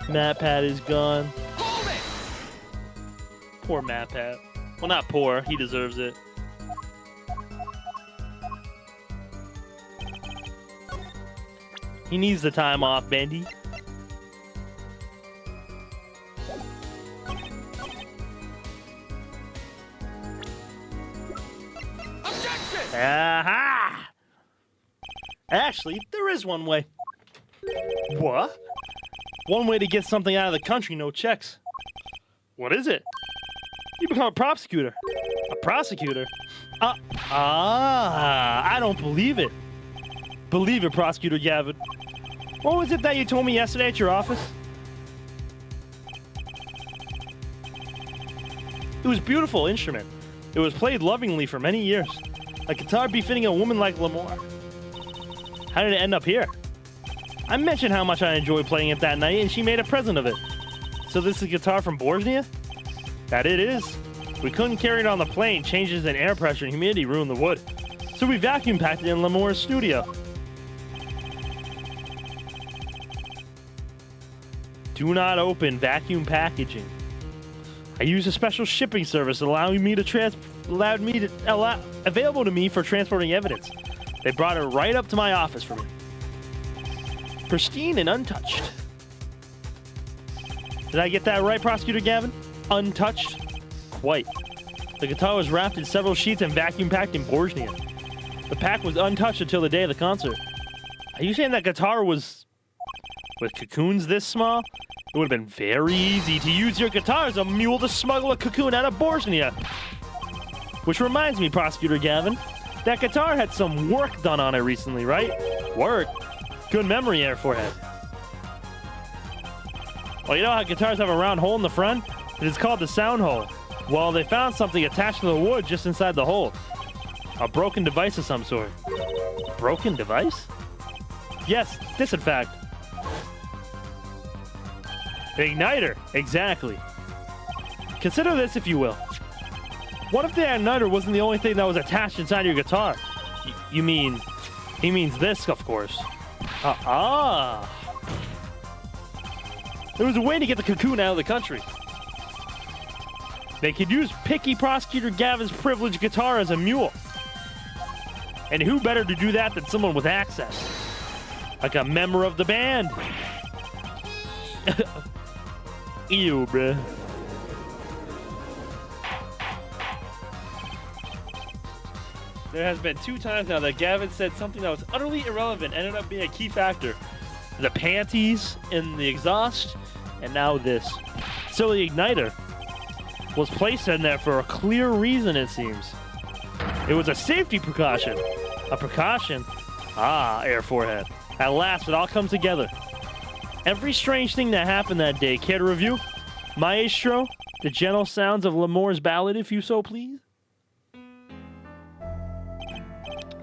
MatPat is gone. Hold it! Poor MatPat. Well, not poor. He deserves it. He needs the time off, Bendy. Objection! Aha! Actually, there is one way. What? One way to get something out of the country, no checks. What is it? You become a prosecutor. A prosecutor? I don't believe it. Believe it, Prosecutor Gavin. What was it that you told me yesterday at your office? It was a beautiful instrument. It was played lovingly for many years. A guitar befitting a woman like Lamore. How did it end up here? I mentioned how much I enjoyed playing it that night, and she made a present of it. So this is a guitar from Bosnia? That it is. We couldn't carry it on the plane. Changes in air pressure and humidity ruined the wood. So we vacuum packed it in Lamore's studio. Do not open vacuum packaging. I used a special shipping service available to me for transporting evidence. They brought it right up to my office for me. Pristine and untouched. Did I get that right, Prosecutor Gavin? Untouched? Quite. The guitar was wrapped in several sheets and vacuum packed in Bosnia. The pack was untouched until the day of the concert. Are you saying that guitar was with cocoons this small? It would have been very easy to use your guitar as a mule to smuggle a cocoon out of Bosnia. Which reminds me, Prosecutor Gavin, that guitar had some work done on it recently, right? Work? Good memory, Air Forehead. Well, you know how guitars have a round hole in the front? It is called the sound hole. Well, they found something attached to the wood just inside the hole. A broken device of some sort. Broken device? Yes, this in fact. Igniter, exactly. Consider this if you will. What if the igniter wasn't the only thing that was attached inside your guitar? You mean, he means this, of course. There was a way to get the cocoon out of the country. They could use picky Prosecutor Gavin's privileged guitar as a mule. And who better to do that than someone with access? Like a member of the band. Ew, bruh. There has been 2 times now that Gavin said something that was utterly irrelevant ended up being a key factor. The panties in the exhaust, and now this. So the igniter was placed in there for a clear reason, it seems. It was a safety precaution. A precaution? Ah, Air Forehead. At last, it all comes together. Every strange thing that happened that day. Care to review? Maestro, the gentle sounds of Lamore's ballad, if you so please.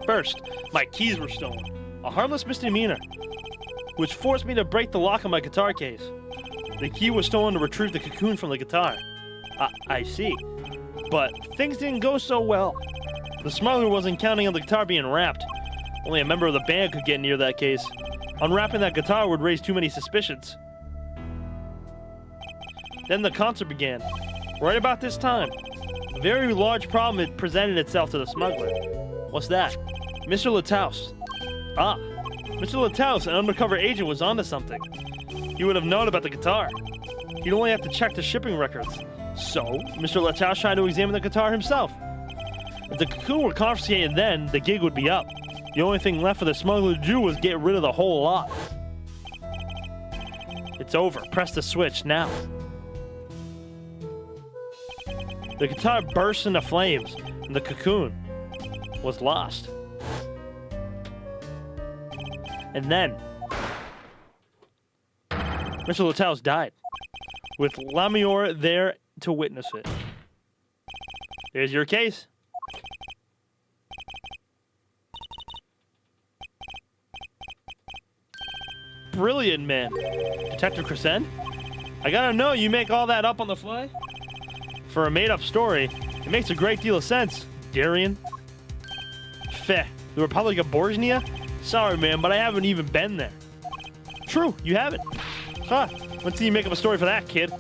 First, my keys were stolen. A harmless misdemeanor, which forced me to break the lock on my guitar case. The key was stolen to retrieve the cocoon from the guitar. I see. But things didn't go so well. The smuggler wasn't counting on the guitar being wrapped. Only a member of the band could get near that case. Unwrapping that guitar would raise too many suspicions. Then the concert began. Right about this time, a very large problem had presented itself to the smuggler. What's that? Mr. Lataus. Ah, Mr. Lataus, an undercover agent, was onto something. He would have known about the guitar. He'd only have to check the shipping records. So, Mr. Lataus tried to examine the guitar himself. If the cocoon were confiscated then, the gig would be up. The only thing left for the smuggler to do was get rid of the whole lot. It's over. Press the switch now. The guitar burst into flames, and the cocoon was lost. And then, Mr. Lataus died, with Lamior there to witness it. There's your case. brilliant, man. Detective Crescent? I gotta know, you make all that up on the fly? For a made-up story, it makes a great deal of sense, Darian. Feh, the Republic of Bosnia? Sorry, man, but I haven't even been there. True, you haven't. Huh, let's see you make up a story for that, kid.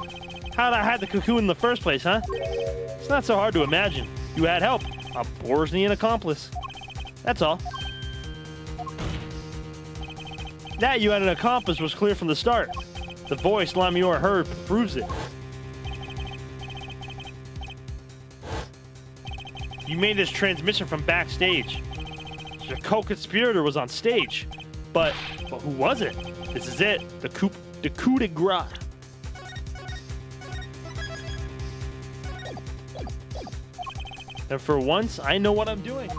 How'd I hide the cocoon in the first place, huh? It's not so hard to imagine. You had help. A Bosnian accomplice. That's all. That you had an accomplice was clear from the start. The voice LIARS heard proves it. You made this transmission from backstage. Your co-conspirator was on stage. But who was it? This is it. The coup de grace. And for once, I know what I'm doing.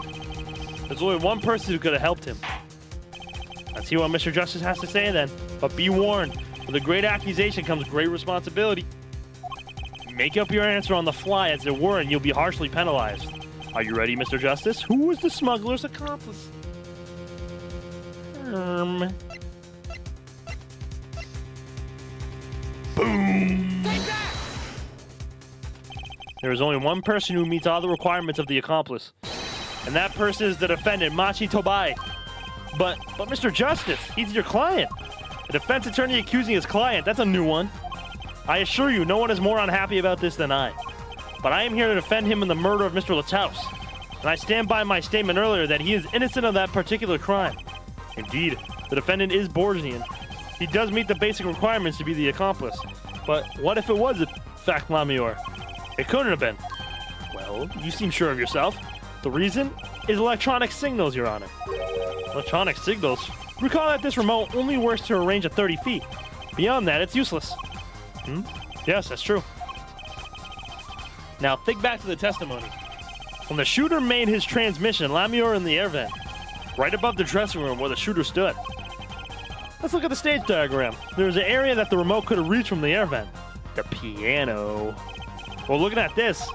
There's only one person who could have helped him. Let's see what Mr. Justice has to say then. But be warned, with a great accusation comes great responsibility. Make up your answer on the fly as it were, and you'll be harshly penalized. Are you ready, Mr. Justice? Who was the smuggler's accomplice? Boom! Take that! There is only one person who meets all the requirements of the accomplice. And that person is the defendant, Machi Tobai. But Mr. Justice, he's your client. A defense attorney accusing his client, that's a new one. I assure you, no one is more unhappy about this than I. But I am here to defend him in the murder of Mr. Lataus. And I stand by my statement earlier that he is innocent of that particular crime. Indeed, the defendant is Bosnian. He does meet the basic requirements to be the accomplice. But what if it was, in fact, LIARS? It couldn't have been. Well, you seem sure of yourself. The reason is electronic signals, Your Honor. Electronic signals? Recall that this remote only works to a range of 30 feet. Beyond that, it's useless. Yes, that's true. Now, think back to the testimony. When the shooter made his transmission, LIARS in the air vent, right above the dressing room where the shooter stood. Let's look at the stage diagram. There's an area that the remote could have reached from the air vent. The piano. Well, looking at this,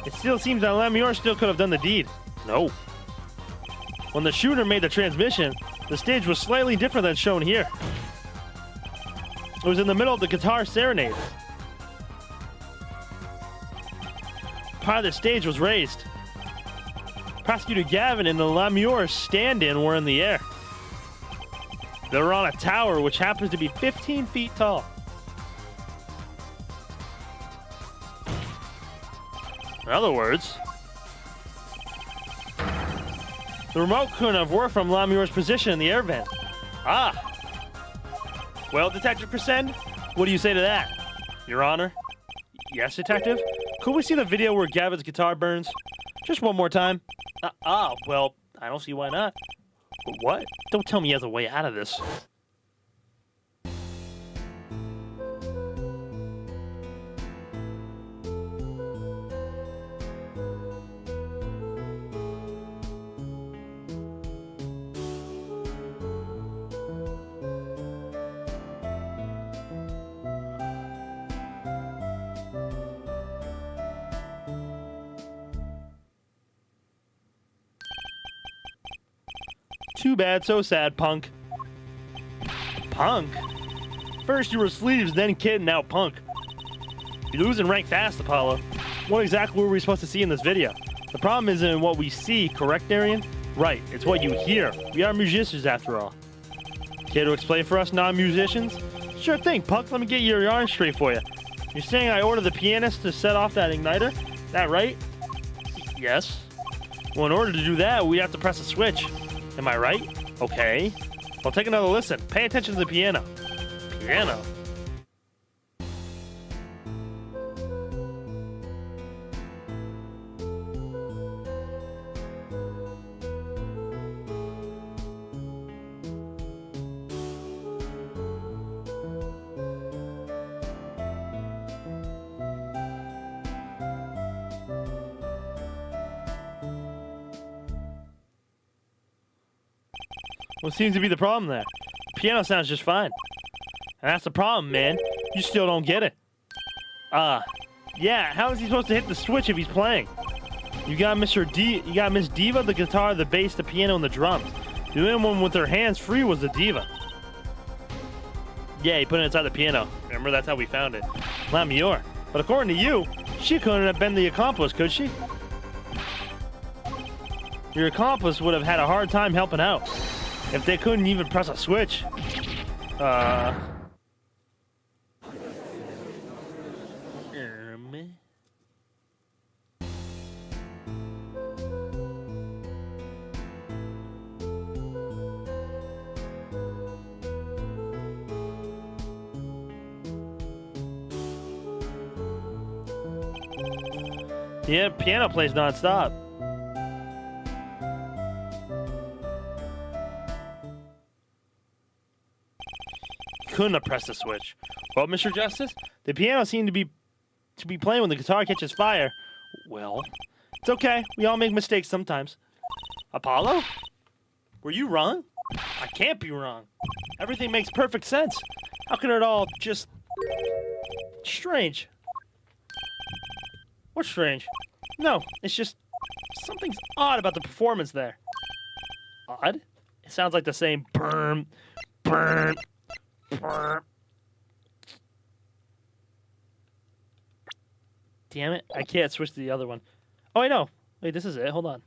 it still seems that LIARS still could have done the deed. No. When the shooter made the transmission, the stage was slightly different than shown here. It was in the middle of the guitar serenade. Part of the stage was raised. Prosecutor Gavin and the LIARS stand-in were in the air. They were on a tower which happens to be 15 feet tall. In other words, the remote couldn't have worked from LIARS' position in the air vent. Ah. Well, Detective Crescent, what do you say to that? Your Honor? Yes, Detective? Could we see the video where Gavin's guitar burns? Just one more time. Well, I don't see why not. But what? Don't tell me he has a way out of this. Too bad, so sad, punk. Punk? First you were sleeves, then kid, now punk. You're losing rank fast, Apollo. What exactly were we supposed to see in this video? The problem isn't in what we see, correct, Darian? Right, it's what you hear. We are musicians, after all. Care to explain for us non-musicians? Sure thing, punk. Let me get your yarn straight for you. You're saying I ordered the pianist to set off that igniter? That right? Yes. Well, in order to do that, we have to press a switch. Am I right? Okay. Well, take another listen. Pay attention to the piano. Piano? What seems to be the problem there? The piano sounds just fine. And that's the problem, man. You still don't get it. Yeah, how is he supposed to hit the switch if he's playing? You got Miss Diva, the guitar, the bass, the piano, and the drums. The only one with her hands free was the diva. Yeah, he put it inside the piano. Remember, that's how we found it. LIARS. But according to you, she couldn't have been the accomplice, could she? Your accomplice would have had a hard time helping out if they couldn't even press a switch. Yeah, piano plays non-stop. Couldn't have pressed the switch. Well, Mr. Justice, the piano seemed to be playing when the guitar catches fire. Well, it's okay. We all make mistakes sometimes. Apollo? Were you wrong? I can't be wrong. Everything makes perfect sense. How can it all just... strange? What's strange? No, it's just... something's odd about the performance there. Odd? It sounds like the same burn, burn, burn. Damn it, I can't switch to the other one. Oh, I know. Wait, this is it. Hold on.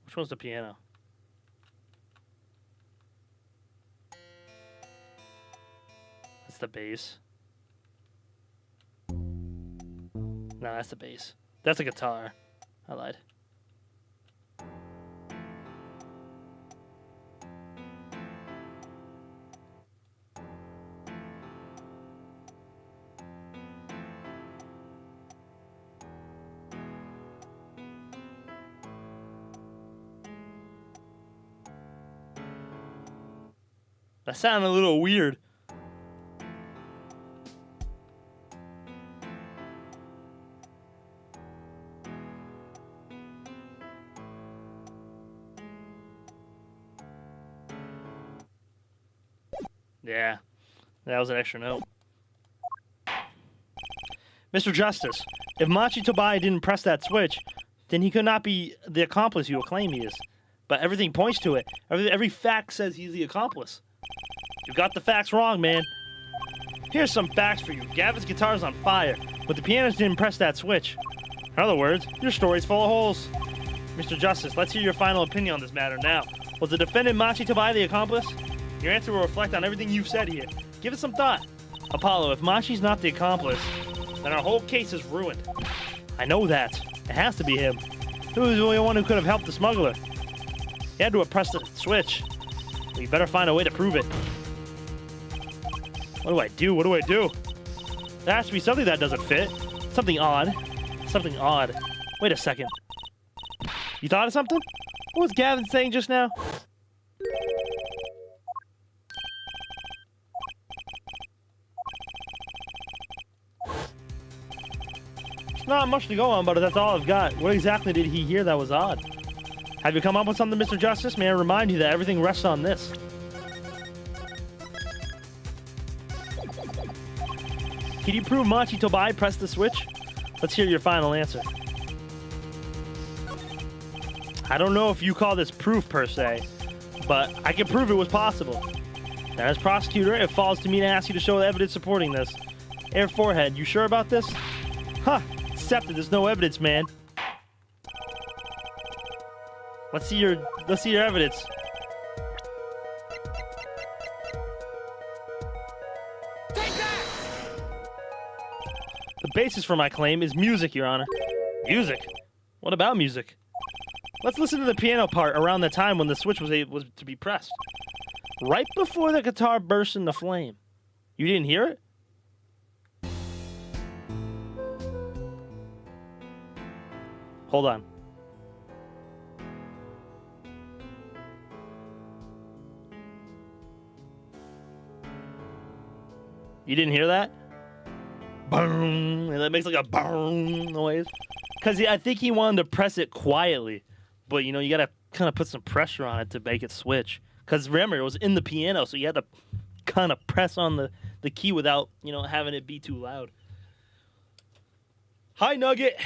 Which one's the piano? That's the bass. No, that's the bass. That's the guitar. I lied. That sounded a little weird. Yeah, that was an extra note. Mr. Justice, if Machi Tobai didn't press that switch, then he could not be the accomplice you claim he is. But everything points to it. Every fact says he's the accomplice. You got the facts wrong, man. Here's some facts for you. Gavin's guitar's on fire, but the pianist didn't press that switch. In other words, your story's full of holes. Mr. Justice, let's hear your final opinion on this matter now. Was the defendant Machi Tobai the accomplice? Your answer will reflect on everything you've said here. Give it some thought. Apollo, if Machi's not the accomplice, then our whole case is ruined. I know that. It has to be him. He was the only one who could have helped the smuggler. He had to have pressed the switch. We better find a way to prove it. What do I do? What do I do? There has to be something that doesn't fit. Something odd. Something odd. Wait a second. You thought of something? What was Gavin saying just now? There's not much to go on, but that's all I've got. What exactly did he hear that was odd? Have you come up with something, Mr. Justice? May I remind you that everything rests on this. Can you prove Machi Tobai pressed the switch? Let's hear your final answer. I don't know if you call this proof per se, but I can prove it was possible. Now, as prosecutor, it falls to me to ask you to show the evidence supporting this. Air forehead, you sure about this? Huh, accepted, there's no evidence, man. Let's see your evidence. Take that! The basis for my claim is music, Your Honor. Music? What about music? Let's listen to the piano part around the time when the switch was to be pressed. Right before the guitar burst into flame. You didn't hear it? Hold on. You didn't hear that? Boom! And that makes like a boom noise. Because I think he wanted to press it quietly. But, you know, you got to kind of put some pressure on it to make it switch. Because remember, it was in the piano, so you had to kind of press on the key without, having it be too loud. Hi, Nugget.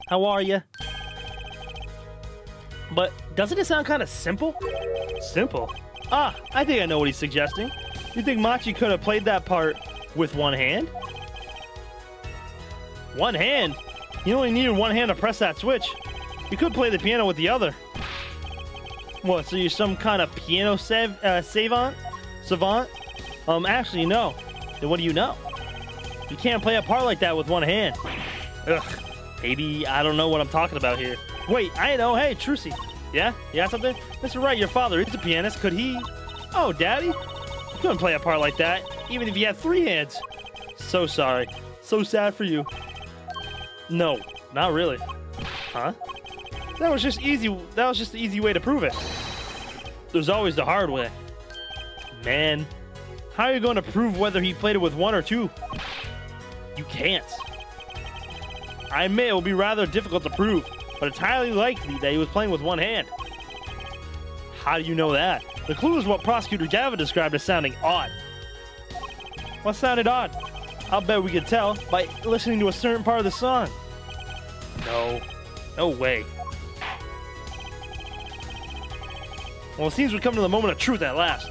How are you? But doesn't it sound kind of simple? Simple? Ah, I think I know what he's suggesting. You think Machi could have played that part with one hand? One hand? You only needed one hand to press that switch. You could play the piano with the other. What, so you're some kind of piano savant? Actually, no. Then what do you know? You can't play a part like that with one hand. Ugh. Maybe I don't know what I'm talking about here. Wait, I know. Hey, Trucy. Yeah? You got something? Mr. Wright, your father is a pianist. Could he? Oh, Daddy? You couldn't play a part like that, even if you had 3 hands. So sorry. So sad for you. No, not really. Huh? That was just easy. That was just the easy way to prove it. There's always the hard way. Man, how are you going to prove whether he played it with 1 or 2? You can't. I admit it will be rather difficult to prove, but it's highly likely that he was playing with 1 hand. How do you know that? The clue is what Prosecutor Gavin described as sounding odd. What sounded odd? I'll bet we could tell by listening to a certain part of the song. No way. Well, it seems we've come to the moment of truth at last.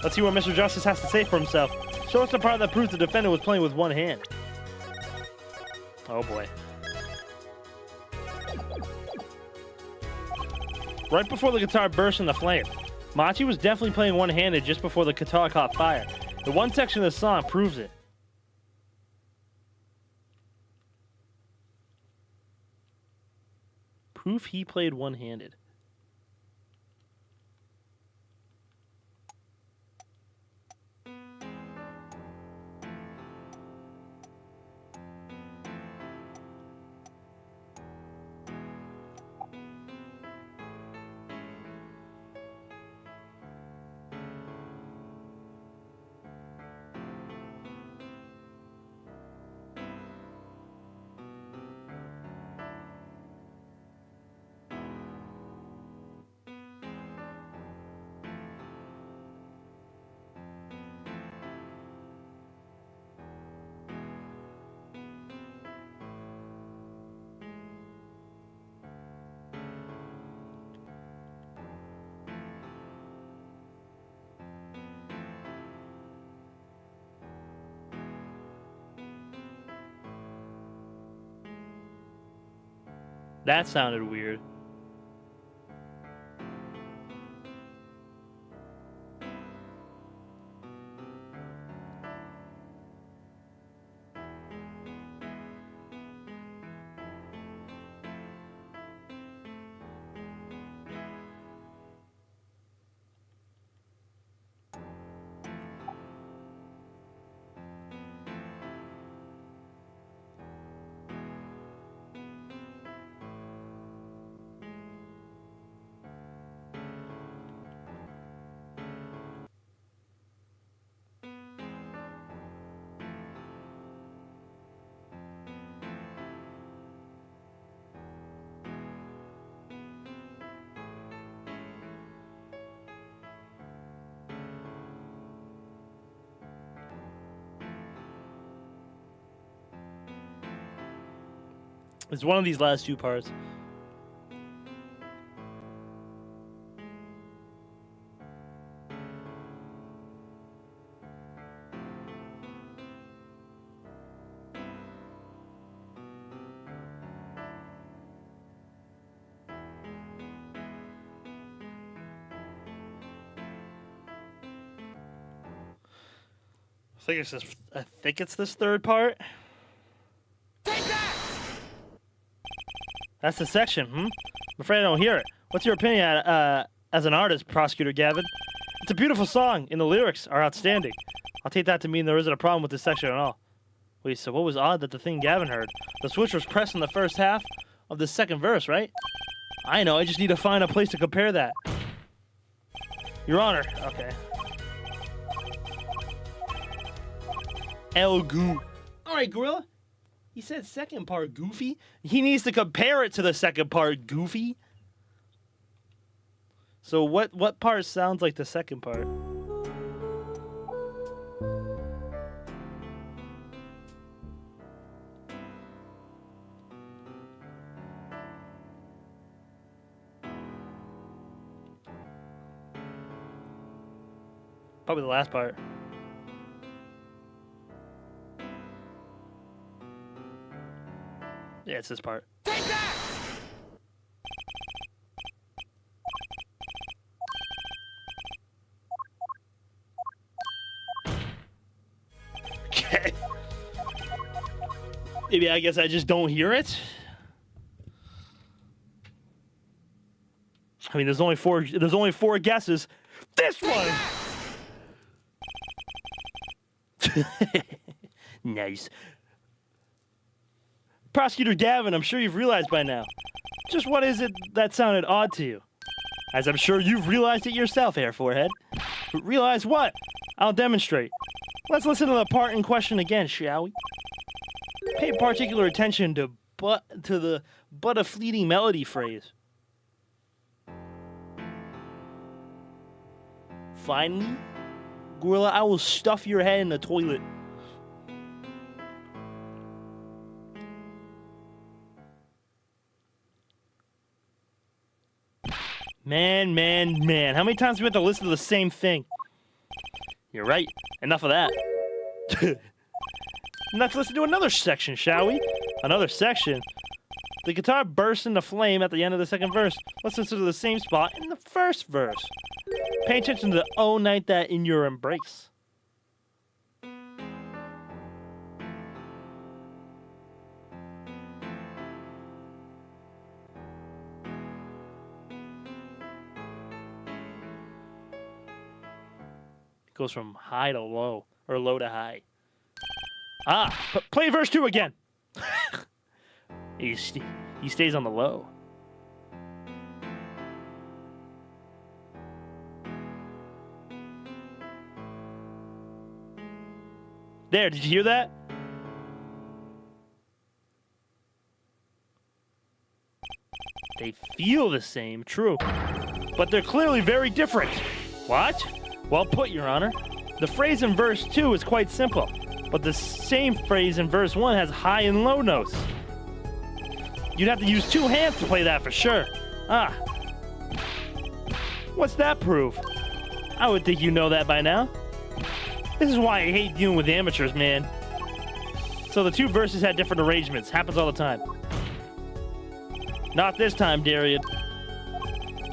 Let's see what Mr. Justice has to say for himself. Show us the part that proves the defendant was playing with 1 hand. Oh boy. Right before the guitar burst into flame, Machi was definitely playing one-handed just before the guitar caught fire. The one section of the song proves it. Proof he played one-handed. That sounded weird. It's one of these last 2 parts. I think it's this 3rd part. Take that! That's the section, I'm afraid I don't hear it. What's your opinion as an artist, Prosecutor Gavin? It's a beautiful song, and the lyrics are outstanding. I'll take that to mean there isn't a problem with this section at all. Wait, so what was odd that the thing Gavin heard? The switch was pressed in the first half of the 2nd verse, right? I know, I just need to find a place to compare that. Your Honor. Okay. El Goo. Alright, Gorilla. He said 2nd part, Goofy. He needs to compare it to the 2nd part, Goofy. So what part sounds like the 2nd part? Probably the last part. Yeah, it's this part. Take that! Okay. Maybe I guess I just don't hear it. I mean, there's only four guesses. This one. Nice. Prosecutor Gavin, I'm sure you've realized by now. Just what is it that sounded odd to you? As I'm sure you've realized it yourself, Hair Forehead. But realize what? I'll demonstrate. Let's listen to the part in question again, shall we? Pay particular attention to the but a fleeting melody phrase. Finally, Gorilla, I will stuff your head in the toilet. Man. How many times do we have to listen to the same thing? You're right. Enough of that. Let's listen to another section, shall we? Another section? The guitar bursts into flame at the end of the second verse. Let's listen to the same spot in the first verse. Pay attention to the "Oh night that in your embrace." It goes from high to low, or low to high. Play verse 2 again. He stays on the low. There, did you hear that? They feel the same, true. But they're clearly very different. What? Well put, Your Honor. The phrase in verse 2 is quite simple, but the same phrase in verse 1 has high and low notes. You'd have to use two hands to play that for sure. What's that prove? I would think you know that by now. This is why I hate dealing with amateurs, man. So the two verses had different arrangements. Happens all the time. Not this time, Darian.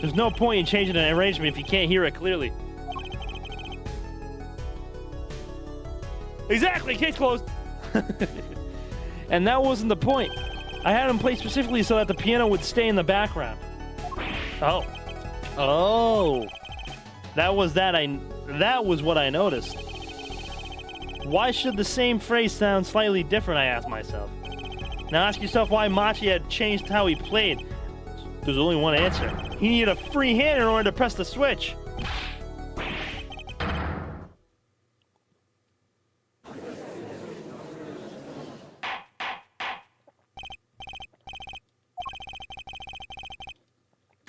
There's no point in changing an arrangement if you can't hear it clearly. Exactly, case closed. And that wasn't the point. I had him play specifically so that the piano would stay in the background. Oh. That was what I noticed. Why should the same phrase sound slightly different, I asked myself. Now ask yourself why Machi had changed how he played. There's only one answer. He needed a free hand in order to press the switch.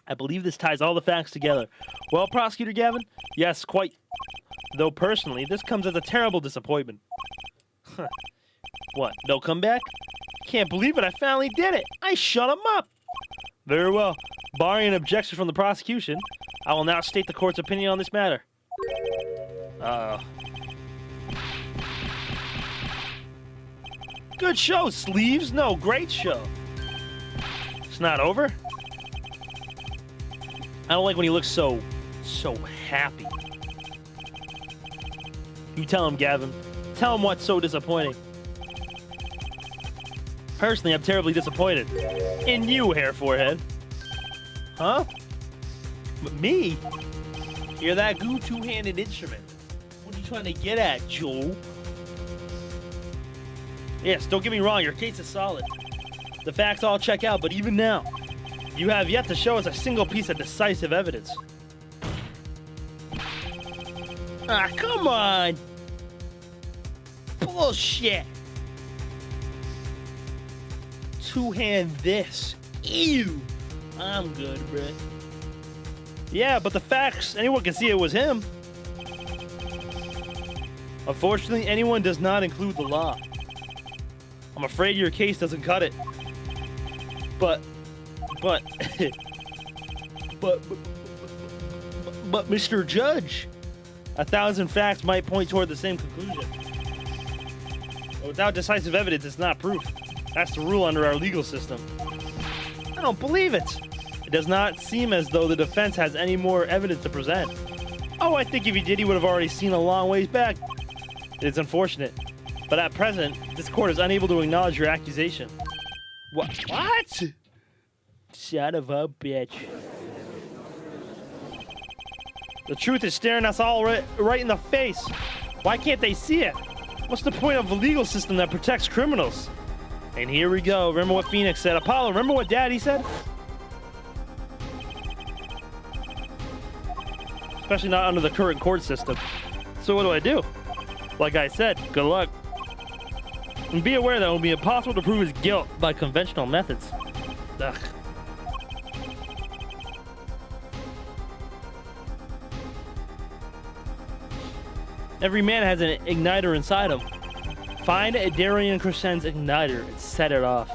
I believe this ties all the facts together. Well, Prosecutor Gavin? Yes, quite. Though personally, this comes as a terrible disappointment. What, no comeback? Can't believe it, I finally did it! I shut him up! Very well. Barring an objection from the prosecution, I will now state the court's opinion on this matter. Good show, Sleeves! No, great show! It's not over? I don't like when he looks so happy. You tell him, Gavin. Tell him what's so disappointing. Personally, I'm terribly disappointed. In you, Hair Forehead. Huh? But me? You're that goo two-handed instrument. What are you trying to get at, Joe? Yes, don't get me wrong, your case is solid. The facts all check out, but even now, you have yet to show us a single piece of decisive evidence. Come on! Bullshit! Two-hand this. Ew! I'm good, bruh. Yeah, but the facts, anyone can see it was him. Unfortunately, anyone does not include the law. I'm afraid your case doesn't cut it. But, Mr. Judge, 1,000 facts might point toward the same conclusion. But without decisive evidence, it's not proof. That's the rule under our legal system. I don't believe it. It does not seem as though the defense has any more evidence to present. Oh, I think if he did, he would have already seen a long ways back. It's unfortunate. But at present, this court is unable to acknowledge your accusation. What? Son of a bitch. The truth is staring us all right in the face. Why can't they see it? What's the point of a legal system that protects criminals? And here we go. Remember what Phoenix said. Apollo, remember what Daddy said? Especially not under the current court system. So what do I do? Like I said, good luck. And be aware that it will be impossible to prove his guilt by conventional methods. Ugh. Every man has an igniter inside him. Find a Darian Crescent's igniter and set it off.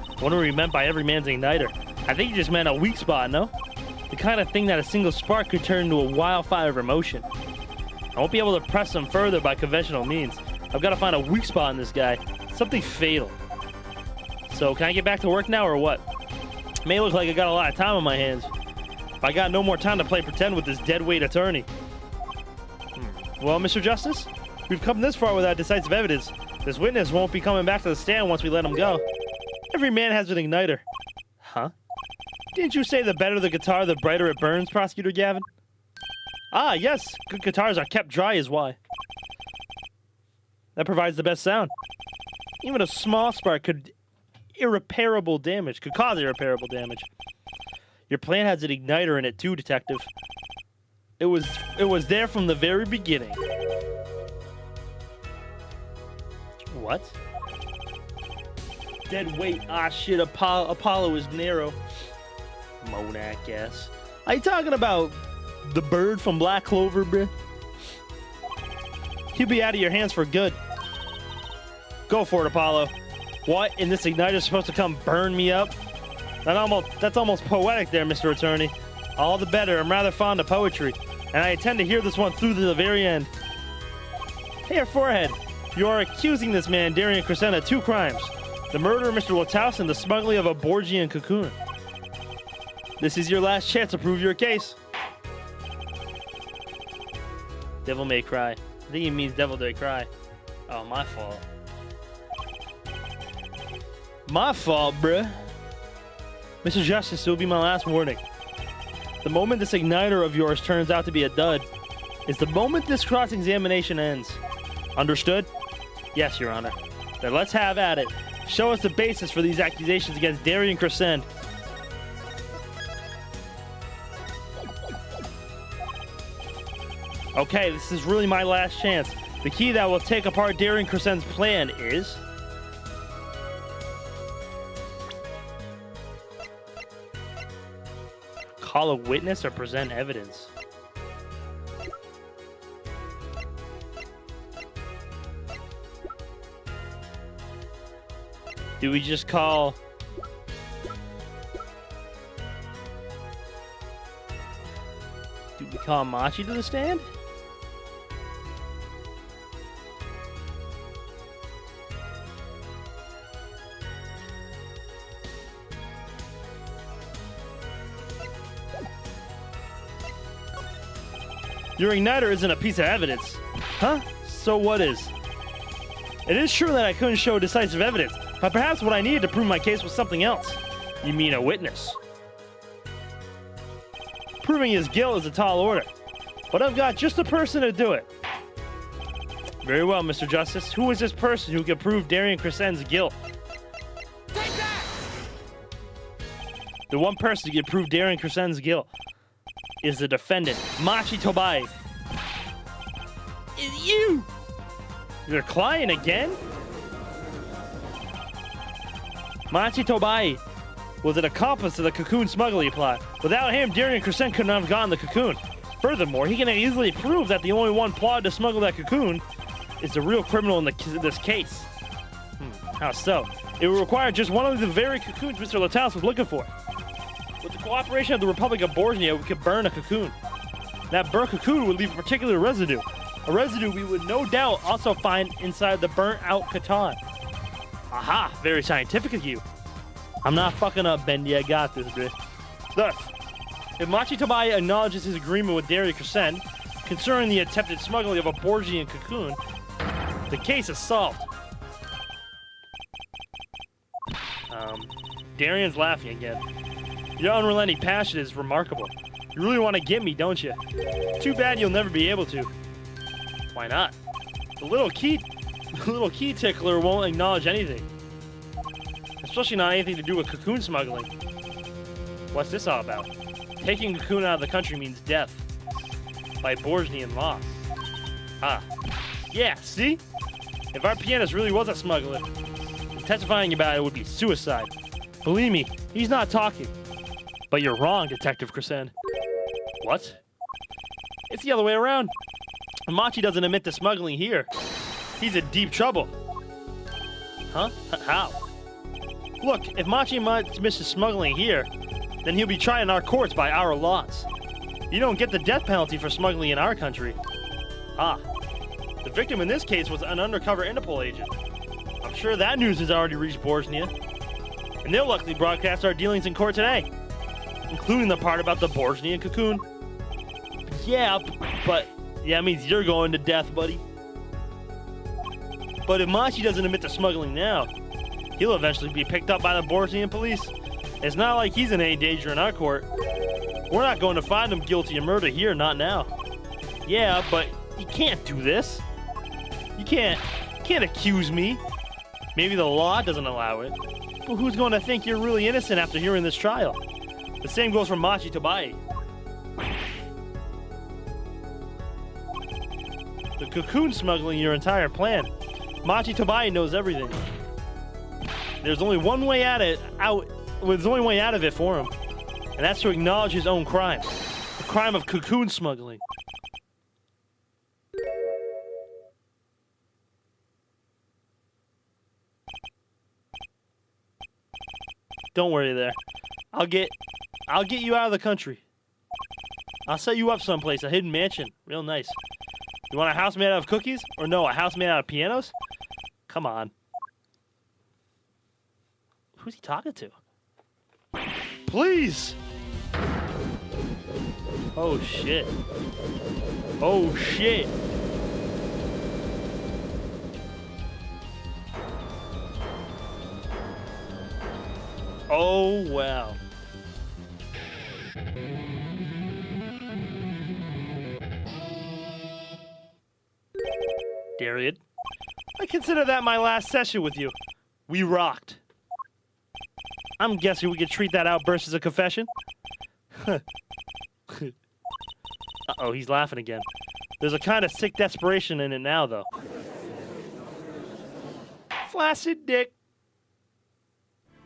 I wonder what he meant by every man's igniter. I think he just meant a weak spot, no? The kind of thing that a single spark could turn into a wildfire of emotion. I won't be able to press him further by conventional means. I've got to find a weak spot in this guy. Something fatal. So, can I get back to work now or what? It may look like I got a lot of time on my hands. But I got no more time to play pretend with this deadweight attorney. Well, Mr. Justice, we've come this far without decisive evidence. This witness won't be coming back to the stand once we let him go. Every man has an igniter. Huh? Didn't you say the better the guitar, the brighter it burns, Prosecutor Gavin? Ah, yes. Good guitars are kept dry is why. That provides the best sound. Even a small spark could cause irreparable damage. Your plan has an igniter in it too, Detective. It was there from the very beginning. What? Dead weight. Ah, shit. Apollo is narrow. Monac ass. Are you talking about the bird from Black Clover, bruh? He'll be out of your hands for good. Go for it, Apollo. What? And this igniter's supposed to come burn me up? That's almost poetic there, Mr. Attorney. All the better. I'm rather fond of poetry. And I intend to hear this one through to the very end. Here, Forehead. You are accusing this man, Darian Crescent, of 2 crimes. The murder of Mr. Lataus and the smuggling of a Borgian cocoon. This is your last chance to prove your case. Devil may cry. I think he means devil may cry. Oh, my fault. My fault, bruh. Mr. Justice, it will be my last warning. The moment this igniter of yours turns out to be a dud is the moment this cross-examination ends. Understood? Yes, Your Honor. Then let's have at it. Show us the basis for these accusations against Darian Crescent. Okay, this is really my last chance. The key that will take apart Darian Crescent's plan is... call a witness or present evidence. Do we just call... do we call Machi to the stand? Your igniter isn't a piece of evidence. Huh? So what is? It is true that I couldn't show decisive evidence, but perhaps what I needed to prove my case was something else. You mean a witness? Proving his guilt is a tall order, but I've got just the person to do it. Very well, Mr. Justice. Who is this person who can prove Darian Crescent's guilt? Take that! The one person who can prove Darian Crescent's guilt is the defendant, Machi Tobai. Is you? You're crying again? Machi Tobai was an accomplice to the cocoon smuggling plot. Without him, Darian Crescent could not have gotten the cocoon. Furthermore, he can easily prove that the only one plotted to smuggle that cocoon is the real criminal in this case. How so? It would require just one of the very cocoons Mr. Lataus was looking for. With the cooperation of the Republic of Borgia, we could burn a cocoon. That burnt cocoon would leave a particular residue. A residue we would no doubt also find inside the burnt-out Catan. Aha, very scientific of you. I'm not fucking up, Bendy. I got this, bitch. Thus, if Machi Tobai acknowledges his agreement with Daria Crescent concerning the attempted smuggling of a Borgian cocoon, the case is solved. Darian's laughing again. Your unrelenting passion is remarkable. You really want to get me, don't you? Too bad you'll never be able to. Why not? The little key tickler won't acknowledge anything. Especially not anything to do with cocoon smuggling. What's this all about? Taking a cocoon out of the country means death. By Borgian law. Ah. Yeah, see? If our pianist really was a smuggler, testifying about it would be suicide. Believe me, he's not talking. But you're wrong, Detective Crescent. What? It's the other way around. Machi doesn't admit to smuggling here. He's in deep trouble. Huh? How? Look, if Machi admits to smuggling here, then he'll be tried in our courts by our laws. You don't get the death penalty for smuggling in our country. Ah. The victim in this case was an undercover Interpol agent. I'm sure that news has already reached Borgia. And they'll likely broadcast our dealings in court today, including the part about the Borgian cocoon. Yeah, but that means you're going to death, buddy. But if Machi doesn't admit to smuggling now, he'll eventually be picked up by the Borgian police. It's not like he's in any danger in our court. We're not going to find him guilty of murder here, not now. Yeah, but you can't do this. You can't accuse me. Maybe the law doesn't allow it. But who's going to think you're really innocent after hearing this trial? The same goes for Machi Tobai. The cocoon smuggling your entire plan. Machi Tobai knows everything. There's only one way there's only way out of it for him. And that's to acknowledge his own crime. The crime of cocoon smuggling. Don't worry there. I'll get you out of the country. I'll set you up someplace, a hidden mansion. Real nice. You want a house made out of cookies? Or no, a house made out of pianos? Come on. Who's he talking to? Please! Oh, shit. Oh, shit. Oh, wow. Darian, I consider that my last session with you. We rocked. I'm guessing we could treat that outburst as a confession. Uh-oh, he's laughing again. There's a kind of sick desperation in it now, though. Flaccid dick.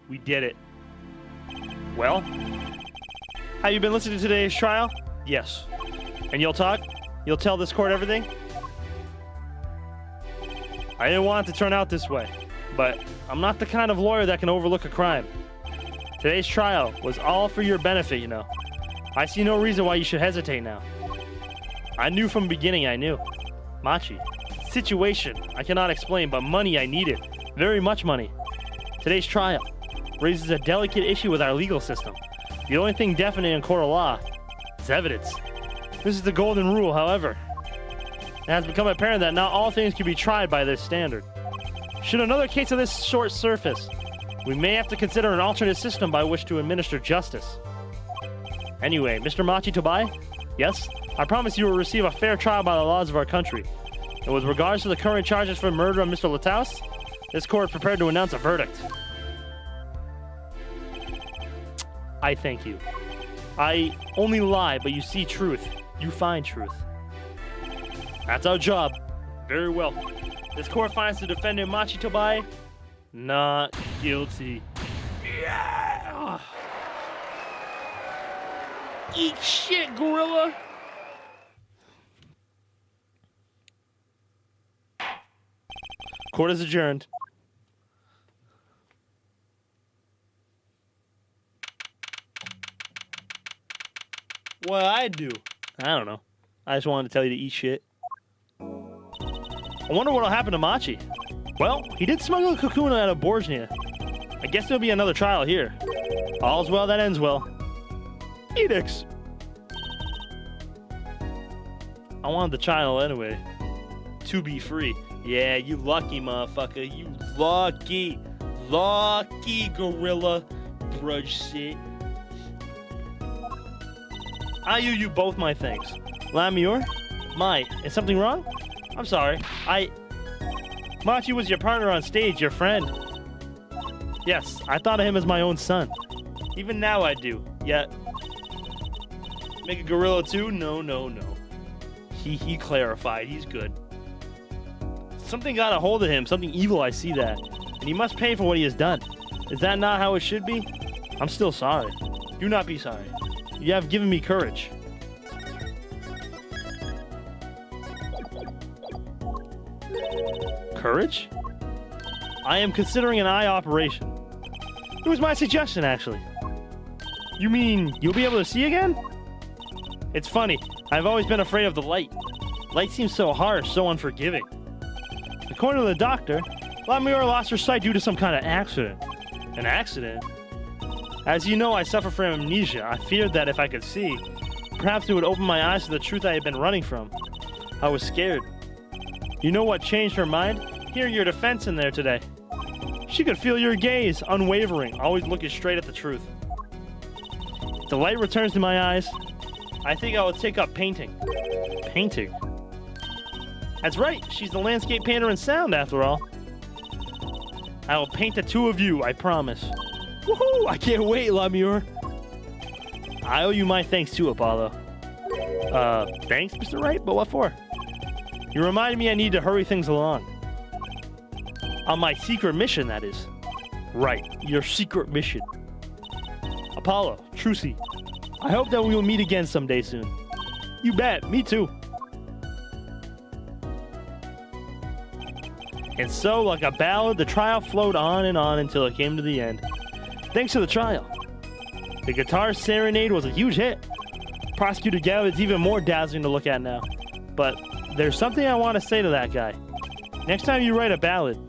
We did it. Well, have you been listening to today's trial? Yes. And you'll talk? You'll tell this court everything? I didn't want it to turn out this way, but I'm not the kind of lawyer that can overlook a crime. Today's trial was all for your benefit, you know. I see no reason why you should hesitate now. I knew from the beginning, I knew. Machi. Situation, I cannot explain, but money I needed. Very much money. Today's trial raises a delicate issue with our legal system. The only thing definite in court of law is evidence. This is the golden rule, however. It has become apparent that not all things can be tried by this standard. Should another case of this sort surface, we may have to consider an alternate system by which to administer justice. Anyway, Mr. Machi Tobai? Yes? I promise you will receive a fair trial by the laws of our country. And with regards to the current charges for murder of Mr. Lataus, this court is prepared to announce a verdict. I thank you. I only lie, but you see truth. You find truth. That's our job. Very well. This court finds the defendant Machi Tobai not guilty. Yeah! Eat shit, gorilla! Court is adjourned. What I do? I don't know. I just wanted to tell you to eat shit. I wonder what'll happen to Machi. Well, he did smuggle a cocoon out of Borgia. I guess there'll be another trial here. All's well that ends well. Edicts. I wanted the child anyway. To be free. Yeah, you lucky motherfucker. You lucky. Lucky gorilla. Brudge sit. I owe you both my thanks. Lamior? Is something wrong? I'm sorry. Machi was your partner on stage, your friend. Yes, I thought of him as my own son. Even now I do. Yet, make a gorilla too? No. He clarified. He's good. Something got a hold of him. Something evil, I see that. And he must pay for what he has done. Is that not how it should be? I'm still sorry. Do not be sorry. You have given me courage. Courage? I am considering an eye operation. It was my suggestion, actually. You mean you'll be able to see again? It's funny. I've always been afraid of the light. Light seems so harsh, so unforgiving. According to the doctor, Lamior lost her sight due to some kind of accident. An accident? As you know, I suffer from amnesia. I feared that if I could see, perhaps it would open my eyes to the truth I had been running from. I was scared. You know what changed her mind? Hearing your defense in there today. She could feel your gaze, unwavering, always looking straight at the truth. If the light returns to my eyes, I think I will take up painting. Painting? That's right, she's the landscape painter in sound, after all. I will paint the two of you, I promise. Woohoo! I can't wait, Lamior. I owe you my thanks too, Apollo. Thanks, Mr. Wright? But what for? You reminded me I need to hurry things along. On my secret mission, that is. Right, your secret mission. Apollo, Trucy, I hope that we will meet again someday soon. You bet, me too. And so, like a ballad, the trial flowed on and on until it came to the end. Thanks to the trial. The guitar serenade was a huge hit. Prosecutor Gavin's even more dazzling to look at now. But there's something I want to say to that guy. Next time you write a ballad,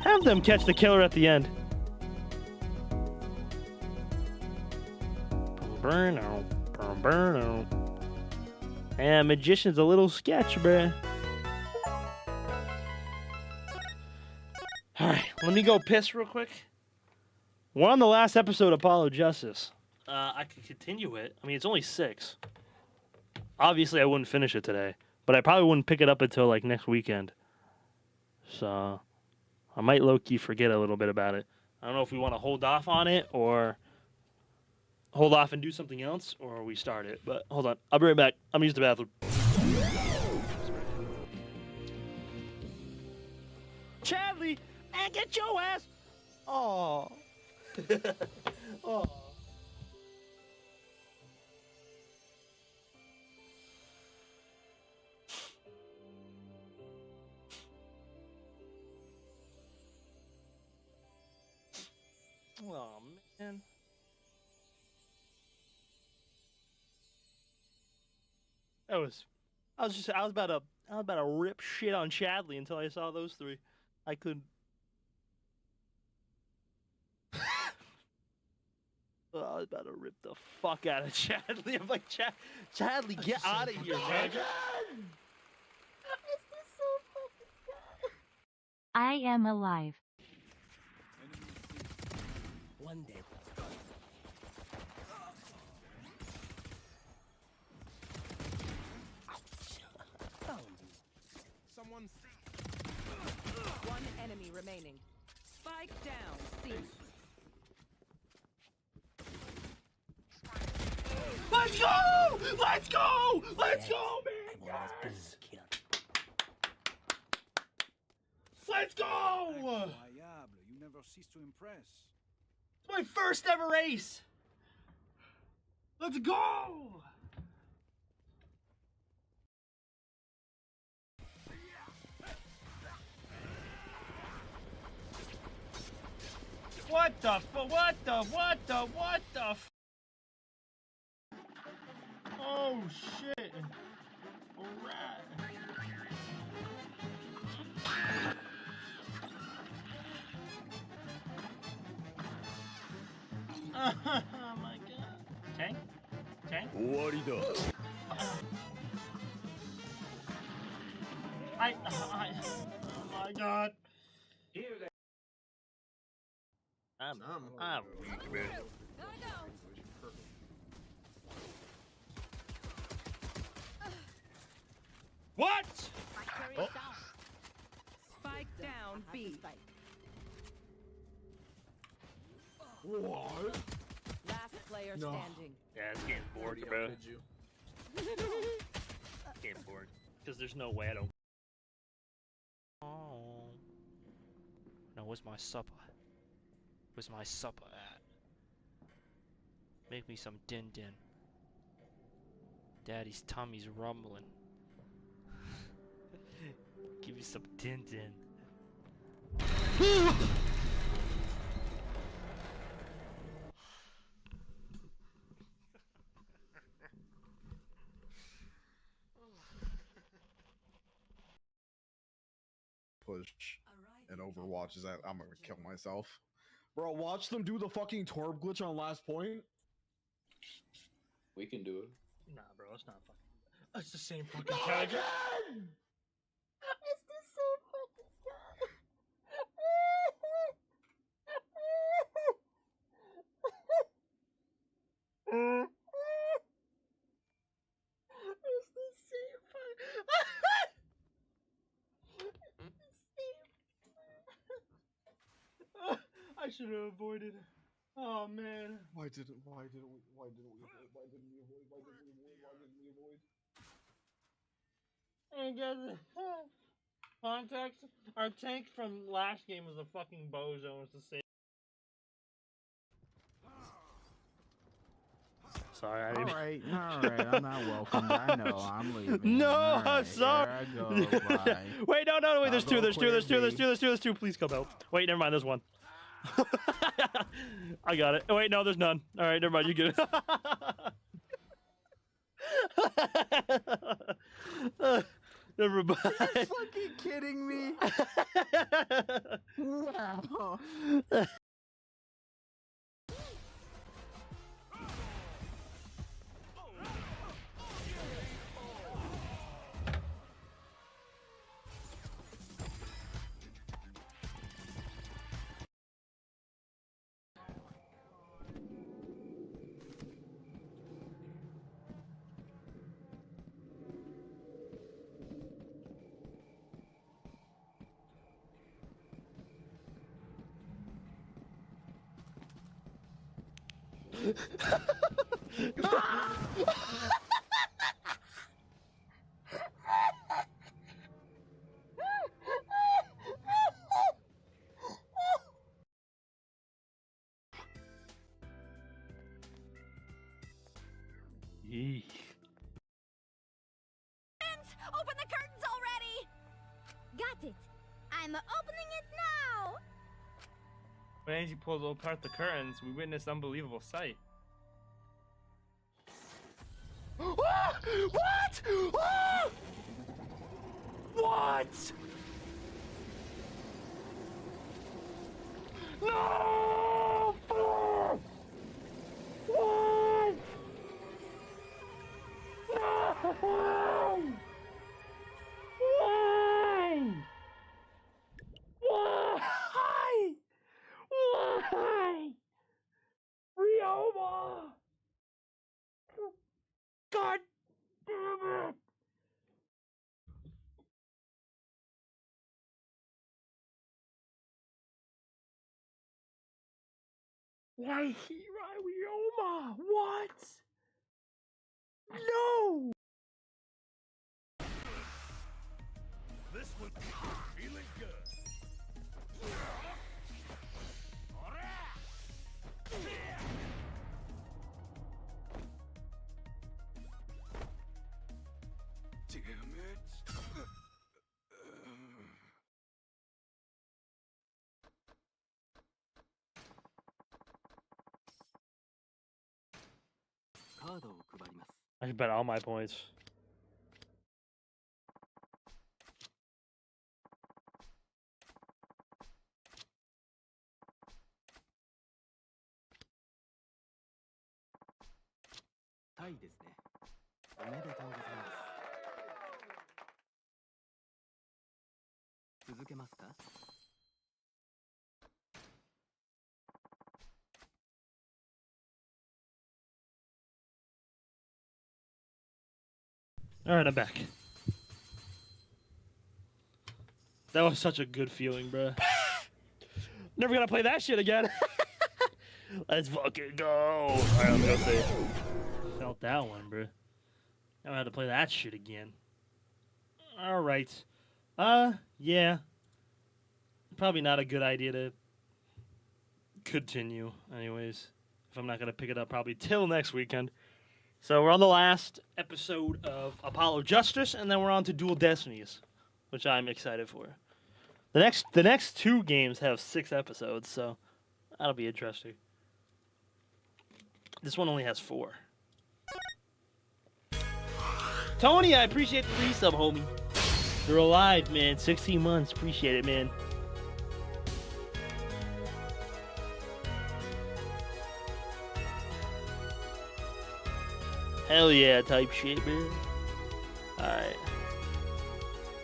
have them catch the killer at the end. And magician's a little sketch, bruh. Alright, let me go piss real quick. We're on the last episode of Apollo Justice. I could continue it. I mean, it's only 6. Obviously, I wouldn't finish it today. But I probably wouldn't pick it up until, like, next weekend. So, I might low-key forget a little bit about it. I don't know if we want to hold off on it, or hold off and do something else, or we start it. But, hold on. I'll be right back. I'm going to use the bathroom. Chadley! And get your ass! Aww. Aww. Oh man. I was about to rip shit on Chadley until I saw those 3. I couldn't. I was about to rip the fuck out of Chadley. I'm like, Chadley, get out of here, man. I am alive. One day. Someone. One enemy remaining. Spike down. C. Let's go! Let's go! Let's go, man! Yes! Let's go! You never cease to impress. It's my first ever ace! Let's go! What the Oh shit! Alright. Oh my god. Tank? Tank? Oh my god. I'm weak, man. Gotta go. What? Oh. Spike down B. What? Last player No. standing. Yeah, it's getting bored, bro. Getting bored. Because there's no way I don't. Oh. Now, where's my supper? Where's my supper at? Make me some din din. Daddy's tummy's rumbling. Give me some din din. Push and Overwatch is that I'm gonna kill myself. Bro, watch them do the fucking Torb glitch on last point. We can do it. Nah, bro, it's not fucking. It's the same fucking tag. Again! It's the same fucking tag. It's the same fucking. I should have avoided. Oh man. Why didn't we avoid? And guys, context, our tank from last game was a fucking bozo. It's the same. Sorry, I didn't. All right, I'm not welcome. I know, I'm leaving. No, All right, sorry. Here I go. Bye. Wait, no, wait. There's two. I'll There's go two. There's two. clear There's B. two. There's two. There's two. Please come help. Wait, never mind. There's one. I got it. Wait, no, there's none. All right, never mind. You get it. Never mind. Are you fucking kidding me? Wow. Yeesh. Open the curtains already! Got it. I'm opening it now! When Angie pulls apart the curtains, we witnessed unbelievable sight. What? Ah! What? No! Fuck! What? No! Why? Why? Why? Ryoma! God damn it! Why Ryoma? What? No! This one feeling good. Damn it. I should bet all my points. 高いですね。おめでとうございます。続けますか？ All right, I'm back. That was such a good feeling, bro. Never gonna play that shit again. Let's fucking go. All right, I'm gonna say. Felt that one, bro. Never had to play that shit again. All right. Yeah. Probably not a good idea to continue, anyways. If I'm not gonna pick it up, probably till next weekend. So we're on the last episode of Apollo Justice, and then we're on to Dual Destinies, which I'm excited for. The next two games have 6 episodes, so that'll be interesting. This one only has 4. Tony, I appreciate the resub, homie. You're alive, man. 16 months. Appreciate it, man. Hell yeah, type shit, man. Alright.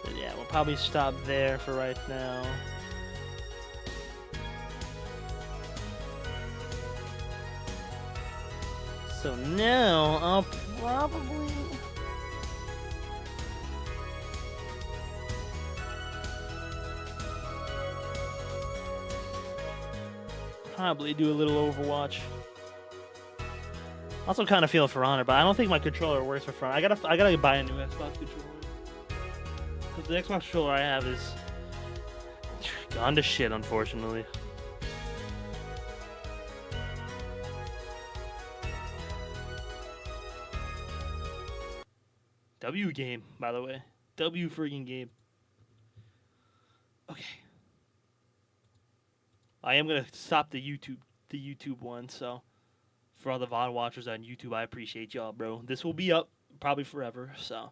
But yeah, we'll probably stop there for right now. So now I'll probably do a little Overwatch. Also kind of feel for Honor, but I don't think my controller works for front. I gotta buy a new Xbox controller. Cause the Xbox controller I have is gone to shit, unfortunately. W game, by the way. W freaking game. Okay. I am gonna stop the YouTube one, so for all the VOD watchers on YouTube, I appreciate y'all, bro. This will be up probably forever, so